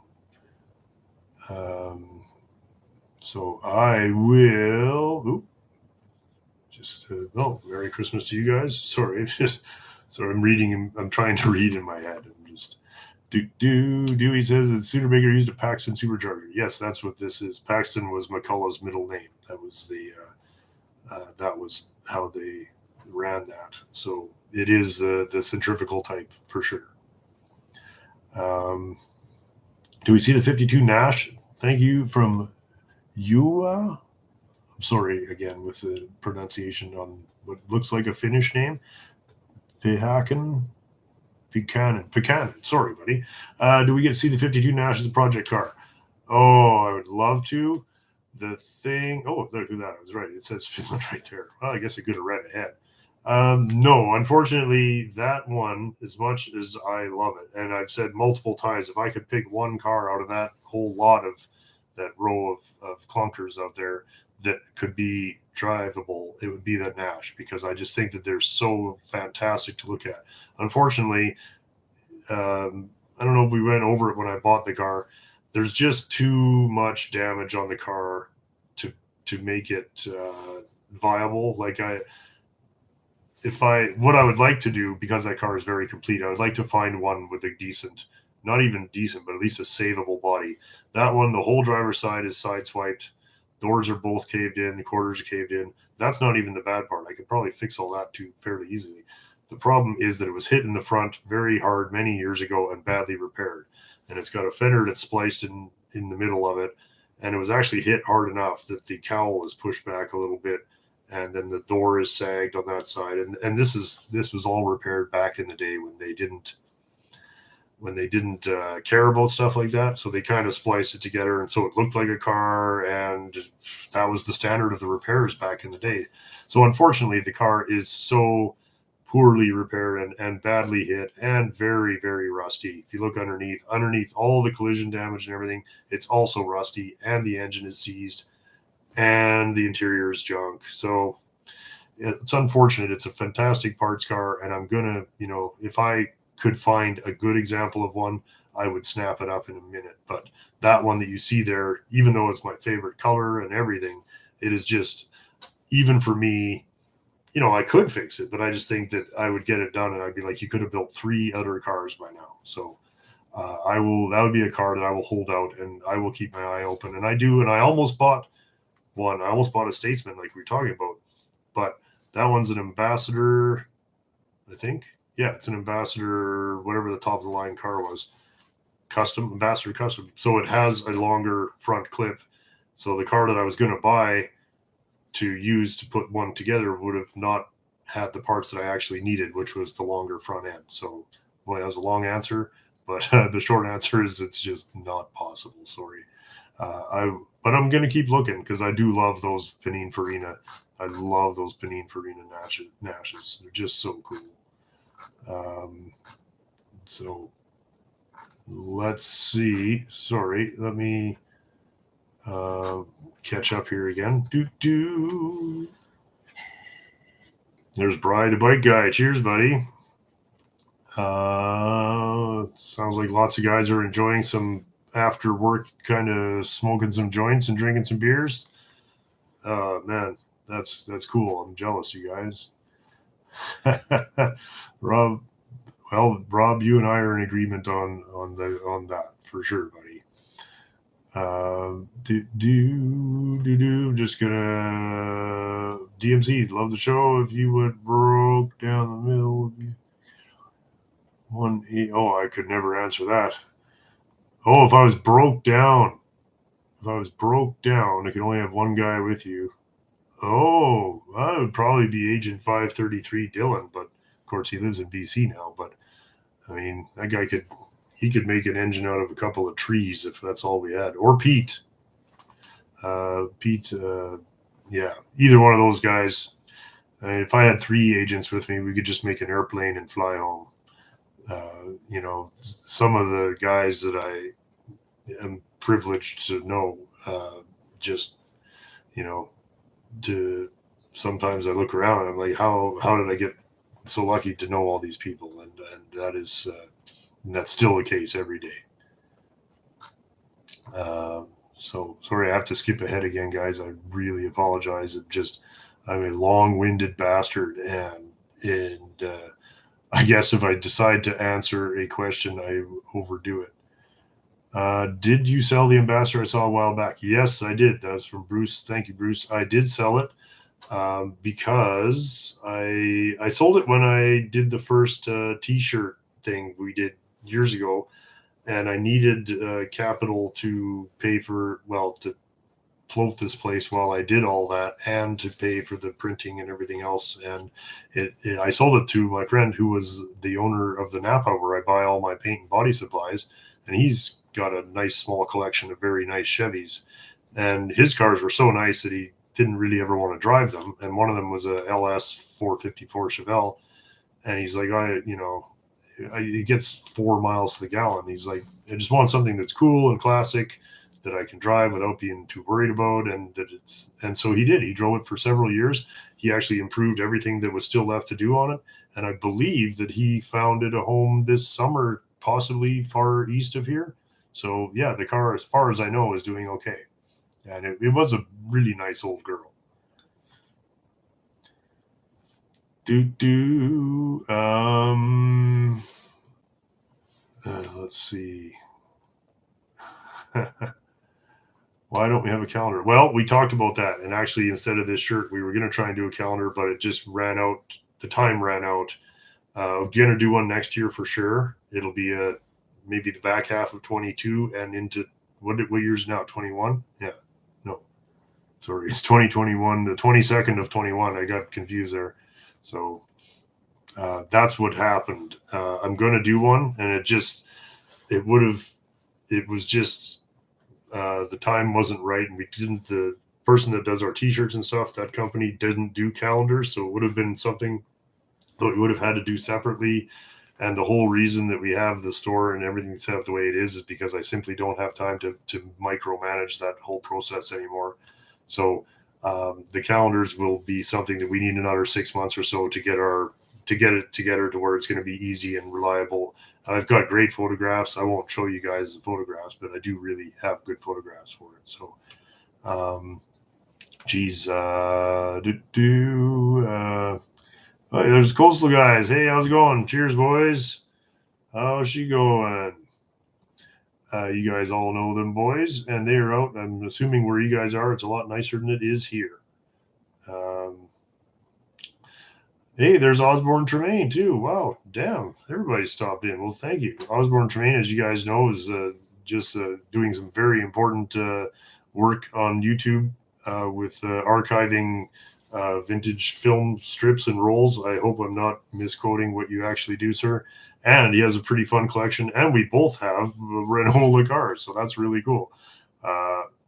so I will Merry Christmas to you guys. Sorry, I'm trying to read in my head. I'm just Dewey says that Studebaker used a Paxton supercharger. Yes, that's what this is. Paxton was McCullough's middle name. That was that was how they ran that. So it is the centrifugal type for sure. Do we see the 52 Nash? Thank you from Yua. I'm sorry again with the pronunciation on what looks like a Finnish name. Pihaken. Sorry, buddy. Do we get to see the 52 Nash as a project car? Oh, I would love to. The thing. Oh, look at that. I was right. It says Finland right there. Well, I guess I could have read ahead. No, unfortunately, that one, as much as I love it, and I've said multiple times, if I could pick one car out of that whole lot of that row of clunkers out there that could be drivable, it would be that Nash, because I just think that they're so fantastic to look at. Unfortunately, I don't know if we went over it when I bought the car. There's just too much damage on the car to make it viable. Like what I would like to do, because that car is very complete, I would like to find one with a decent, not even decent, but at least a savable body. That one, the whole driver's side is sideswiped. Doors are both caved in. The quarters are caved in. That's not even the bad part. I could probably fix all that too fairly easily. The problem is that it was hit in the front very hard many years ago and badly repaired. And it's got a fender that's spliced in the middle of it. And it was actually hit hard enough that the cowl is pushed back a little bit. And then the door is sagged on that side. And this was all repaired back in the day when they didn't care about stuff like that. So they kind of spliced it together, and so it looked like a car, and that was the standard of the repairs back in the day. So unfortunately, the car is so poorly repaired and badly hit and very, very rusty. If you look underneath all the collision damage and everything, it's also rusty, and the engine is seized, and the interior is junk. So it's unfortunate. It's a fantastic parts car, and I'm gonna, if I could find a good example of one, I would snap it up in a minute. But that one that you see there, even though it's my favorite color and everything, it is just, even for me, I could fix it, but I just think that I would get it done, and I'd be like, you could have built 3 other cars by now. So that would be a car that I will hold out, and I will keep my eye open. And I almost bought one. I almost bought a Statesman like we were talking about, but that one's an Ambassador, I think. Yeah, it's an Ambassador, whatever the top of the line car was. Ambassador Custom. So it has a longer front clip. So the car that I was going to buy to use to put one together would have not had the parts that I actually needed, which was the longer front end. So, boy, that was a long answer. But the short answer is it's just not possible. Sorry. But I'm going to keep looking, because I do love those Pininfarina. I love those Pininfarina Nashes. They're just so cool. So let's see. Sorry, let me catch up here again. There's Bri, the bike guy. Cheers, buddy. Sounds like lots of guys are enjoying some after work, kind of smoking some joints and drinking some beers. Man, that's cool. I'm jealous, you guys. Rob, well, Rob, you and I are in agreement on that for sure, buddy. Just gonna DMC. Love the show. If you would broke down the middle of one. Oh, I could never answer that. Oh, if I was broke down, I could only have one guy with you. Oh, that would probably be Agent 533 Dylan, but of course he lives in BC now. But I mean, that guy could make an engine out of a couple of trees if that's all we had. Or Pete. Pete, yeah, either one of those guys. If I had 3 agents with me, we could just make an airplane and fly home. Some of the guys that I am privileged to know, just, you know, to sometimes I look around and I'm like, how did I get so lucky to know all these people? And that's still the case every day. So sorry, I have to skip ahead again, guys. I really apologize. I'm a long-winded bastard, and I guess if I decide to answer a question, I overdo it. Did you sell the Ambassador I saw a while back? Yes, I did. That was from Bruce. Thank you, Bruce. I did sell it because I sold it when I did the first T-shirt thing we did years ago, and I needed capital to pay for, to float this place while I did all that, and to pay for the printing and everything else. And I sold it to my friend who was the owner of the Napa where I buy all my paint and body supplies, and he's got a nice small collection of very nice Chevys, and his cars were so nice that he didn't really ever want to drive them. And one of them was a LS 454 Chevelle, and he's like, it gets 4 miles to the gallon. He's like, I just want something that's cool and classic that I can drive without being too worried about. And so he did. He drove it for several years. He actually improved everything that was still left to do on it. And I believe that he founded a home this summer, possibly far east of here. So yeah, the car, as far as I know, is doing okay. And it was a really nice old girl. Let's see. Why don't we have a calendar? Well, we talked about that, and actually, instead of this shirt, we were going to try and do a calendar, but it just ran out. The time ran out. We're going to do one next year for sure. It'll be maybe the back half of 22 and into what year's now? 21? Yeah, no, sorry, it's 2021. The 22nd of 21. I got confused there. So that's what happened. I'm going to do one, and it was just the time wasn't right, and we didn't. The person that does our T-shirts and stuff, that company didn't do calendars, so it would have been something that we would have had to do separately. And the whole reason that we have the store and everything set up the way it is because I simply don't have time to micromanage that whole process anymore. So the calendars will be something that we need another 6 months or so to get it together to where it's going to be easy and reliable. I've got great photographs. I won't show you guys the photographs, but I do really have good photographs for it. So, there's Coastal guys. Hey, how's it going? Cheers, boys. How's she going? You guys all know them boys, and they are out. I'm assuming where you guys are, it's a lot nicer than it is here. Hey, there's Osborne Tremaine too. Wow, damn, everybody stopped in. Well, thank you. Osborne Tremaine, as you guys know, is just doing some very important work on YouTube with archiving vintage film strips and rolls. I hope I'm not misquoting what you actually do, sir. And he has a pretty fun collection, and we both have Renault cars, so that's really cool.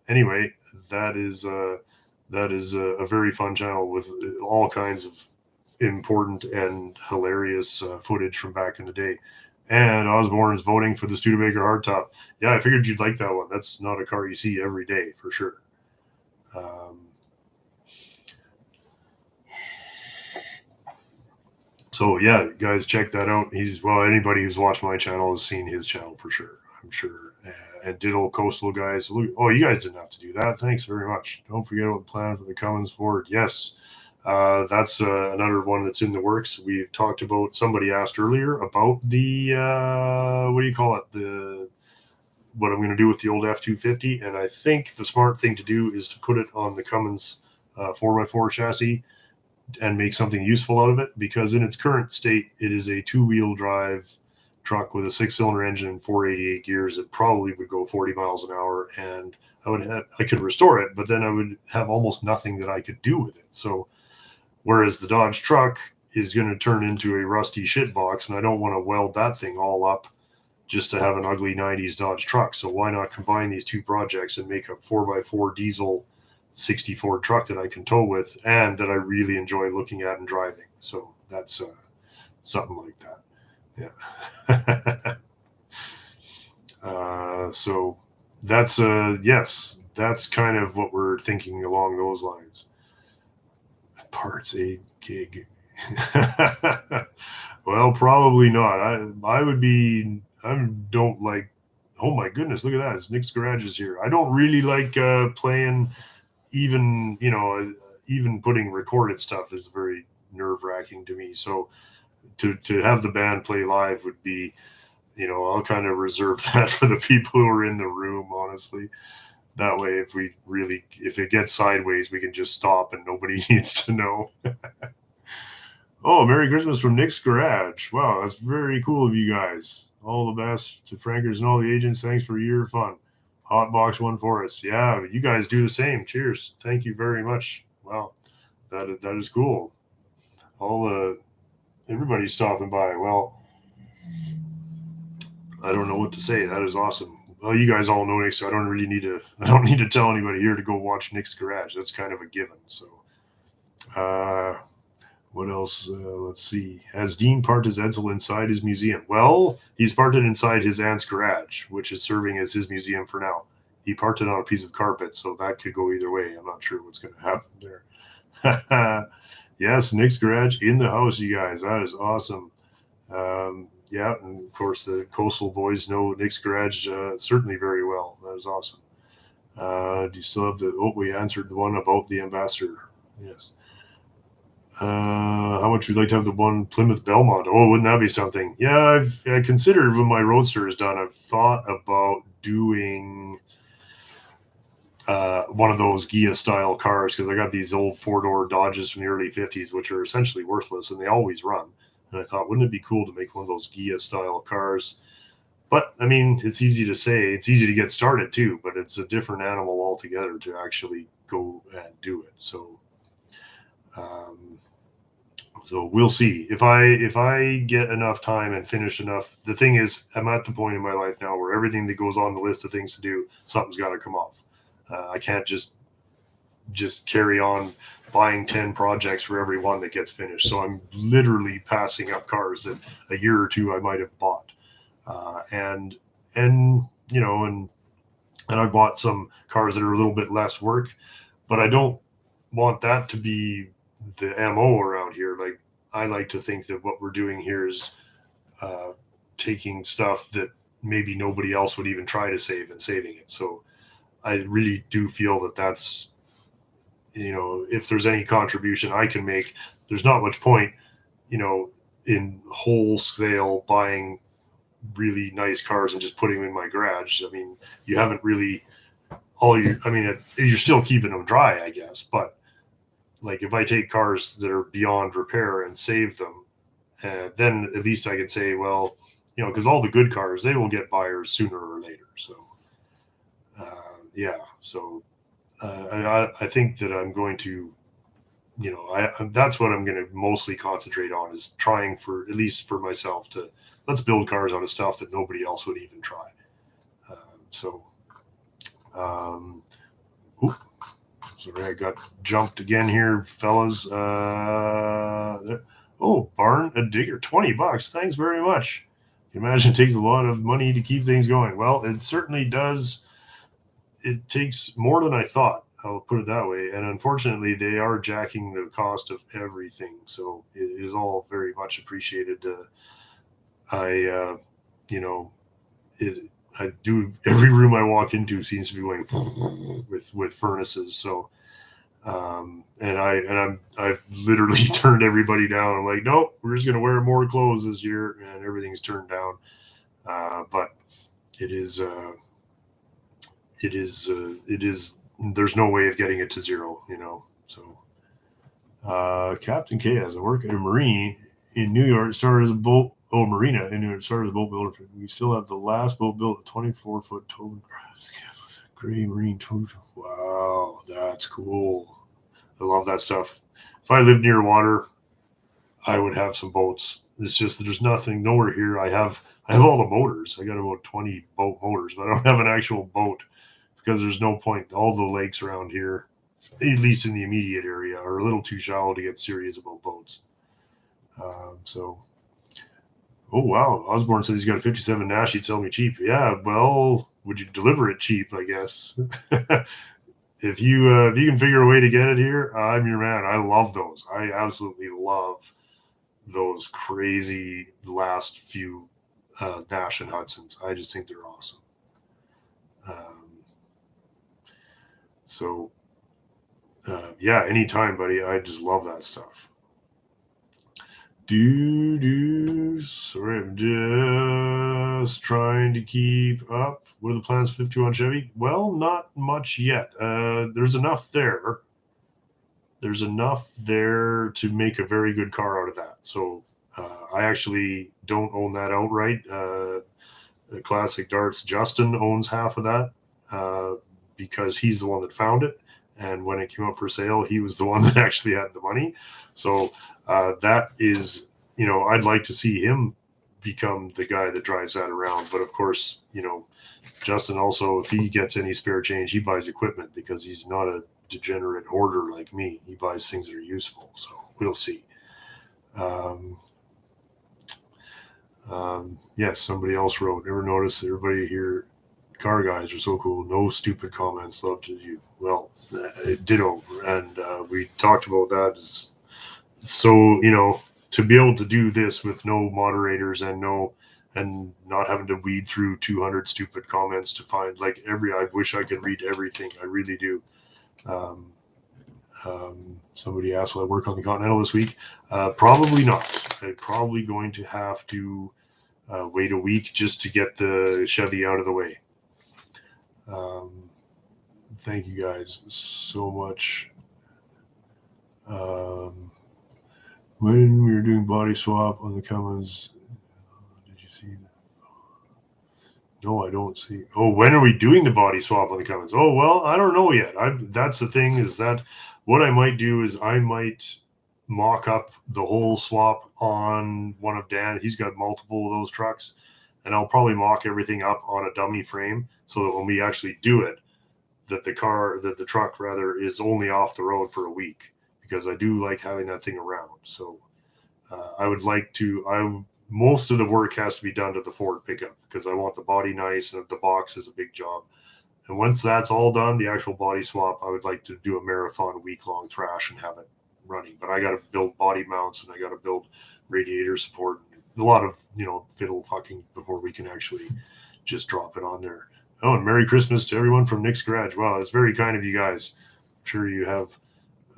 Anyway, that is a very fun channel with all kinds of important and hilarious footage from back in the day. And Osborne is voting for the Studebaker hardtop. Yeah, I figured you'd like that one. That's not a car you see every day for sure. So yeah, guys, check that out. Anybody who's watched my channel has seen his channel for sure. I'm sure. And ditto Coastal guys. Oh, you guys didn't have to do that. Thanks very much. Don't forget about the plan for the Cummins Ford. Yes, that's another one that's in the works. We've talked about, somebody asked earlier about the, what do you call it? What I'm going to do with the old F-250. And I think the smart thing to do is to put it on the Cummins 4x4 chassis and make something useful out of it, because in its current state, it is a 2-wheel drive truck with a 6-cylinder engine and 488 gears that probably would go 40 miles an hour, and I could restore it, but then I would have almost nothing that I could do with it. So whereas the Dodge truck is going to turn into a rusty shit box, and I don't want to weld that thing all up just to have an ugly 90s Dodge truck. So why not combine these two projects and make a 4x4 diesel 64 truck that I can tow with and that I really enjoy looking at and driving. So that's something like that. Yeah. So that's yes, that's kind of what we're thinking along those lines. Parts a gig. Well, probably not. I would be, I don't like, oh my goodness, look at that, it's Nick's Garage is here. I don't really like playing, even, even putting recorded stuff is very nerve-wracking to me. So to have the band play live would be, I'll kind of reserve that for the people who are in the room, honestly. That way, if it gets sideways, we can just stop and nobody needs to know. Oh, Merry Christmas from Nick's Garage. Wow, that's very cool of you guys. All the best to Frankers and all the agents. Thanks for a year of fun. Hot box one for us. Yeah, you guys do the same. Cheers. Thank you very much. Wow, that is cool. Everybody's stopping by. Well, I don't know what to say. That is awesome. Well, you guys all know Nick, so I don't need to tell anybody here to go watch Nick's Garage. That's kind of a given. So, what else? Let's see. Has Dean parked his Edsel inside his museum? Well, he's parked it inside his aunt's garage, which is serving as his museum for now. He parked it on a piece of carpet, so that could go either way. I'm not sure what's going to happen there. Yes, Nick's Garage in the house, you guys. That is awesome. Yeah, and of course the Coastal boys know Nick's Garage certainly very well. That is awesome. Do you still have we answered the one about the Ambassador. Yes. How much would you like to have the one Plymouth Belmont? Oh, wouldn't that be something? Yeah, I considered when my Roadster is done, I've thought about doing one of those Gia style cars, because I got these old 4-door Dodges from the early 50s, which are essentially worthless and they always run. And I thought, wouldn't it be cool to make one of those Gia style cars? But I mean, it's easy to say, it's easy to get started too, but it's a different animal altogether to actually go and do it. So, so we'll see if I get enough time and finish enough. The thing is, I'm at the point in my life now where everything that goes on the list of things to do, something's got to come off. I can't just carry on buying 10 projects for every one that gets finished. So I'm literally passing up cars that a year or two I might have bought. And I bought some cars that are a little bit less work, but I don't want that to be the MO around here. Like, I like to think that what we're doing here is taking stuff that maybe nobody else would even try to save and saving it. So I really do feel that that's, if there's any contribution I can make, there's not much point, in wholesale buying really nice cars and just putting them in my garage. I mean, you haven't really you're still keeping them dry, I guess. But like, if I take cars that are beyond repair and save them, then at least I could say, well, because all the good cars, they will get buyers sooner or later. So, yeah. So I think that I'm going to, that's what I'm going to mostly concentrate on, is trying, for at least for myself, to let's build cars out of stuff that nobody else would even try. Sorry, I got jumped again here, fellas. Barn a Digger, $20. Thanks very much. You can imagine it takes a lot of money to keep things going. Well, it certainly does. It takes more than I thought. I'll put it that way. And unfortunately, they are jacking the cost of everything. So it is all very much appreciated. I do every room I walk into seems to be going with furnaces. So I've literally turned everybody down. I'm like, nope, we're just gonna wear more clothes this year, and everything's turned down. But it is there's no way of getting it to zero, So Captain K has I work at a marine in New York. Started as a boat. Oh, marina in New York. Started as a boat builder. We still have the last boat built, a 24-foot towed gray marine towed. Wow, that's cool. I love that stuff. If I lived near water, I would have some boats. It's just that there's nowhere here. I have all the motors. I got about 20 boat motors, but I don't have an actual boat because there's no point. All the lakes around here, at least in the immediate area, are a little too shallow to get serious about boats. Oh wow, Osborne said he's got a 57 Nash. He'd sell me cheap. Yeah, well, would you deliver it cheap? I guess. If you can figure a way to get it here, I'm your man. I love those. I absolutely love those crazy last few Nash and Hudsons. I just think they're awesome. Yeah, anytime, buddy. I just love that stuff. Sorry, I'm just trying to keep up. What are the plans for 51 Chevy? Well, not much yet. There's enough there. There's enough there to make a very good car out of that. So I actually don't own that outright. Classic Darts Justin owns half of that because he's the one that found it. And when it came up for sale, he was the one that actually had the money. So that is, I'd like to see him become the guy that drives that around. But of course, Justin also, if he gets any spare change, he buys equipment because he's not a degenerate hoarder like me. He buys things that are useful. So we'll see. Yes, somebody else wrote, ever notice everybody here, car guys are so cool. No stupid comments. Love to you. Well, ditto. And we talked about that. So, to be able to do this with no moderators and not having to weed through 200 stupid comments to find I wish I could read everything. I really do. Somebody asked, will I work on the Continental this week? Probably not. I'm probably going to have to wait a week just to get the Chevy out of the way. Thank you guys so much. When we were doing body swap on the Cummins, did you see that? No, I don't see. Oh, when are we doing the body swap on the Cummins? Oh, well, I don't know yet. That's the thing, is that what I might do is I might mock up the whole swap on one of Dan. He's got multiple of those trucks, and I'll probably mock everything up on a dummy frame so that when we actually do it, that the truck rather is only off the road for a week, because I do like having that thing around. So I would like to, most of the work has to be done to the Ford pickup because I want the body nice, and the box is a big job. And once that's all done, the actual body swap, I would like to do a marathon week-long thrash and have it running. But I got to build body mounts, and I got to build radiator support, a lot of fiddle fucking before we can actually just drop it on there. Oh, and Merry Christmas to everyone from Nick's Garage. Wow, that's very kind of you guys. I'm sure you have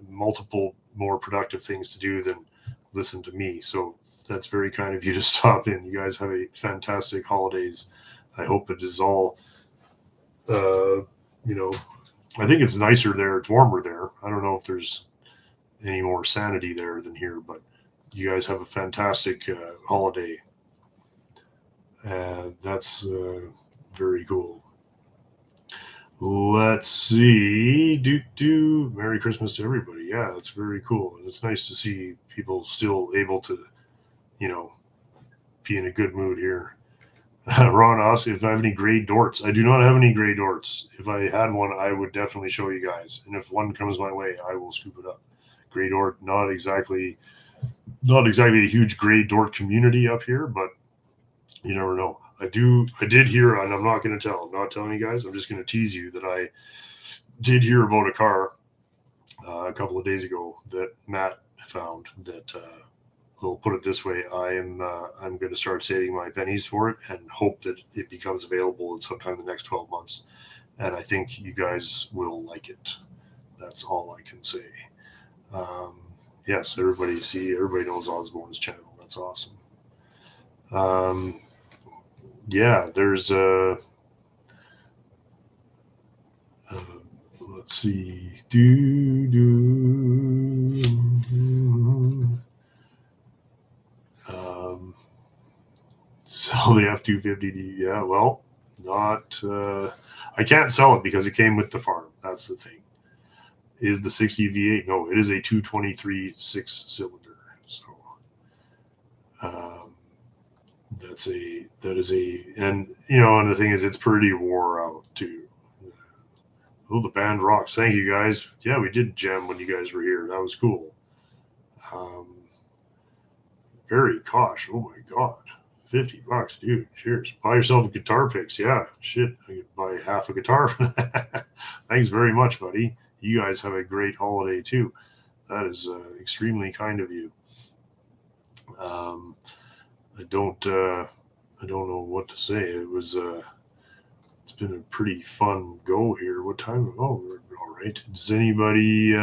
multiple more productive things to do than listen to me. So that's very kind of you to stop in. You guys have a fantastic holidays. I hope it is all, I think it's nicer there. It's warmer there. I don't know if there's any more sanity there than here, but you guys have a fantastic holiday. That's very cool. Let's see. Merry Christmas to everybody. Yeah, that's very cool. And it's nice to see people still able to, be in a good mood here. Ron asked if I have any gray dorts. I do not have any gray dorts. If I had one, I would definitely show you guys. And if one comes my way, I will scoop it up. Gray dort, not exactly a huge gray dort community up here, but you never know. I did hear, and I'm not going to tell. I'm not telling you guys. I'm just going to tease you that I did hear about a car a couple of days ago that Matt found that I'll put it this way: I'm going to start saving my pennies for it and hope that it becomes available in sometime in the next 12 months. And I think you guys will like it. That's all I can say. Um, yes, everybody knows Osborne's channel. That's awesome. Yeah, there's let's see. Sell the F-250D. Yeah, well, not. I can't sell it because it came with the farm. That's the thing. Is the 60 V8? No, it is a 223 6-cylinder. So um, and and the thing is, it's pretty wore out too. Oh, the band rocks. Thank you guys. Yeah, we did jam when you guys were here. That was cool. Um, Very Kosh. Oh my god. $50, dude. Cheers. Buy yourself a guitar picks. Yeah, shit. I could buy half a guitar for that. Thanks very much, buddy. You guys have a great holiday too. That is extremely kind of you. Um, I don't know what to say. It's been a pretty fun go here. What time? Oh, we're all right. Does anybody?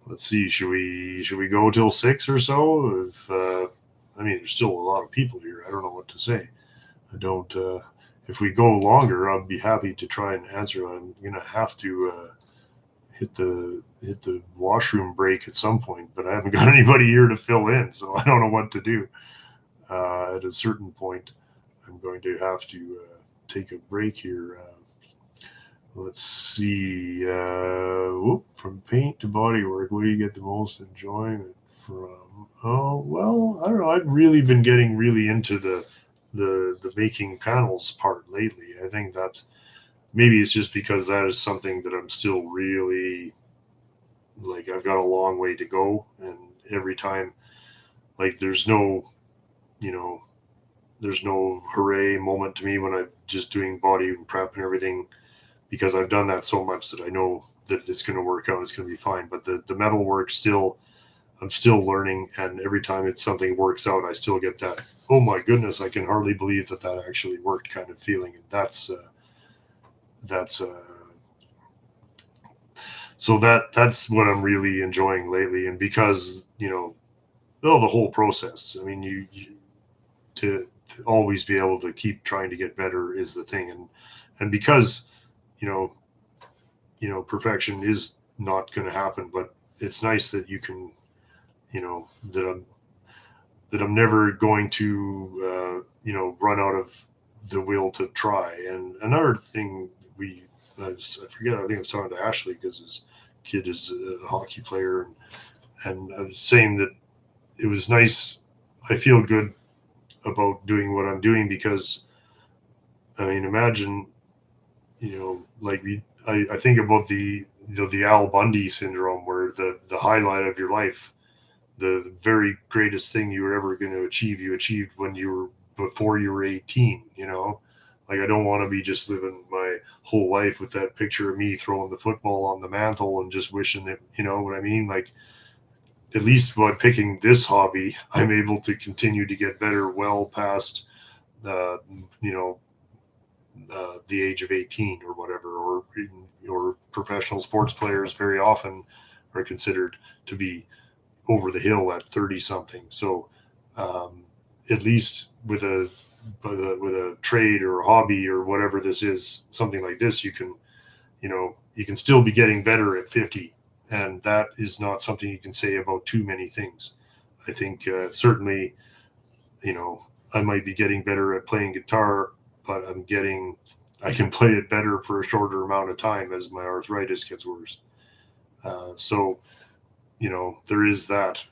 Let's see. Should we go till 6 or so? I mean, there's still a lot of people here. I don't know what to say. I don't. If we go longer, I'll be happy to try and answer. I'm gonna have to hit the washroom break at some point, but I haven't got anybody here to fill in, so I don't know what to do. At a certain point, I'm going to have to take a break here. Let's see. From paint to bodywork, what do you get the most enjoyment from? Oh well, I don't know. I've really been getting really into the making panels part lately. I think that maybe it's just because that is something that I'm still really like. I've got a long way to go, and every time, like, you know, there's no hooray moment to me when I'm just doing body prep and everything, because I've done that so much that I know that it's going to work out. It's going to be fine. But the metal work still, I'm still learning, and every time it's something works out, I still get that, oh my goodness, I can hardly believe that actually worked kind of feeling. And that's so that's what I'm really enjoying lately. And because the whole process. I mean, you to always be able to keep trying to get better is the thing, and because you know perfection is not going to happen, but it's nice that you can that I'm never going to run out of the will to try. And another thing I forget, I think I was talking to Ashley because his kid is a hockey player, and I was saying that it was nice. I feel good about doing what I'm doing because, I mean, imagine, like I think about the Al Bundy syndrome, where the highlight of your life, the very greatest thing you were ever going to achieve, you achieved when you were before you were 18. Like, I don't want to be just living my whole life with that picture of me throwing the football on the mantle and just wishing that, you know what I mean? Like, at least by picking this hobby, I'm able to continue to get better well past, uh, you know, the age of 18 or whatever, or professional sports players very often are considered to be over the hill at 30 something. So, at least with a trade or a hobby or whatever this is, something like this, you can still be getting better at 50. And that is not something you can say about too many things. I think certainly, I might be getting better at playing guitar, but I can play it better for a shorter amount of time as my arthritis gets worse. So, there is that.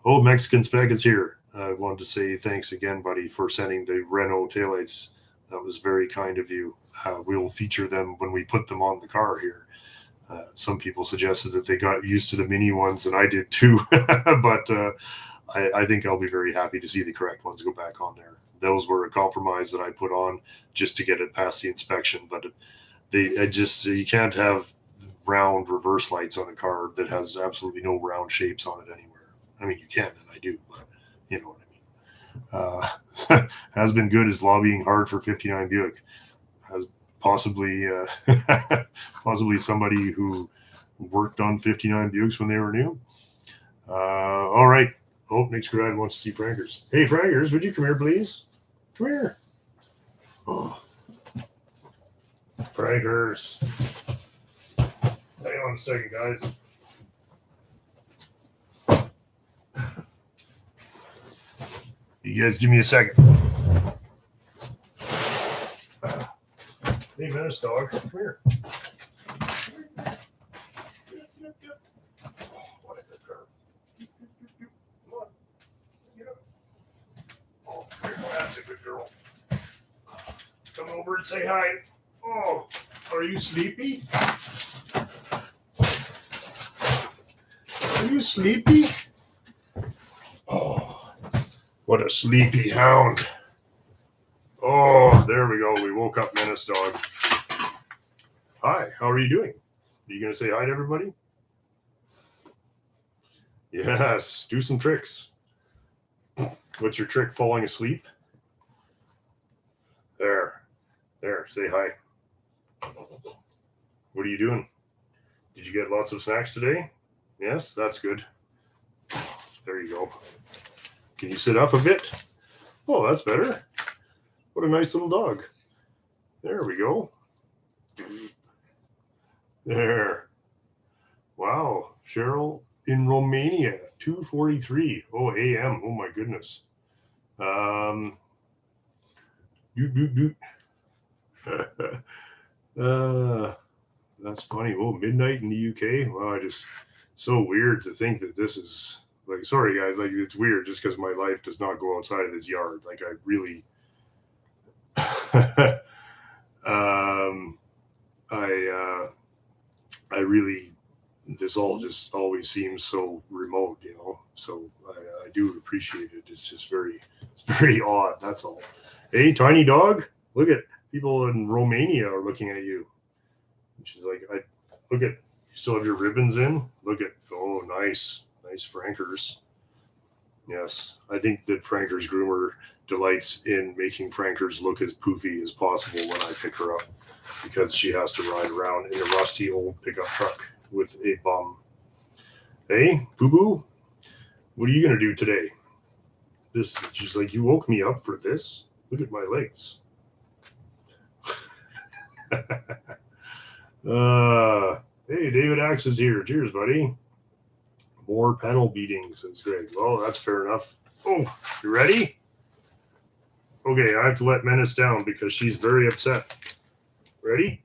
Oh, Mexican Spec is here. I wanted to say thanks again, buddy, for sending the Renault taillights. That was very kind of you. We'll feature them when we put them on the car here. Some people suggested that they got used to the mini ones, and I did too. But I think I'll be very happy to see the correct ones go back on there. Those were a compromise that I put on just to get it past the inspection. But you can't have round reverse lights on a car that has absolutely no round shapes on it anywhere. I mean, you can, and I do, but you know what I mean. Has been good is lobbying hard for 59 Buick. Has possibly possibly somebody who worked on 59 Buicks when they were new. All right. Oh, Nick's Grad wants to see Frankers. Hey, Frankers, would you come here, please? Come here. Oh. Frankers. Hang on a second, guys. You guys give me a second. Hey, Menace Dog, come here. Oh, what a good girl. Come on. Get up. Oh, that's a good girl. Come over and say hi. Oh, are you sleepy? Are you sleepy? Oh, what a sleepy hound. Oh, there we go. We woke up Menace Dog. Hi, how are you doing? Are you going to say hi to everybody? Yes, do some tricks. What's your trick, falling asleep? There, say hi. What are you doing? Did you get lots of snacks today? Yes, that's good. There you go. Can you sit up a bit? Oh, that's better. What a nice little dog. There we go. There. Wow. Cheryl in Romania, 2:43. Oh, a.m. Oh, my goodness. That's funny. Oh, midnight in the UK. Wow, so weird to think that this is like, sorry guys, like it's weird just because my life does not go outside of this yard. Like I really, I really, this all just always seems so remote, you know. So I do appreciate it. It's very odd. That's all. Hey, tiny dog, look at people in Romania are looking at you. And she's like, look at, you still have your ribbons in? Look at, oh, nice Frankers. Yes, I think that Frankers groomer delights in making Frankers look as poofy as possible when I pick her up because she has to ride around in a rusty old pickup truck with a bum. Hey, boo-boo, what are you going to do today? She's like, you woke me up for this? Look at my legs. Hey, David Axe is here. Cheers, buddy. More panel beatings, says Greg. Well, that's fair enough. Oh, you ready? Okay, I have to let Menace down because she's very upset. Ready?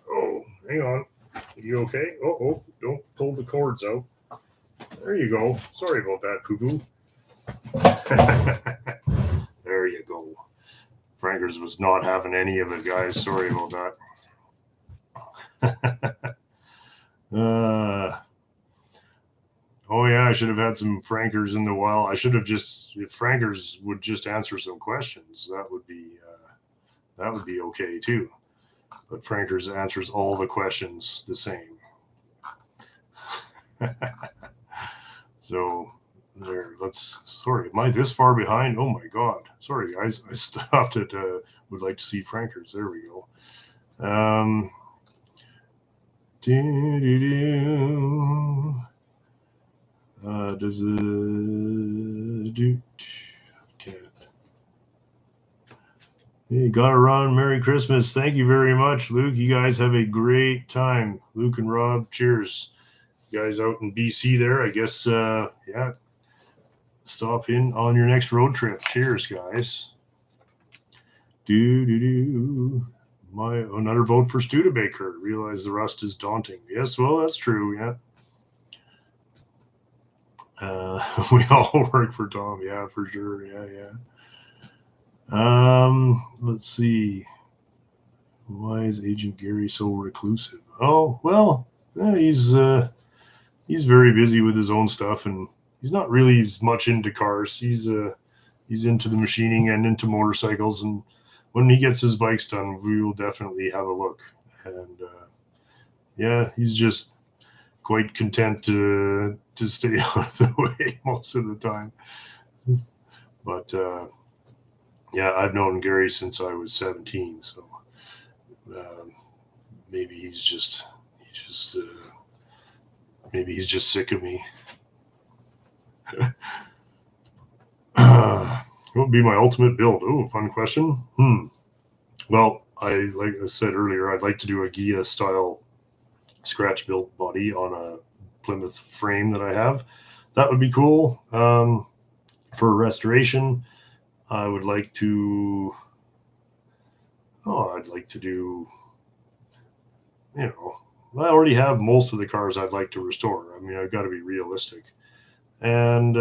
Oh, hang on. Are you okay? Oh, don't pull the cords out. There you go. Sorry about that, poo-poo. There you go. Frankers was not having any of it, guys. Sorry about that. Oh yeah, I should have had some Frankers in the wild. I should have if Frankers would just answer some questions, that would be okay too. But Frankers answers all the questions the same. So there, sorry, am I this far behind? Oh my God. Sorry guys, I stopped at would like to see Frankers. There we go. Does it do? Can't. Hey, gotta run. Merry Christmas. Thank you very much, Luke. You guys have a great time. Luke and Rob, cheers. You guys out in BC there, I guess, yeah. Stop in on your next road trip. Cheers, guys. Another vote for Studebaker. Realize the rust is daunting. Yes, well, that's true, yeah. We all work for Tom. Yeah, for sure. Yeah. Let's see. Why is Agent Gary so reclusive? Oh, well, he's very busy with his own stuff, and he's not really as much into cars. He's into the machining and into motorcycles, and when he gets his bikes done, we will definitely have a look. And yeah, he's just quite content to to stay out of the way most of the time. But yeah, I've known Gary since I was 17, so maybe he's just maybe he's just sick of me. What would be my ultimate build? Oh, fun question. Well, like I said earlier, I'd like to do a Gia style scratch built body on a Plymouth frame that I have. That would be cool. For restoration, I would like to. I'd like to do. I already have most of the cars I'd like to restore. I mean, I've got to be realistic, and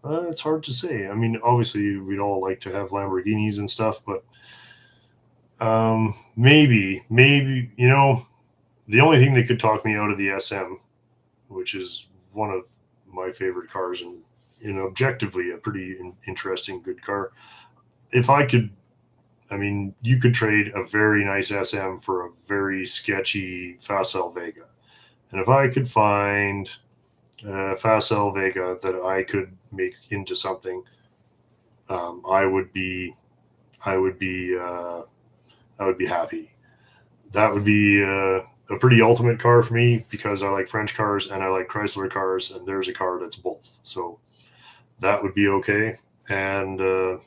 it's hard to say. I mean, obviously, we'd all like to have Lamborghinis and stuff, but maybe, the only thing that could talk me out of the SM, which is one of my favorite cars and objectively a pretty interesting, good car. If I could, you could trade a very nice SM for a very sketchy Facel Vega. And if I could find a Facel Vega that I could make into something, I would be happy. That would be a pretty ultimate car for me because I like French cars and I like Chrysler cars, and there's a car that's both. So that would be okay. And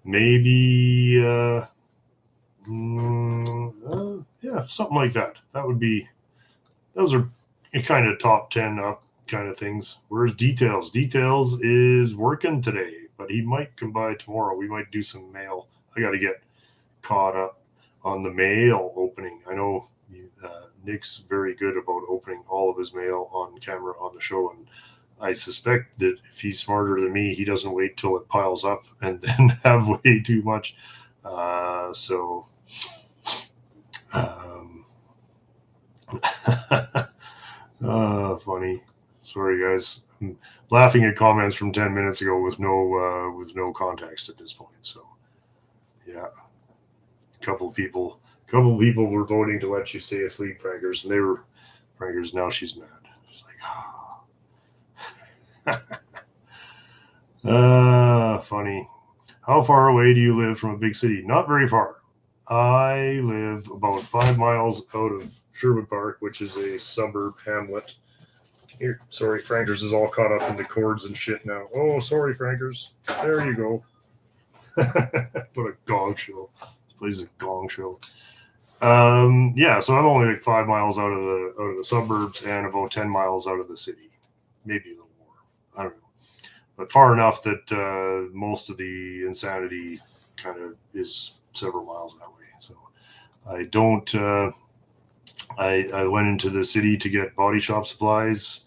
maybe, something like that. Those are kind of top 10 up kind of things. Where's Details? Details is working today, but he might come by tomorrow. We might do some mail. I got to get caught up on the mail opening. I know Nick's very good about opening all of his mail on camera on the show, and I suspect that if he's smarter than me, he doesn't wait till it piles up and then have way too much. Funny. Sorry, guys. I'm laughing at comments from 10 minutes ago with no context at this point. So, yeah, a couple of people were voting to let you stay asleep, Frankers, and they were Frankers. Now she's mad. She's like, funny. How far away do you live from a big city? Not very far. I live about 5 miles out of Sherwood Park, which is a suburb hamlet. Here, sorry, Frankers is all caught up in the cords and shit now. Oh, sorry, Frankers. There you go. What a gong show. This place is a gong show. So I'm only like 5 miles out of the suburbs and about 10 miles out of the city. Maybe a little more. I don't know. But far enough that most of the insanity kind of is several miles that way. So I don't. I went into the city to get body shop supplies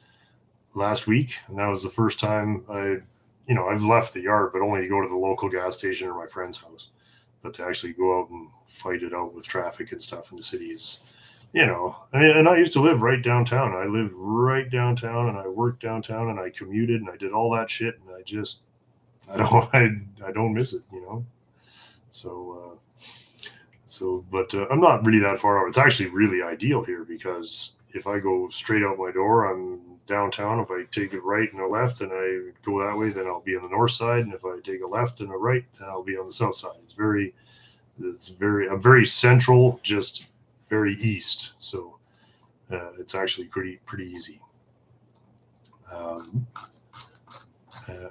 last week, and that was the first time I've left the yard, but only to go to the local gas station or my friend's house. But to actually go out and fight it out with traffic and stuff in the city is, and I used to live right downtown. I lived right downtown, and I worked downtown, and I commuted, and I did all that shit, and I don't miss it, But I'm not really that far out. It's actually really ideal here because if I go straight out my door, I'm downtown. If I take a right and a left and I go that way, then I'll be on the north side. And if I take a left and a right, then I'll be on the south side. I'm very central, just very east. So it's actually pretty easy. Oh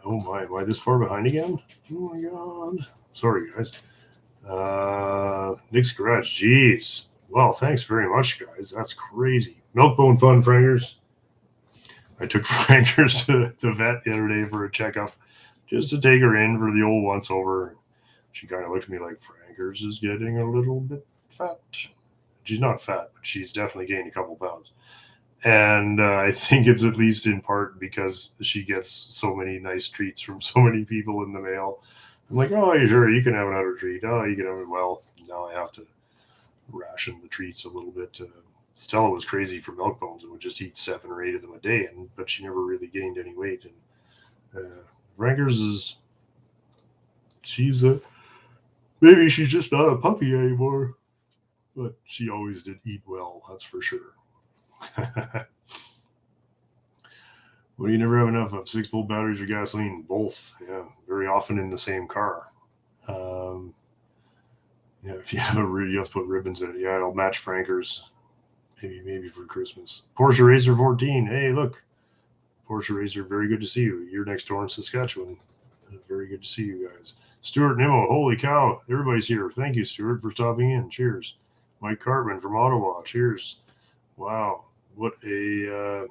my, am I this far behind again? Oh my God. Sorry, guys. Nick's Garage. Jeez. Well, thanks very much, guys. That's crazy. Milkbone fun, Frankers. I took Frankers to the vet the other day for a checkup just to take her in for the old once over. She kind of looked at me like, Frankers is getting a little bit fat. She's not fat, but she's definitely gained a couple pounds. And I think it's at least in part because she gets so many nice treats from so many people in the mail. I'm like, oh, sure, you can have another treat. Oh, you can have it. Well, now I have to ration the treats a little bit. Stella was crazy for milk bones and would just eat 7 or 8 of them a day, but she never really gained any weight. And Rankers maybe she's just not a puppy anymore, but she always did eat well, that's for sure. Well, you never have enough of 6-volt batteries or gasoline. Both, yeah, very often in the same car. Yeah, if you have you have to put ribbons in it. Yeah, I'll match Franker's. Maybe for Christmas. Porsche Racer 14. Hey, look, Porsche Racer. Very good to see you. You're next door in Saskatchewan. Very good to see you guys. Stuart Nimmo. Holy cow, everybody's here. Thank you, Stuart, for stopping in. Cheers. Mike Cartman from Ottawa. Cheers. Wow, what a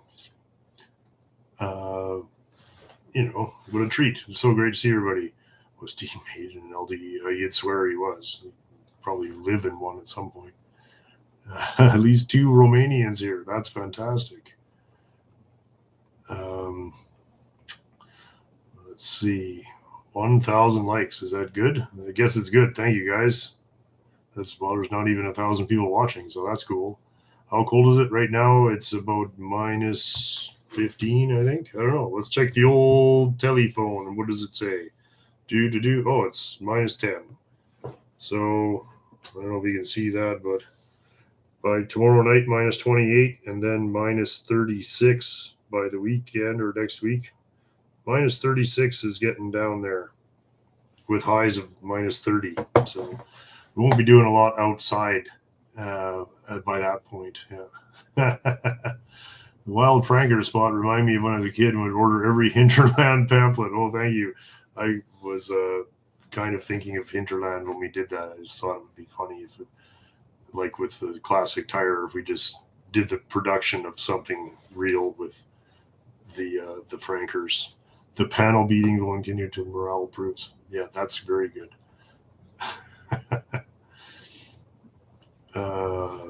what a treat. It's so great to see everybody. Was Dean made in an LD? You'd swear he was. He'd probably live in one at some point. At least 2 Romanians here. That's fantastic. Let's see. 1,000 likes. Is that good? I guess it's good. Thank you, guys. There's not even 1,000 people watching, so that's cool. How cold is it right now? It's about minus 15, I think. I don't know. Let's check the old telephone. What does it say? Oh, it's minus 10. So I don't know if you can see that, but by tomorrow night, minus 28, and then minus 36 by the weekend or next week. Minus 36 is getting down there with highs of minus 30. So we won't be doing a lot outside by that point. Yeah. The Wild Franker spot remind me of when I was a kid and would order every Hinterland pamphlet. Oh, thank you. I was kind of thinking of Hinterland when we did that. I just thought it would be funny if, like with the classic tire, if we just did the production of something real with the Frankers. The panel beating will continue to morale proofs. Yeah, that's very good.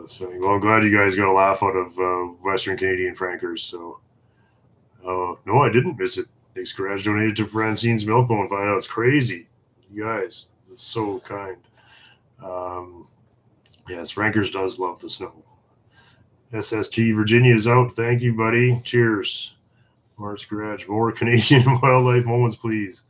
So, well, I'm glad you guys got a laugh out of Western Canadian Frankers. So, no, I didn't miss it. Nick's Garage donated to Francine's Milk Bone. Find out it's crazy. You guys, it's so kind. Yes, Frankers does love the snow. SSG Virginia is out. Thank you, buddy. Cheers. Mark's Garage. More Canadian wildlife moments, please.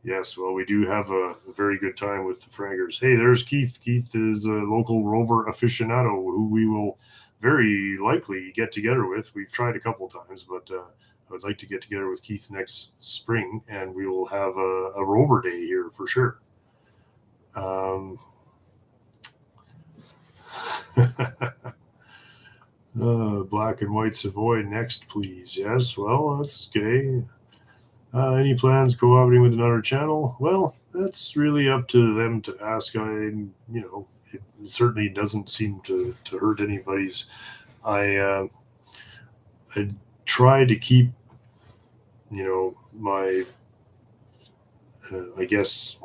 Yes, well, we do have a very good time with the Frankers. Hey, there's Keith. Keith is a local rover aficionado who we will very likely get together with. We've tried a couple times, but I would like to get together with Keith next spring, and we will have a rover day here for sure. Black and white Savoy next, please. Yes, well, that's okay. Any plans cooperating with another channel? Well, that's really up to them to ask. It certainly doesn't seem to hurt anybody's. I try to keep, my, I guess,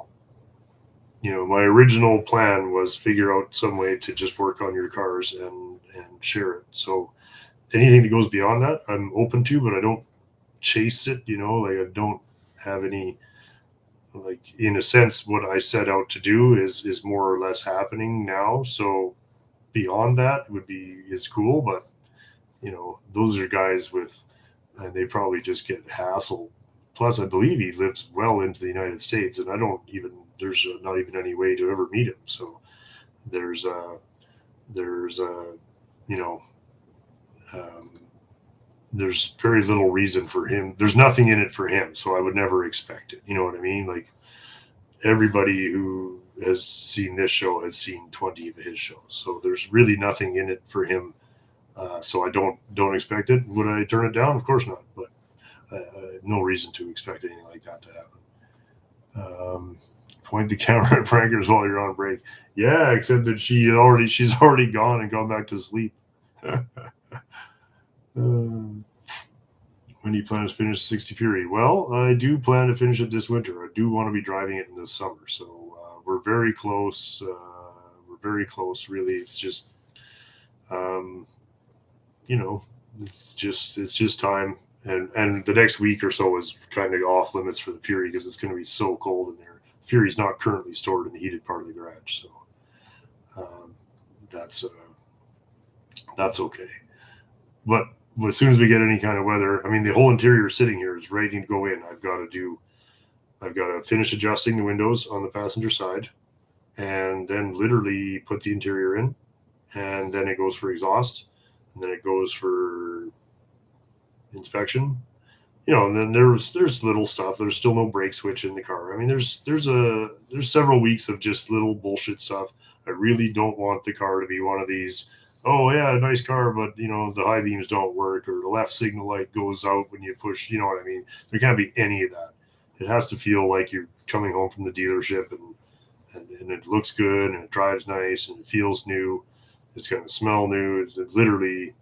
my original plan was figure out some way to just work on your cars and share it. So anything that goes beyond that, I'm open to, but I don't chase it, like I don't have any, like, in a sense what I set out to do is more or less happening now. So beyond that is cool, but those are guys and they probably just get hassled. Plus I believe he lives well into the United States, and there's not even any way to ever meet him. So there's very little reason for him. There's nothing in it for him, so I would never expect it. You know what I mean? Like, everybody who has seen this show has seen 20 of his shows, so there's really nothing in it for him. So I don't expect it. Would I turn it down? Of course not. But no reason to expect anything like that to happen. Point the camera at Frankers while you're on break. Yeah, except that she's already gone and gone back to sleep. When do you plan to finish 60 Fury? Well, I do plan to finish it this winter. I do want to be driving it in the summer, so we're very close. Really. It's just, it's just time. And the next week or so is kind of off limits for the Fury because it's going to be so cold in there. Fury's not currently stored in the heated part of the garage, so that's okay. But as soon as we get any kind of weather, I mean, the whole interior sitting here is ready to go in. I've got to finish adjusting the windows on the passenger side, and then literally put the interior in, and then it goes for exhaust, and then it goes for inspection, and then there's little stuff. There's still no brake switch in the car. I mean, there's several weeks of just little bullshit stuff. I really don't want the car to be one of these. Oh yeah, nice car, but the high beams don't work, or the left signal light goes out when you push. You know what I mean? There can't be any of that. It has to feel like you're coming home from the dealership, and it looks good, and it drives nice, and it feels new. It's going to smell new. It's literally,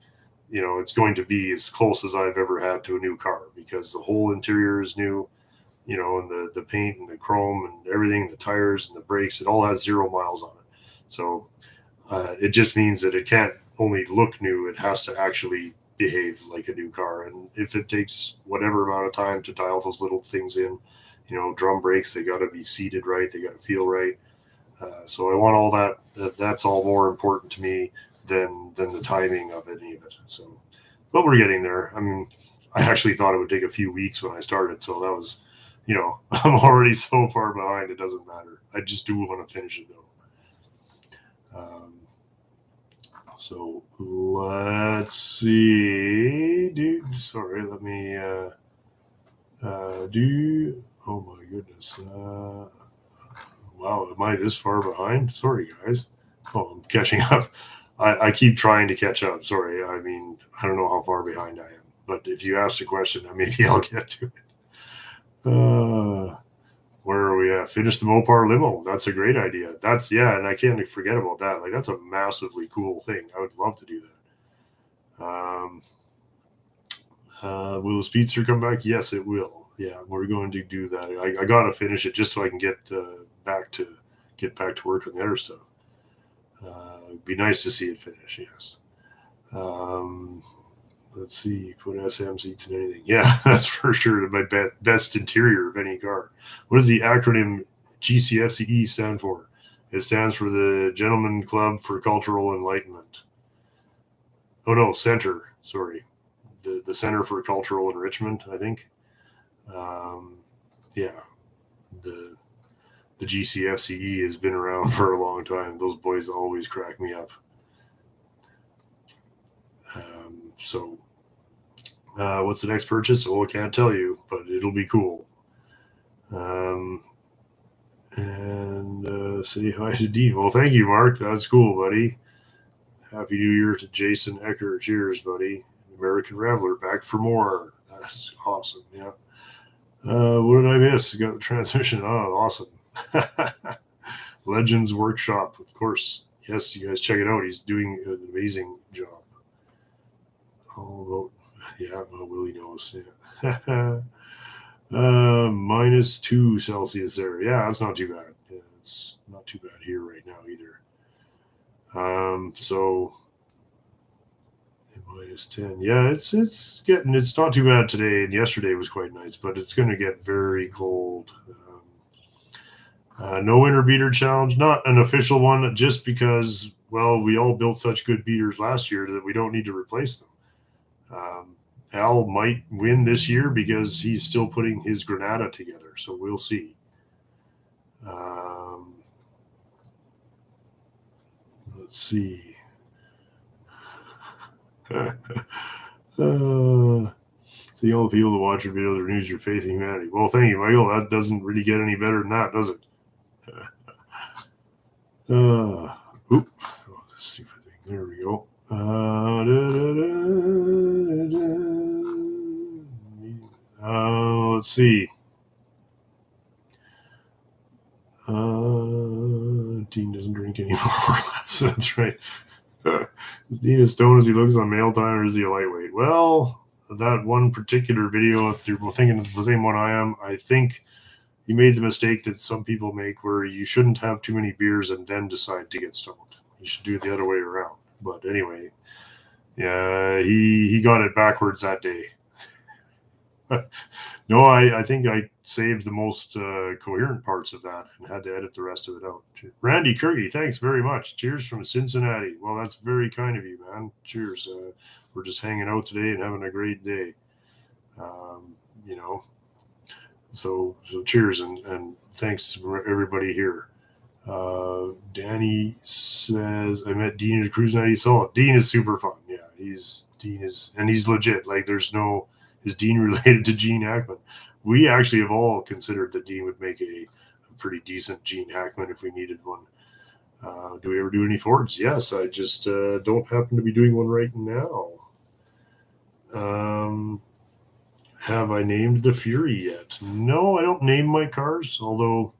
it's going to be as close as I've ever had to a new car, because the whole interior is new, and the paint and the chrome and everything, the tires and the brakes, it all has 0 miles on it. So it just means that it can't only look new, it has to actually behave like a new car. And if it takes whatever amount of time to dial those little things in, drum brakes, they got to be seated right, they got to feel right. So I want all that. That's all more important to me than the timing of any of it. So, but we're getting there. I mean, I actually thought it would take a few weeks when I started, so that was, I'm already so far behind. It doesn't matter. I just do want to finish it though. So let's see. Dude, sorry. Let me do. Oh my goodness. Wow, am I this far behind? Sorry, guys. Oh, I'm catching up. I keep trying to catch up. Sorry. I mean, I don't know how far behind I am. But if you asked a question, maybe I'll get to it. Where are we at? Finish the Mopar limo. That's a great idea. And I can't forget about that. Like, that's a massively cool thing. I would love to do that. Will the Speedster come back? Yes, it will. Yeah, we're going to do that. I got to finish it just so I can get back to work on the other stuff. It'd be nice to see it finish. Yes. Let's see. Put SM seats in anything. Yeah, that's for sure. My best interior of any car. What does the acronym GCFCE stand for? It stands for the Gentleman Club for Cultural Enlightenment. Oh no, Center. Sorry, the Center for Cultural Enrichment. I think. Yeah, the GCFCE has been around for a long time. Those boys always crack me up. So, what's the next purchase? Oh, I can't tell you, but it'll be cool. And say hi to Dean. Well, thank you, Mark. That's cool, buddy. Happy New Year to Jason Ecker. Cheers, buddy. American Rambler, back for more. That's awesome. Yeah. What did I miss? Got the transmission. Oh, awesome. Legends Workshop, of course. Yes, you guys check it out. He's doing an amazing job. All about, yeah, well, Willie knows. Yeah. -2 Celsius there. Yeah, that's not too bad. Yeah, it's not too bad here right now either. So -10. Yeah, it's not too bad today, and yesterday was quite nice, but it's going to get very cold. No winter beater challenge, not an official one, just because, well, we all built such good beaters last year that we don't need to replace them. Al might win this year because he's still putting his Granada together, so we'll see. Let's see. So you all people to watch your video that renews your faith in humanity. Well, thank you, Michael. That doesn't really get any better than that, does it? Let's stupid thing. There we go. Let's see. Dean doesn't drink anymore. That's right. Is Dean as stoned as he looks on mail time, or is he a lightweight? Well, that one particular video, if you're thinking it's the same one I am, I think you made the mistake that some people make, where you shouldn't have too many beers and then decide to get stoned. You should do it the other way around. But anyway, yeah, he got it backwards that day. No, I think I saved the most coherent parts of that and had to edit the rest of it out. Randy Kirby, thanks very much. Cheers from Cincinnati. Well, that's very kind of you, man. Cheers. We're just hanging out today and having a great day. So cheers and thanks to everybody here. Danny says, I met Dean at a cruise night. He saw it. Dean is super fun. Yeah, he's legit. Like, there's no, is Dean related to Gene Hackman? We actually have all considered that Dean would make a pretty decent Gene Hackman if we needed one. Do we ever do any Fords? Yes, I just don't happen to be doing one right now. Have I named the Fury yet? No, I don't name my cars, although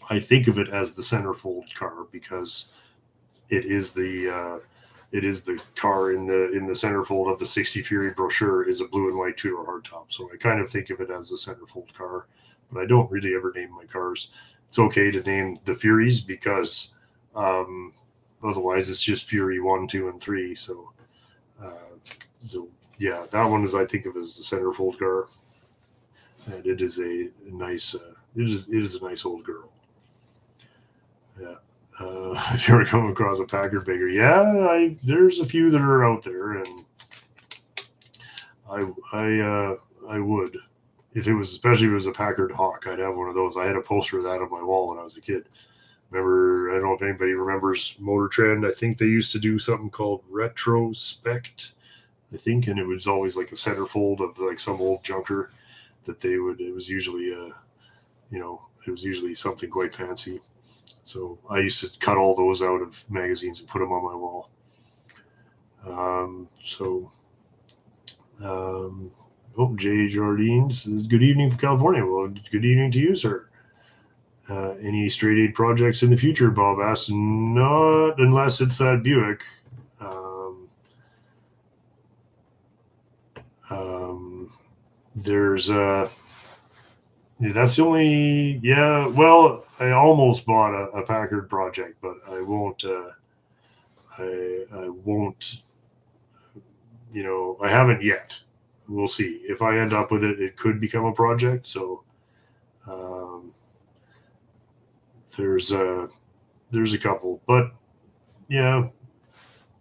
I think of it as the centerfold car because it is the car in the centerfold of the 60 Fury brochure is a blue and white two-door hardtop. So I kind of think of it as the centerfold car, but I don't really ever name my cars. It's okay to name the Furies because otherwise it's just Fury 1, 2, and 3. So yeah, that one is I think of as the centerfold car, and it is a nice it is a nice old girl. Yeah. If you ever come across a Packard Baker, yeah, there's a few that are out there, and I would, if it was, especially if it was a Packard Hawk, I'd have one of those. I had a poster of that on my wall when I was a kid. Remember, I don't know if anybody remembers Motor Trend. I think they used to do something called Retrospect, I think, and it was always like a centerfold of like some old junker that they would. It was usually it was usually something quite fancy. So I used to cut all those out of magazines and put them on my wall. Jay Jardine says, good evening from California. Well, good evening to you, sir. Any straight aid projects in the future, Bob asked. Not unless it's that Buick. That's the only, well, I almost bought a Packard project, but I won't, I won't, I haven't yet. We'll see. If I end up with it, it could become a project. So there's a couple, but yeah,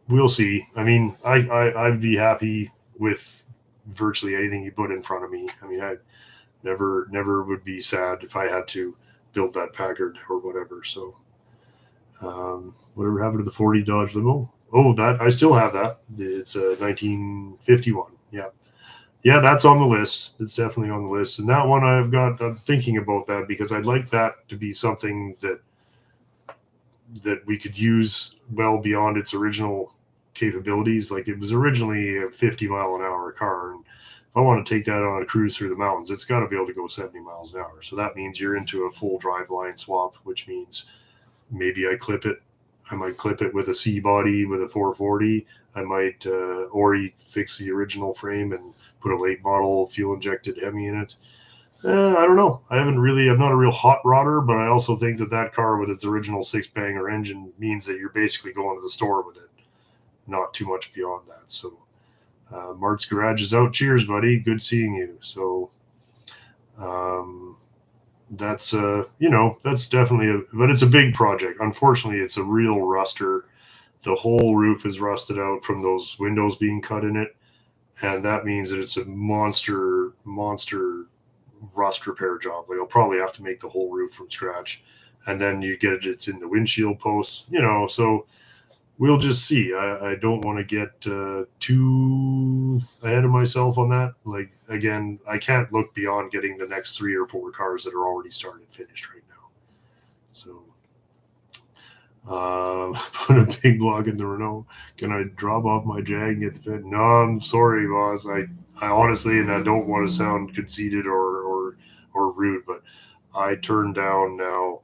we'll see. I mean, I'd be happy with virtually anything you put in front of me. I mean, I never would be sad if I had to build that Packard or whatever. So whatever happened to the 40 Dodge limo? Oh, that I still have that. It's a 1951. Yeah, that's on the list. It's definitely on the list. And that one I'm thinking about that because I'd like that to be something that we could use well beyond its original capabilities. Like it was originally a 50-mile-an-hour car, and if I want to take that on a cruise through the mountains, it's got to be able to go 70 miles an hour. So that means you're into a full drive line swap, which means maybe I might clip it with a C body with a 440. I might, or you fix the original frame and put a late model fuel injected Hemi in it. I don't know. I'm not a real hot rodder, but I also think that car with its original 6-banger engine means that you're basically going to the store with it. Not too much beyond that. So Mark's Garage is out. Cheers, buddy. Good seeing you. So that's that's definitely but it's a big project. Unfortunately, it's a real ruster. The whole roof is rusted out from those windows being cut in it, and that means that it's a monster rust repair job. Like I'll probably have to make the whole roof from scratch, and then it's in the windshield posts, so we'll just see. I don't want to get too ahead of myself on that. Like, again, I can't look beyond getting the next 3 or 4 cars that are already started finished right now. So put a big block in the Renault. Can I drop off my Jag and get the fit? No, I'm sorry, boss. I honestly, and I don't want to sound conceited or rude, but I turn down now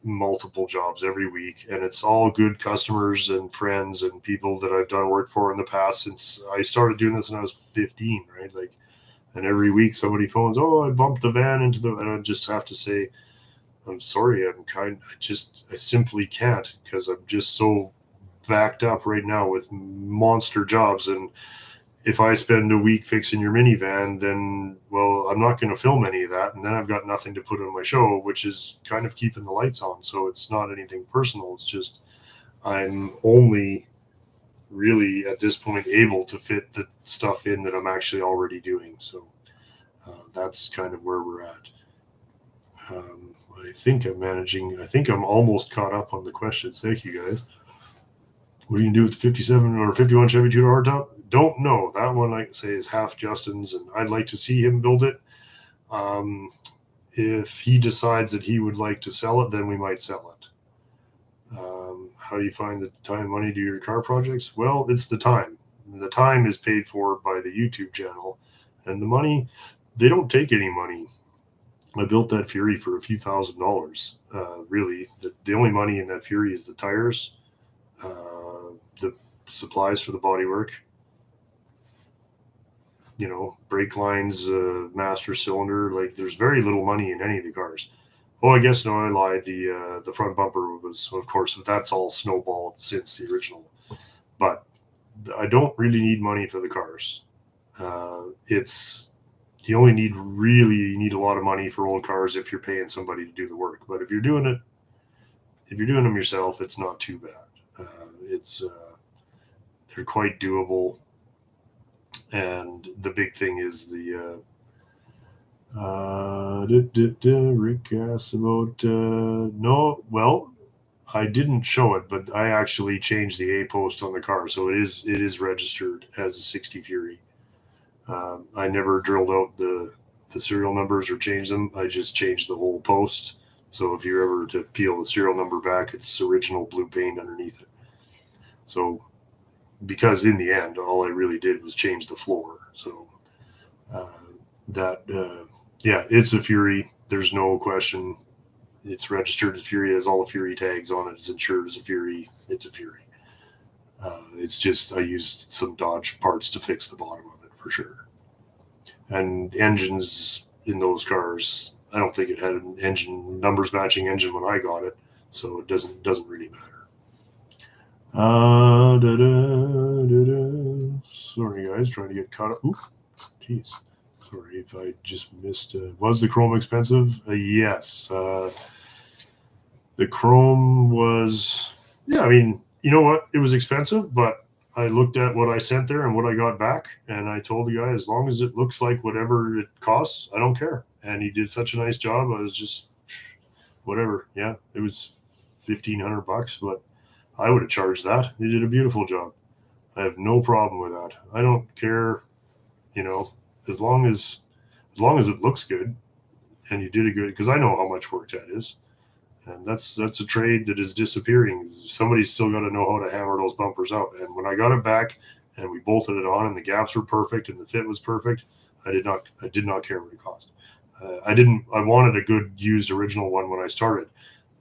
multiple jobs every week, and it's all good customers and friends and people that I've done work for in the past since I started doing this when I was 15, right? Like, and every week somebody phones, oh, I bumped the van and I just have to say, I'm sorry, I simply can't, because I'm just so backed up right now with monster jobs. And if I spend a week fixing your minivan, then, well, I'm not going to film any of that. And then I've got nothing to put on my show, which is kind of keeping the lights on. So it's not anything personal. It's just, I'm only really at this point able to fit the stuff in that I'm actually already doing. So that's kind of where we're at. I think I'm almost caught up on the questions. Thank you, guys. What are you going to do with the 57 or 51 Chevy two-door hardtop? don't know. That one, I say, is half Justin's, and I'd like to see him build it. If he decides that he would like to sell it, then we might sell it. How do you find the time and money to do your car projects? Well, it's the time. The time is paid for by the YouTube channel, and the money, they don't take any money. I built that Fury for a few $1,000s. Really, the only money in that Fury is the tires, the supplies for the bodywork, brake lines, master cylinder. Like, there's very little money in any of the cars. Oh, I guess no, I lied. The front bumper was, of course, that's all snowballed since the original. But I don't really need money for the cars. You only need a lot of money for old cars if you're paying somebody to do the work. But if you're doing them yourself, it's not too bad. They're quite doable. And the big thing is the Rick asks about no. Well, I didn't show it, but I actually changed the A post on the car, so it is registered as a 60 Fury. I never drilled out the serial numbers or changed them. I just changed the whole post. So if you're ever to peel the serial number back, it's original blue paint underneath it. So because in the end, all I really did was change the floor. So yeah, it's a Fury. There's no question. It's registered as Fury. It has all the Fury tags on it. It's insured as a Fury. It's a Fury. It's just I used some Dodge parts to fix the bottom of it for sure. And engines in those cars, I don't think it had an engine numbers matching engine when I got it, so it doesn't really matter. Sorry guys, trying to get caught up. Oof, jeez. Sorry if I just missed. Was the chrome expensive? Yes. The chrome was, yeah, I mean, you know what? It was expensive, but I looked at what I sent there and what I got back, and I told the guy, as long as it looks like whatever it costs, I don't care. And he did such a nice job. I was just, whatever. Yeah, it was $1,500, but I would have charged that. He did a beautiful job. I have no problem with that. I don't care, as long as it looks good, and you did a good, because I know how much work that is. And that's a trade that is disappearing. Somebody's still got to know how to hammer those bumpers out. And when I got it back and we bolted it on and the gaps were perfect and the fit was perfect, I did not care what it cost. I wanted a good used original one when I started.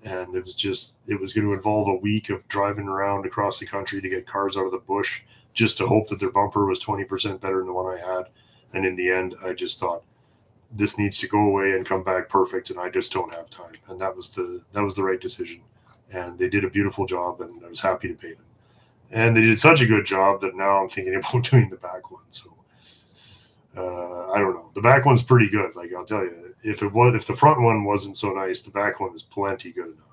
And it was going to involve a week of driving around across the country to get cars out of the bush just to hope that their bumper was 20% better than the one I had. And in the end, I just thought, this needs to go away and come back perfect, and I just don't have time. And that was the right decision. And they did a beautiful job, and I was happy to pay them. And they did such a good job that now I'm thinking about doing the back one. So I don't know. The back one's pretty good. Like, I'll tell you, if the front one wasn't so nice, the back one is plenty good enough.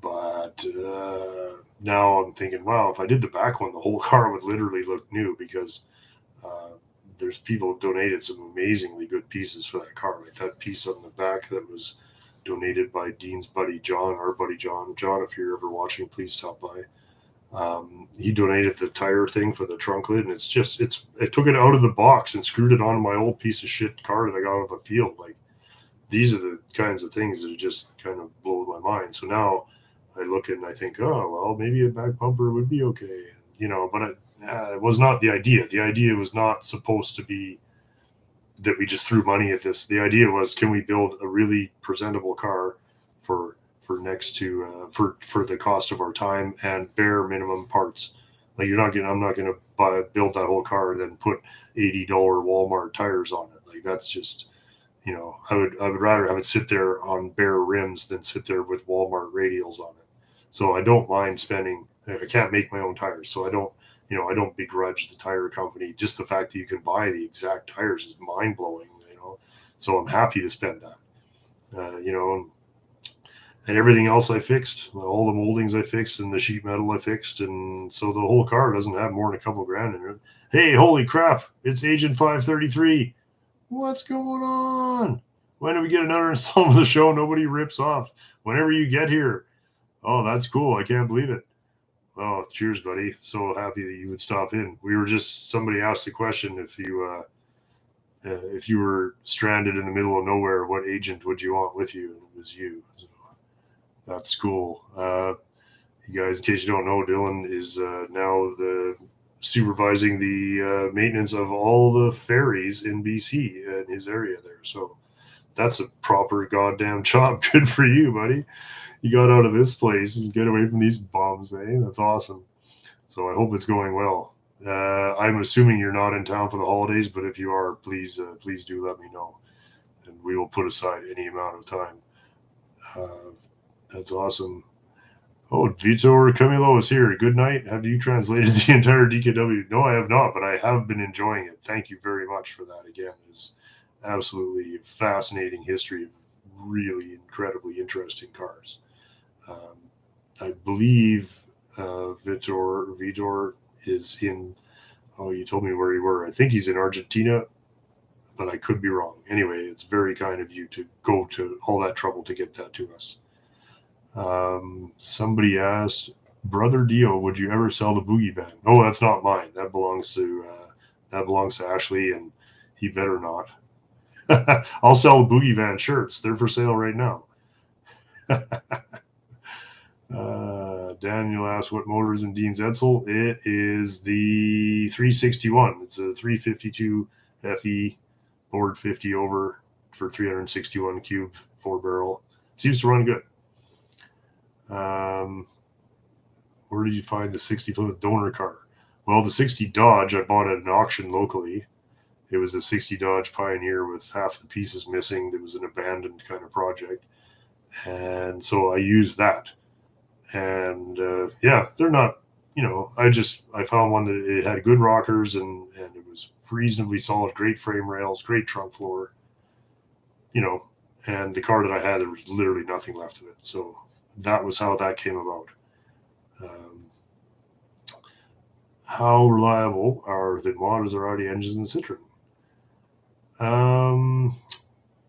But now I'm thinking, wow, if I did the back one, the whole car would literally look new, because there's people who donated some amazingly good pieces for that car. Like that piece on the back that was donated by Dean's buddy John, our buddy John. John, if you're ever watching, please stop by. He donated the tire thing for the trunk lid, and I took it out of the box and screwed it onto my old piece of shit car that I got off a field. Like, these are the kinds of things that just kind of blow my mind. So now I look and I think, oh, well, maybe a back bumper would be okay. But it was not the idea. The idea was not supposed to be that we just threw money at this. The idea was, can we build a really presentable car for next to for the cost of our time and bare minimum parts. Like, I'm not gonna build that whole car and then put $80 Walmart tires on it. Like, that's just, I would rather have it sit there on bare rims than sit there with Walmart radials on it. So I don't mind spending. I can't make my own tires, so I don't begrudge the tire company. Just the fact that you can buy the exact tires is mind blowing. So I'm happy to spend that. And everything else I fixed, all the moldings I fixed, and the sheet metal I fixed, and so the whole car doesn't have more than a couple grand in it. Hey, holy crap! It's Agent 533. What's going on? When do we get another installment of the show? Nobody rips off. Whenever you get here. Oh, that's cool. I can't believe it. Well, cheers, buddy. So happy that you would stop in. Somebody asked a question if you were stranded in the middle of nowhere, what agent would you want with you? And it was you. So that's cool. You guys, in case you don't know, Dylan is now the supervising the maintenance of all the ferries in BC in his area there. So that's a proper goddamn job. Good for you, buddy. You got out of this place and get away from these bums, eh? That's awesome. So I hope it's going well. I'm assuming you're not in town for the holidays, but if you are, please do let me know, and we will put aside any amount of time. Uh, that's awesome. Oh, Vitor Camilo is here. Good night. Have you translated the entire DKW? No, I have not, but I have been enjoying it. Thank you very much for that. Again, it's absolutely fascinating history of really incredibly interesting cars. Um, I believe Vitor is in. Oh, you told me where you were. I think he's in Argentina, but I could be wrong. Anyway, it's very kind of you to go to all that trouble to get that to us. Somebody asked, Brother Dio, would you ever sell the boogie van? No, that's not mine. That belongs to Ashley, and he better not. I'll sell the boogie van shirts. They're for sale right now. Daniel asked what motor is in Dean's Edsel. It is the 361. It's a 352 FE board 50 over for 361 cube 4-barrel. Seems to run good. Where did you find the 60 Plymouth donor car? Well, the 60 Dodge I bought at an auction locally. It was a 60 Dodge Pioneer with half the pieces missing. It was an abandoned kind of project. And so I used that. And yeah, they're not, I found one that it had good rockers and it was reasonably solid, great frame rails, great trunk floor, and the car that I had, there was literally nothing left of it. So that was how that came about. How reliable are the Maserati engines in the Citroen?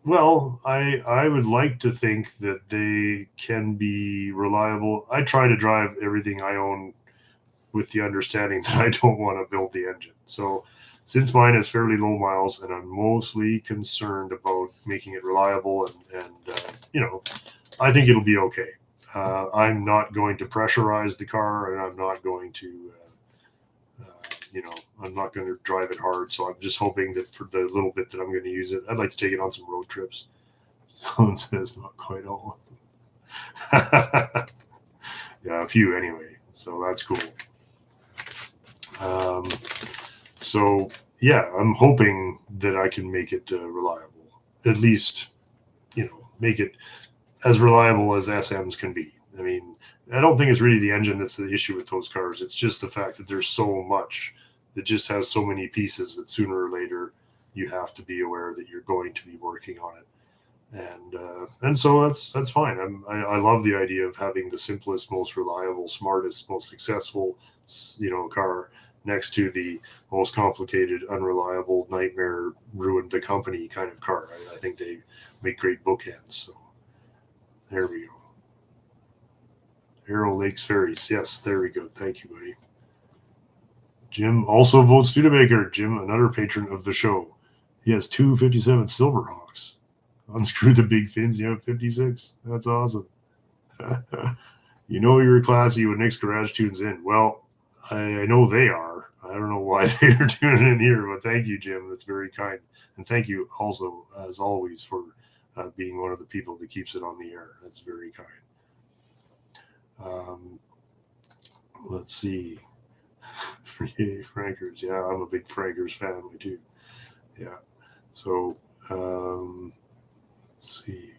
Well, I would like to think that they can be reliable. I try to drive everything I own with the understanding that I don't want to build the engine. So since mine has fairly low miles and I'm mostly concerned about making it reliable I think it'll be okay. I'm not going to pressurize the car and I'm not going to I'm not going to drive it hard. So I'm just hoping that for the little bit that I'm going to use it, I'd like to take it on some road trips. Someone says not quite all. Yeah, a few anyway. So that's cool. So yeah, I'm hoping that I can make it reliable. At least, make it as reliable as SMs can be. I mean, I don't think it's really the engine that's the issue with those cars. It's just the fact that there's so much. It just has so many pieces that sooner or later you have to be aware that you're going to be working on it. And so that's fine. I love the idea of having the simplest, most reliable, smartest, most successful, car next to the most complicated, unreliable, nightmare, ruined the company kind of car. I think they make great bookends. So there we go. Arrow Lakes Ferries. Yes, there we go. Thank you, buddy. Jim also votes Studebaker. Jim, another patron of the show. He has 257 Silverhawks. Unscrew the big fins. You have 56. That's awesome. You're classy when Nick's Garage tunes in. Well, I know they are. I don't know why they are tuning in here, but thank you, Jim. That's very kind. And thank you also, as always, for being one of the people that keeps it on the air. That's very kind. Let's see. Frankers. Yeah, I'm a big Frankers family too. Yeah. So, let's see.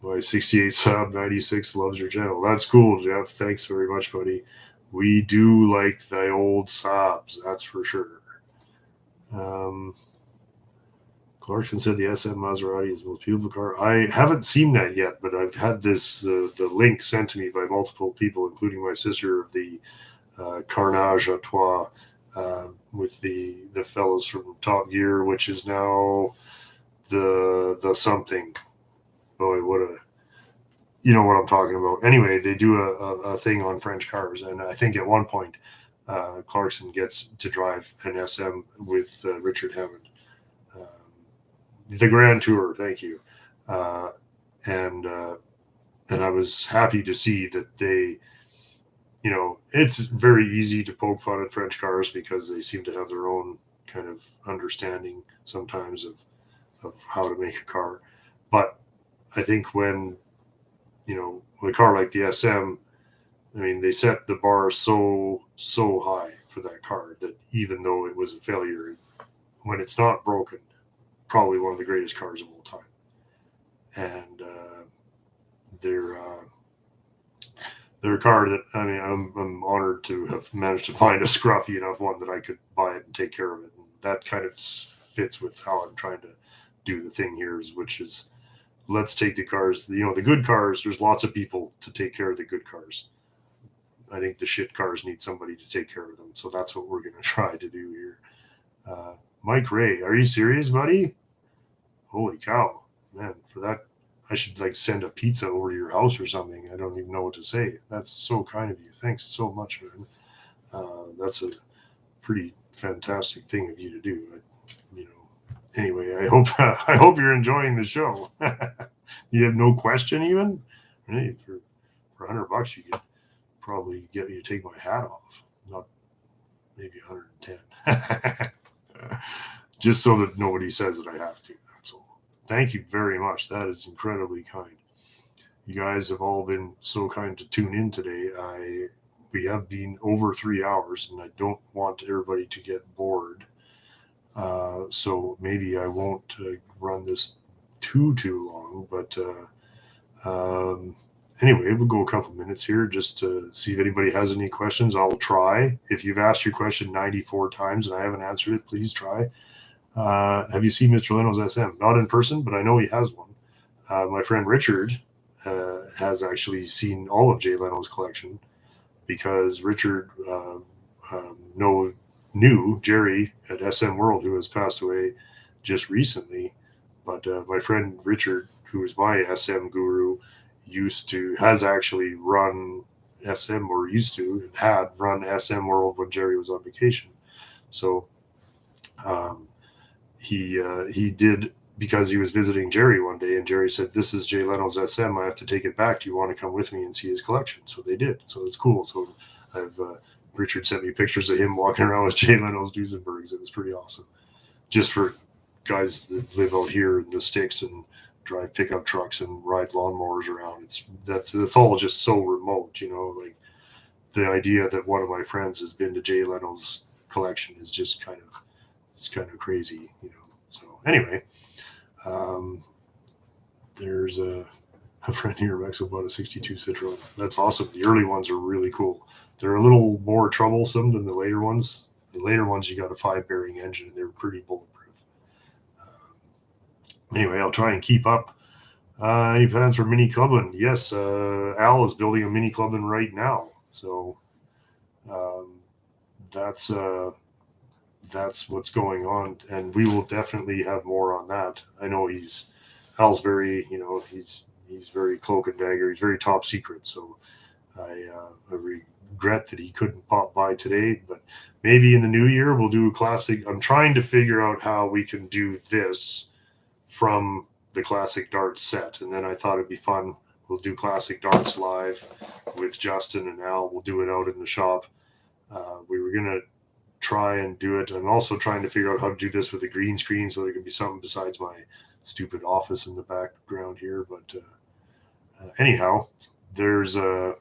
My 68 sub 96 loves your channel. That's cool, Jeff. Thanks very much, buddy. We do like the old Saabs, that's for sure. Clarkson said the SM Maserati is the most beautiful car. I haven't seen that yet, but I've had this the link sent to me by multiple people, including my sister, of the Carnage à Trois with the fellows from Top Gear, which is now the something. Boy, what a you know what I'm talking about. Anyway, they do a thing on French cars, and I think at one point Clarkson gets to drive an SM with Richard Hammond. The Grand Tour, thank you. And I was happy to see that they, you know, it's very easy to poke fun at French cars because they seem to have their own kind of understanding sometimes of how to make a car. But I think when, you know, with a car like the SM, I mean, they set the bar so high for that car that even though it was a failure, when it's not broken, probably one of the greatest cars of all time. And they're a car that, I mean, I'm honored to have managed to find a scruffy enough one that I could buy it and take care of it. And that kind of fits with how I'm trying to do the thing here, which is let's take the cars, you know, the good cars. There's lots of people to take care of the good cars. I think the shit cars need somebody to take care of them. So that's what we're going to try to do here. Mike Ray, are you serious, buddy? Holy cow, man, for that, I should like send a pizza over to your house or something. I don't even know what to say. That's so kind of you. Thanks so much, man. That's a pretty fantastic thing of you to do. You know, anyway, I hope you're enjoying the show. You have no question even? Hey, for $100 you could probably get me to take my hat off. Not maybe 110. Just so that nobody says that I have to. That's all. Thank you very much. That is incredibly kind. You guys have all been so kind to tune in today. We have been over 3 hours, and I don't want everybody to get bored. So maybe I won't run this too long. But anyway, we'll go a couple minutes here just to see if anybody has any questions. I'll try. If you've asked your question 94 times and I haven't answered it, please try. Have you seen Mr. Leno's SM? Not in person, but I know he has one. My friend Richard has actually seen all of Jay Leno's collection because Richard knew Jerry at SM World, who has passed away just recently. But my friend Richard, who is my SM guru, has actually run SM, or had run SM World when Jerry was on vacation. So he did, because he was visiting Jerry one day, and Jerry said, "This is Jay Leno's SM. I have to take it back. Do you want to come with me and see his collection?" So they did. So it's cool. So I've Richard sent me pictures of him walking around with Jay Leno's Duesenbergs. It was pretty awesome. Just for guys that live out here in the sticks and drive pickup trucks and ride lawnmowers around, that's all just so remote, you know. Like the idea that one of my friends has been to Jay Leno's collection is just kind of crazy, you know. So anyway, there's a friend here who actually bought a 62 Citroen. That's awesome. The early ones are really cool. They're a little more troublesome than the later ones. The later ones, you got a 5-bearing engine, and they're pretty bulletproof. Anyway, I'll try and keep up. Any plans for Mini Clubbin? Yes, Al is building a Mini Clubbin right now. So that's what's going on, and we will definitely have more on that. I know Al's very, you know, he's very cloak and dagger. He's very top secret. So I regret that he couldn't pop by today, but maybe in the new year we'll do a classic. I'm trying to figure out how we can do this from the classic darts set, and then I thought it'd be fun. We'll do classic darts live with Justin and Al. We'll do it out in the shop. We were gonna try and do it. I'm also trying to figure out how to do this with a green screen so there can be something besides my stupid office in the background here. But anyhow, there's the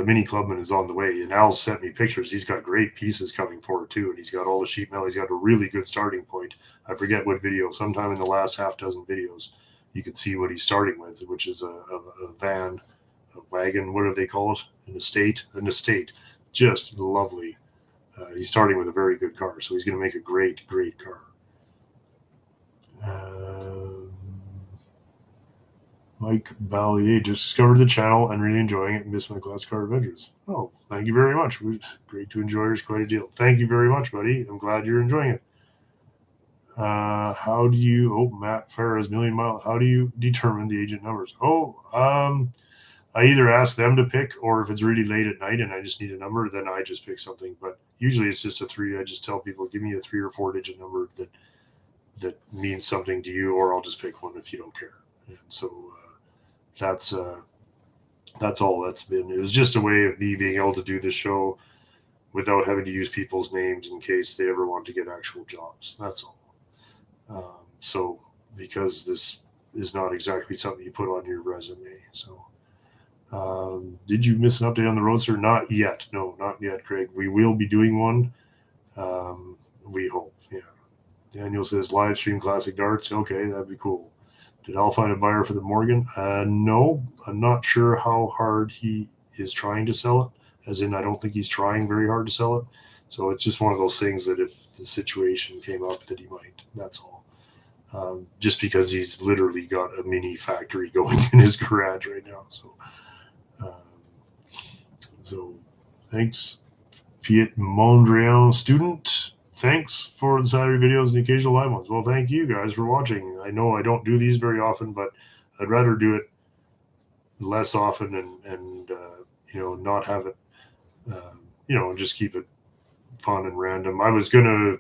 Mini Clubman is on the way, and Al sent me pictures. He's got great pieces coming forward too, and he's got all the sheet metal. He's got a really good starting point. I forget what video, sometime in the last half dozen videos, you can see what he's starting with, which is a van, a wagon, what do they call it? An estate. Just lovely. He's starting with a very good car, so he's going to make a great car. Mike Ballier just discovered the channel and really enjoying it and missed my class car adventures. Oh, thank you very much. Great to enjoy yours quite a deal. Thank you very much, buddy. I'm glad you're enjoying it. How do you, Matt Farah's Million Mile, how do you determine the agent numbers? I either ask them to pick, or if it's really late at night and I just need a number, then I just pick something. But usually it's just a 3. I just tell people, give me a 3 or 4 digit number that means something to you, or I'll just pick one if you don't care. And so that's all that's been. It was just a way of me being able to do this show without having to use people's names in case they ever want to get actual jobs. That's all. So because this is not exactly something you put on your resume. So did you miss an update on the Roadster? Not yet. No, not yet, Craig. We will be doing one. We hope. Yeah. Daniel says live stream classic darts. Okay, that'd be cool. Did Al find a buyer for the Morgan? No, I'm not sure how hard he is trying to sell it. As in, I don't think he's trying very hard to sell it. So it's just one of those things that if the situation came up, that he might. That's all. Just because he's literally got a mini factory going in his garage right now. So thanks, Fiat Mondrian student. Thanks for the Saturday videos and the occasional live ones. Well, thank you guys for watching. I know I don't do these very often, but I'd rather do it less often and not have it, just keep it fun and random. I was gonna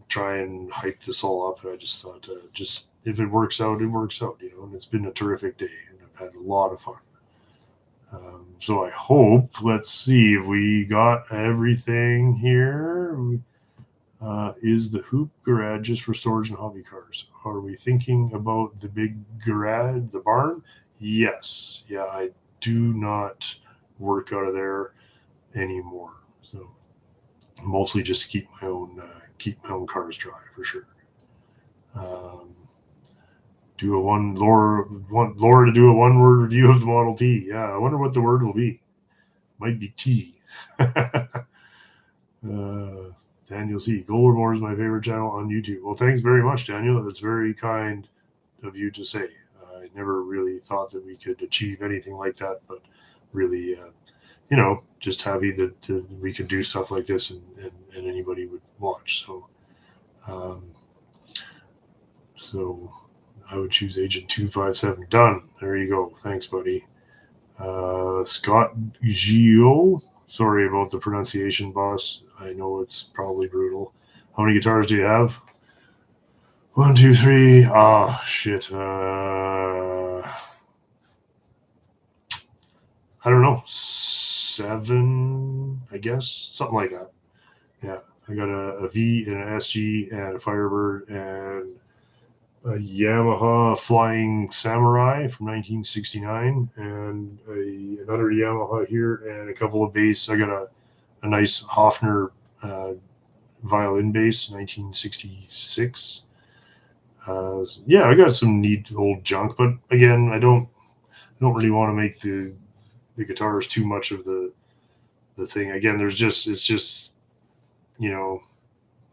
try and hype this all up, and I just thought, just if it works out, it works out, and it's been a terrific day, and I've had a lot of fun. So I hope, let's see if we got everything here. Is the hoop garage just for storage and hobby cars? Are we thinking about the big garage, the barn? Yes. Yeah, I do not work out of there anymore. So mostly just to keep my own cars dry for sure. Laura to do a one-word review of the Model T. Yeah, I wonder what the word will be. Might be T. Daniel C. Coldwarmotors is my favorite channel on YouTube. Well, thanks very much, Daniel. That's very kind of you to say. I never really thought that we could achieve anything like that, but really, just happy that we could do stuff like this and anybody would watch. So I would choose Agent 257. Done. There you go. Thanks, buddy. Scott Gio. Sorry about the pronunciation, boss. I know it's probably brutal. How many guitars do you have? 1, 2, 3. Ah, shit. I don't know. 7, I guess. Something like that. Yeah. I got a V and an SG and a Firebird and a Yamaha Flying Samurai from 1969 and another Yamaha here and a couple of bass. I got a nice Hofner violin bass, 1966. I got some neat old junk, but again, I don't really want to make the guitars too much of the thing. Again, it's just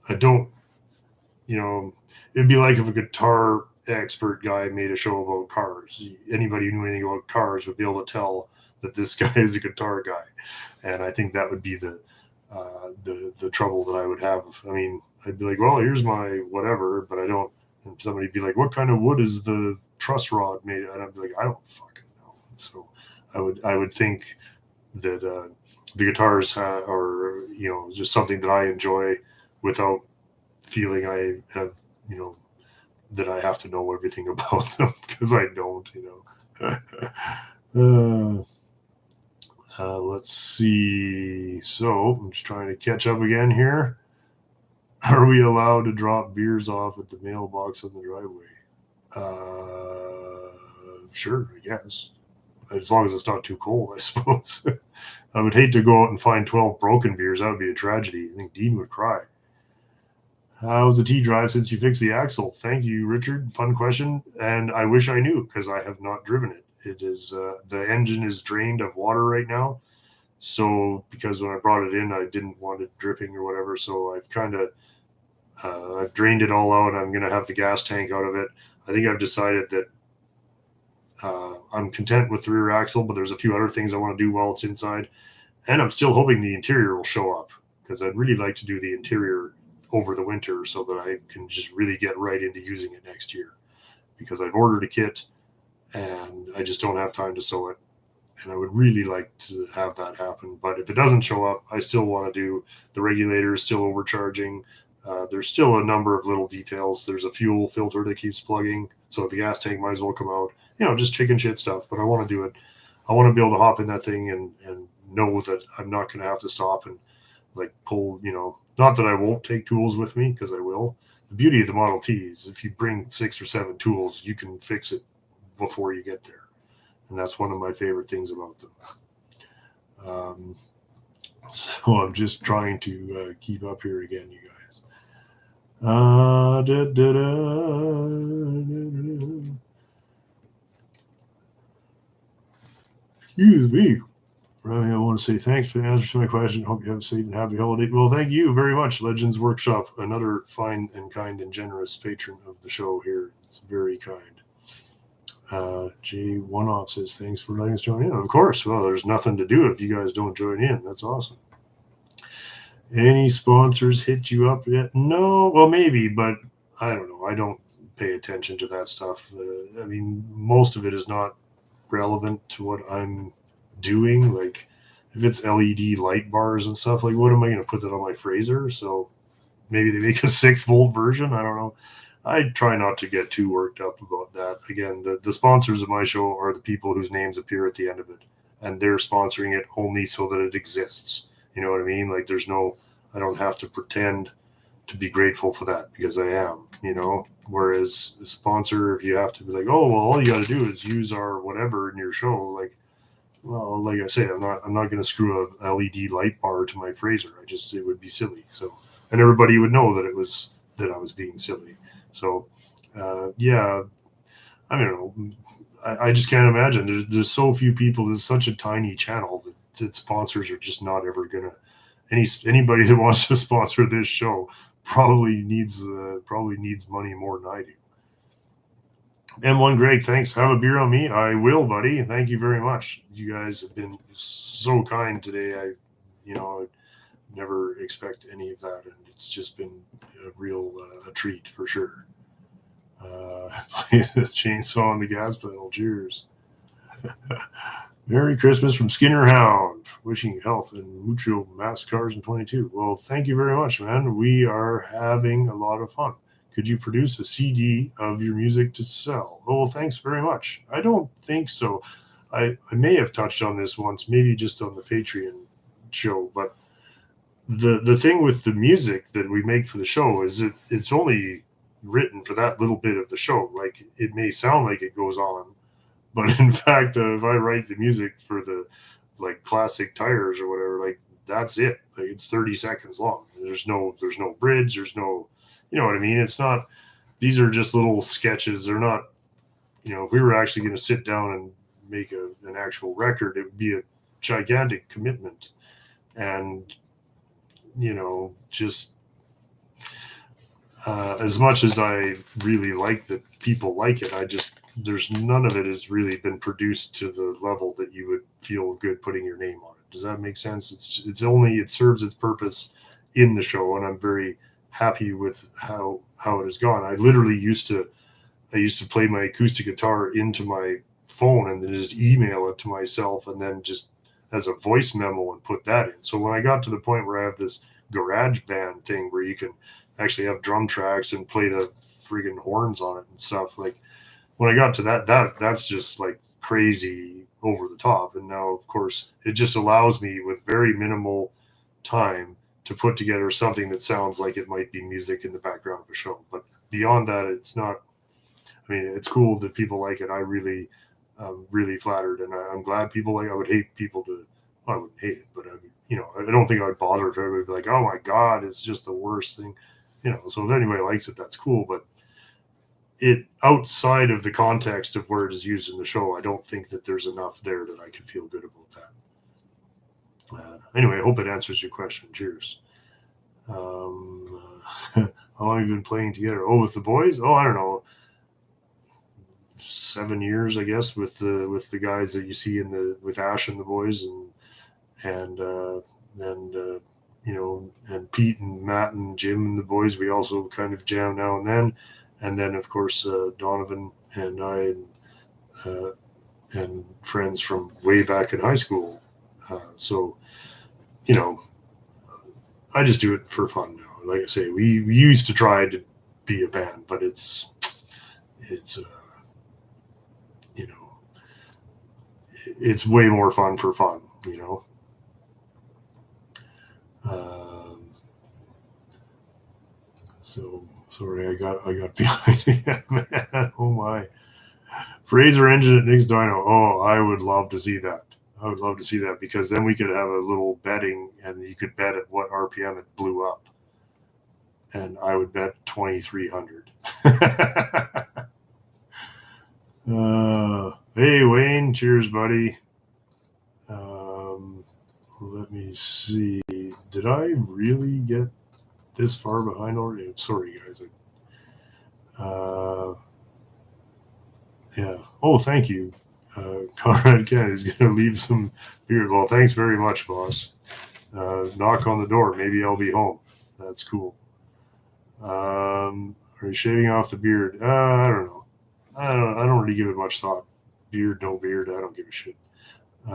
I don't, it'd be like if a guitar expert guy made a show about cars. Anybody who knew anything about cars would be able to tell that this guy is a guitar guy, and I think that would be the trouble that I would have. I mean, I'd be like, well, here's my whatever, but I don't. And somebody'd be like, what kind of wood is the truss rod made? And I'd be like, I don't fucking know. So I would think that the guitars are just something that I enjoy without feeling I have that I have to know everything about them, because I don't. Let's see. So I'm just trying to catch up again here. Are we allowed to drop beers off at the mailbox on the driveway? Sure, I guess. As long as it's not too cold, I suppose. I would hate to go out and find 12 broken beers. That would be a tragedy. I think Dean would cry. How's the T drive since you fixed the axle? Thank you, Richard. Fun question. And I wish I knew, because I have not driven it. It is the engine is drained of water right now. So because when I brought it in, I didn't want it dripping or whatever. So I've kind of I've drained it all out. I'm going to have the gas tank out of it. I think I've decided that I'm content with the rear axle, but there's a few other things I want to do while it's inside. And I'm still hoping the interior will show up, because I'd really like to do the interior over the winter so that I can just really get right into using it next year, because I've ordered a kit and I just don't have time to sew it. And I would really like to have that happen. But if it doesn't show up, I still want to do the regulator is still overcharging. There's still a number of little details. There's a fuel filter that keeps plugging, so the gas tank might as well come out. Just chicken shit stuff. But I want to do it. I want to be able to hop in that thing and know that I'm not going to have to stop and like pull. Not that I won't take tools with me, because I will. The beauty of the Model T is if you bring 6 or 7 tools, you can fix it before you get there. And that's one of my favorite things about them. So I'm just trying to keep up here again, you guys. Excuse me. I want to say thanks for the answer to my question. Hope you have a safe and happy holiday. Well, thank you very much, Legends Workshop, another fine and kind and generous patron of the show here. It's very kind. J One Off says thanks for letting us join in. Of course. Well, there's nothing to do if you guys don't join in. That's awesome. Any sponsors hit you up yet? No. Well, maybe, but I don't know. I don't pay attention to that stuff. Most of it is not relevant to what I'm doing. Like if it's LED light bars and stuff, like what am I going to put that on my Fraser? So maybe they make a 6-volt version. I don't know. I try not to get too worked up about that. Again, the sponsors of my show are the people whose names appear at the end of it, and they're sponsoring it only so that it exists. You know what I mean? Like I don't have to pretend to be grateful for that, because I am, whereas a sponsor, if you have to be like, oh, well, all you got to do is use our whatever in your show. Like, well, like I say, I'm not going to screw a LED light bar to my Fraser. It would be silly. So, and everybody would know that I was being silly. So, yeah, I don't know. I just can't imagine. There's so few people. There's such a tiny channel that sponsors are just not ever gonna. Anybody that wants to sponsor this show probably needs money more than I do. M1 Greg, thanks. Have a beer on me. I will, buddy. Thank you very much. You guys have been so kind today. I never expect any of that, and it's just been a real a treat for sure. Play the chainsaw on the gas pedal. Cheers. Merry Christmas from Skinner Hound. Wishing health and mucho mass cars in 22. Well, thank you very much, man. We are having a lot of fun. Could you produce a CD of your music to sell? Oh, well, thanks very much. I don't think so. I may have touched on this once, maybe just on the Patreon show, but the thing with the music that we make for the show is it's only written for that little bit of the show. Like, it may sound like it goes on, but in fact, if I write the music for the classic tires or whatever, like that's it. Like, it's 30 seconds long. There's no bridge. There's no, you know what I mean? It's not, these are just little sketches. They're not, if we were actually going to sit down and make an actual record, it would be a gigantic commitment. And, just as much as I really like that people like it, there's none of it has really been produced to the level that you would feel good putting your name on it. Does that make sense? It serves its purpose in the show, and I'm very happy with how it has gone. I literally used to play my acoustic guitar into my phone and then just email it to myself, and then just as a voice memo and put that in. So when I got to the point where I have this garage band thing where you can actually have drum tracks and play the friggin' horns on it and stuff, like when I got to that's just like crazy over the top. And now, of course, it just allows me with very minimal time to put together something that sounds like it might be music in the background of a show. But beyond that, it's not. I mean, it's cool that people like it. I really, really flattered, and I'm glad people like. I would hate people to. Well, I wouldn't hate it, but I don't think I would bother if everybody would be like, "Oh my God, it's just the worst thing," So if anybody likes it, that's cool. But it outside of the context of where it is used in the show, I don't think that there's enough there that I could feel good about that. Anyway, I hope it answers your question. Cheers. How long have you been playing together? Oh, with the boys? Oh, I don't know. 7 years, I guess, with the guys that you see with Ash and the boys, and and Pete and Matt and Jim and the boys, we also kind of jam now and then. And then, of course, Donovan and I and friends from way back in high school. So, I just do it for fun now. Like I say, we used to try to be a band, but it's it's way more fun for fun. So sorry, I got behind you, man. Oh my. Fraser engine at Nick's Dino. Oh, I would love to see that. I would love to see that, because then we could have a little betting, and you could bet at what RPM it blew up. And I would bet 2,300. Hey, Wayne. Cheers, buddy. Let me see. Did I really get this far behind already? I'm sorry, guys. Yeah. Oh, thank you. Conrad Kennedy's going to leave some beer. Well, thanks very much, boss. Knock on the door. Maybe I'll be home. That's cool. Are you shaving off the beard? I don't know. I don't really give it much thought. Beard, no beard. I don't give a shit. I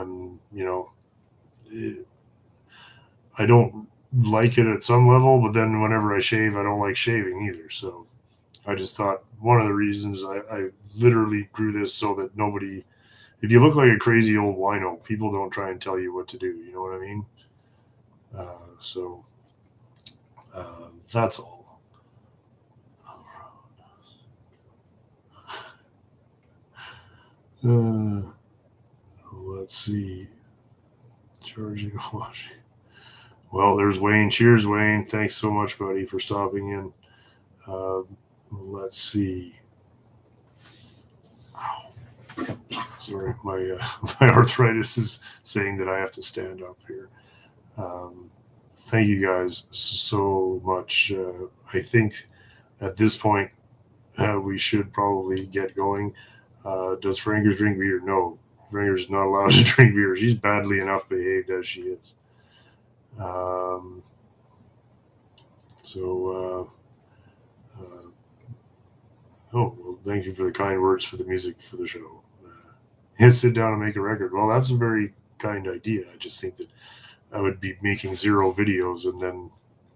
don't like it at some level, but then whenever I shave, I don't like shaving either. So I just thought one of the reasons I literally grew this so that nobody, if you look like a crazy old wino, people don't try and tell you what to do. You know what I mean? So that's all. Let's see. Charging, washing. Well, there's Wayne. Cheers, Wayne. Thanks so much, buddy, for stopping in. Let's see. Ow. Sorry, my arthritis is saying that I have to stand up here. Thank you guys so much. I think at this point we should probably get going. Does Frankers drink beer? No, Frankers not allowed to drink beer. She's badly enough behaved as she is. Oh, well, thank you for the kind words for the music for the show. Sit down and make a record. Well, that's a very kind idea. I just think that I would be making 0 videos, and then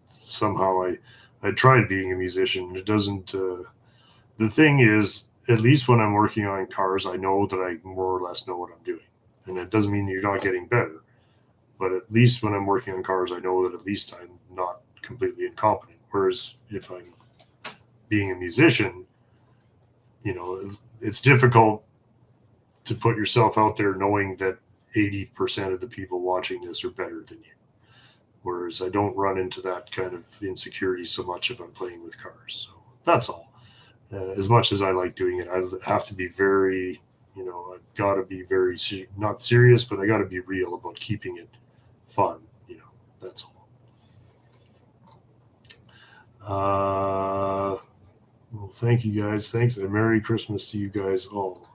somehow I tried being a musician. It doesn't. The thing is, at least when I'm working on cars, I know that I more or less know what I'm doing, and it doesn't mean you're not getting better. But at least when I'm working on cars, I know that at least I'm not completely incompetent. Whereas if I'm being a musician, it's difficult to put yourself out there knowing that 80% of the people watching this are better than you. Whereas I don't run into that kind of insecurity so much if I'm playing with cars. So that's all. As much as I like doing it, I have to be very, I've got to be very, not serious, but I got to be real about keeping it fun. That's all. Well, thank you guys. Thanks, and Merry Christmas to you guys all.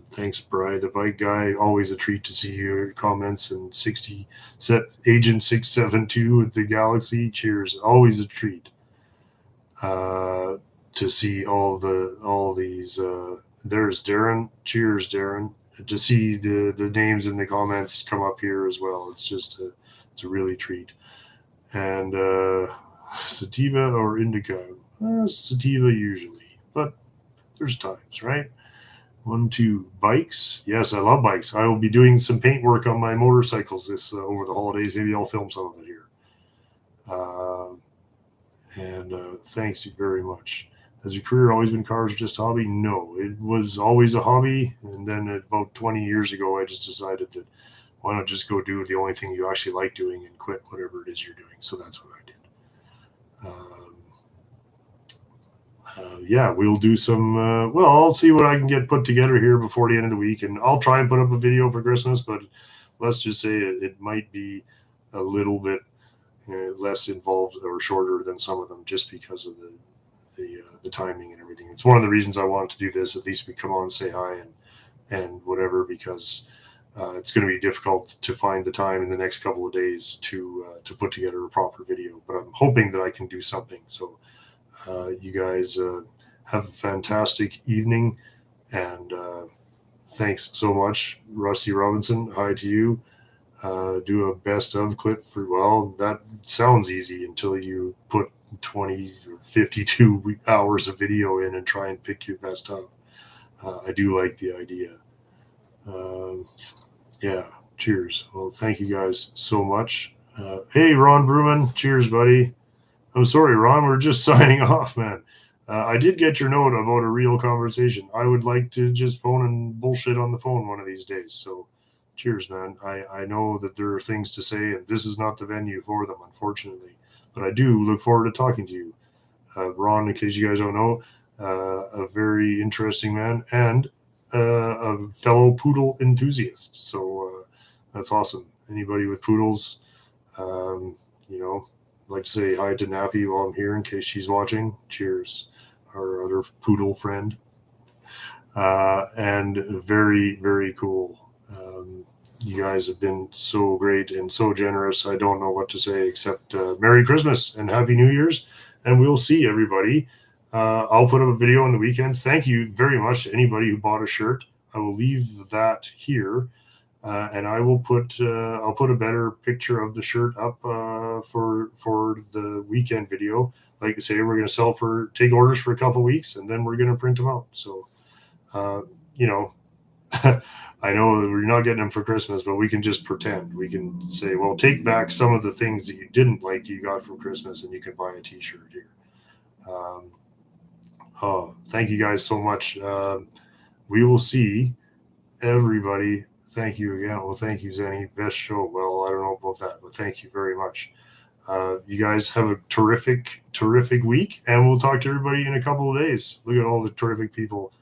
Thanks, Brian, the bike guy. Always a treat to see your comments, and 60 set Agent 672 with the Galaxy. Cheers. Always a treat to see all these. There's Darren. Cheers, Darren. To see the names in the comments come up here as well. It's just it's a really treat. And sativa or indica? Sativa usually, but there's times, right? 1, 2 bikes. Yes, I love bikes. I will be doing some paint work on my motorcycles this over the holidays. Maybe I'll film some of it here. And thanks you very much. Has your career always been cars or just a hobby? No, it was always a hobby. And then about 20 years ago, I just decided that why not just go do the only thing you actually like doing and quit whatever it is you're doing. So that's what I did. Yeah, we'll do some. I'll see what I can get put together here before the end of the week, and I'll try and put up a video for Christmas. But let's just say it might be a little bit less involved or shorter than some of them, just because of the timing and everything. It's one of the reasons I wanted to do this. At least we come on and say hi and whatever, because it's going to be difficult to find the time in the next couple of days to put together a proper video, but I'm hoping that I can do something. So you guys have a fantastic evening, and thanks so much, Rusty Robinson. Hi to you. Do a best of clip for, well, that sounds easy until you put 20 or 52 hours of video in and try and pick your best of. I do like the idea. Yeah, cheers. Well, thank you guys so much. Hey, Ron Bruman, cheers, buddy. I'm sorry, Ron, we're just signing off, man. I did get your note about a real conversation. I would like to just phone and bullshit on the phone one of these days. So cheers, man. I know that there are things to say, and this is not the venue for them, unfortunately. But I do look forward to talking to you. Ron, in case you guys don't know, a very interesting man and a fellow poodle enthusiast. So that's awesome. Anybody with poodles, you know, I'd like to say hi to Nappy while I'm here in case she's watching. Cheers, our other poodle friend. And very, very cool. You guys have been so great and so generous. I don't know what to say except Merry Christmas and Happy New Year's. And we'll see everybody. I'll put up a video on the weekends. Thank you very much to anybody who bought a shirt. I will leave that here. And I will put I'll put a better picture of the shirt up for the weekend video. Like I say, we're going to take orders for a couple weeks, and then we're going to print them out. So, you know, I know that we're not getting them for Christmas, but we can just pretend. We can say, well, take back some of the things that you didn't like that you got from Christmas, and you can buy a T-shirt here. Oh, thank you guys so much. We will see everybody. Thank you again. Well, thank you, Zenny. Best show. Well, I don't know about that, but thank you very much. You guys have a terrific, terrific week, and we'll talk to everybody in a couple of days. Look at all the terrific people.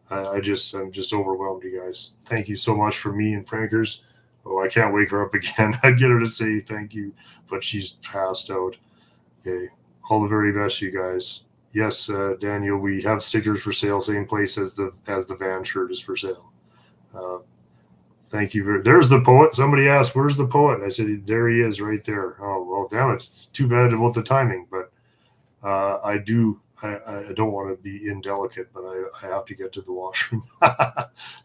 I'm just overwhelmed, you guys. Thank you so much for me and Frankers. Oh, I can't wake her up again. I'd get her to say thank you, but she's passed out. Okay. All the very best, you guys. Yes, Daniel, we have stickers for sale, same place as the van shirt is for sale. Thank you. There's the poet. Somebody asked, where's the poet? I said, there he is right there. Oh, well, damn it. It's too bad about the timing, but I don't want to be indelicate, but I have to get to the washroom.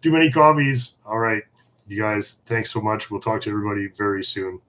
Too many coffees. All right. You guys, thanks so much. We'll talk to everybody very soon.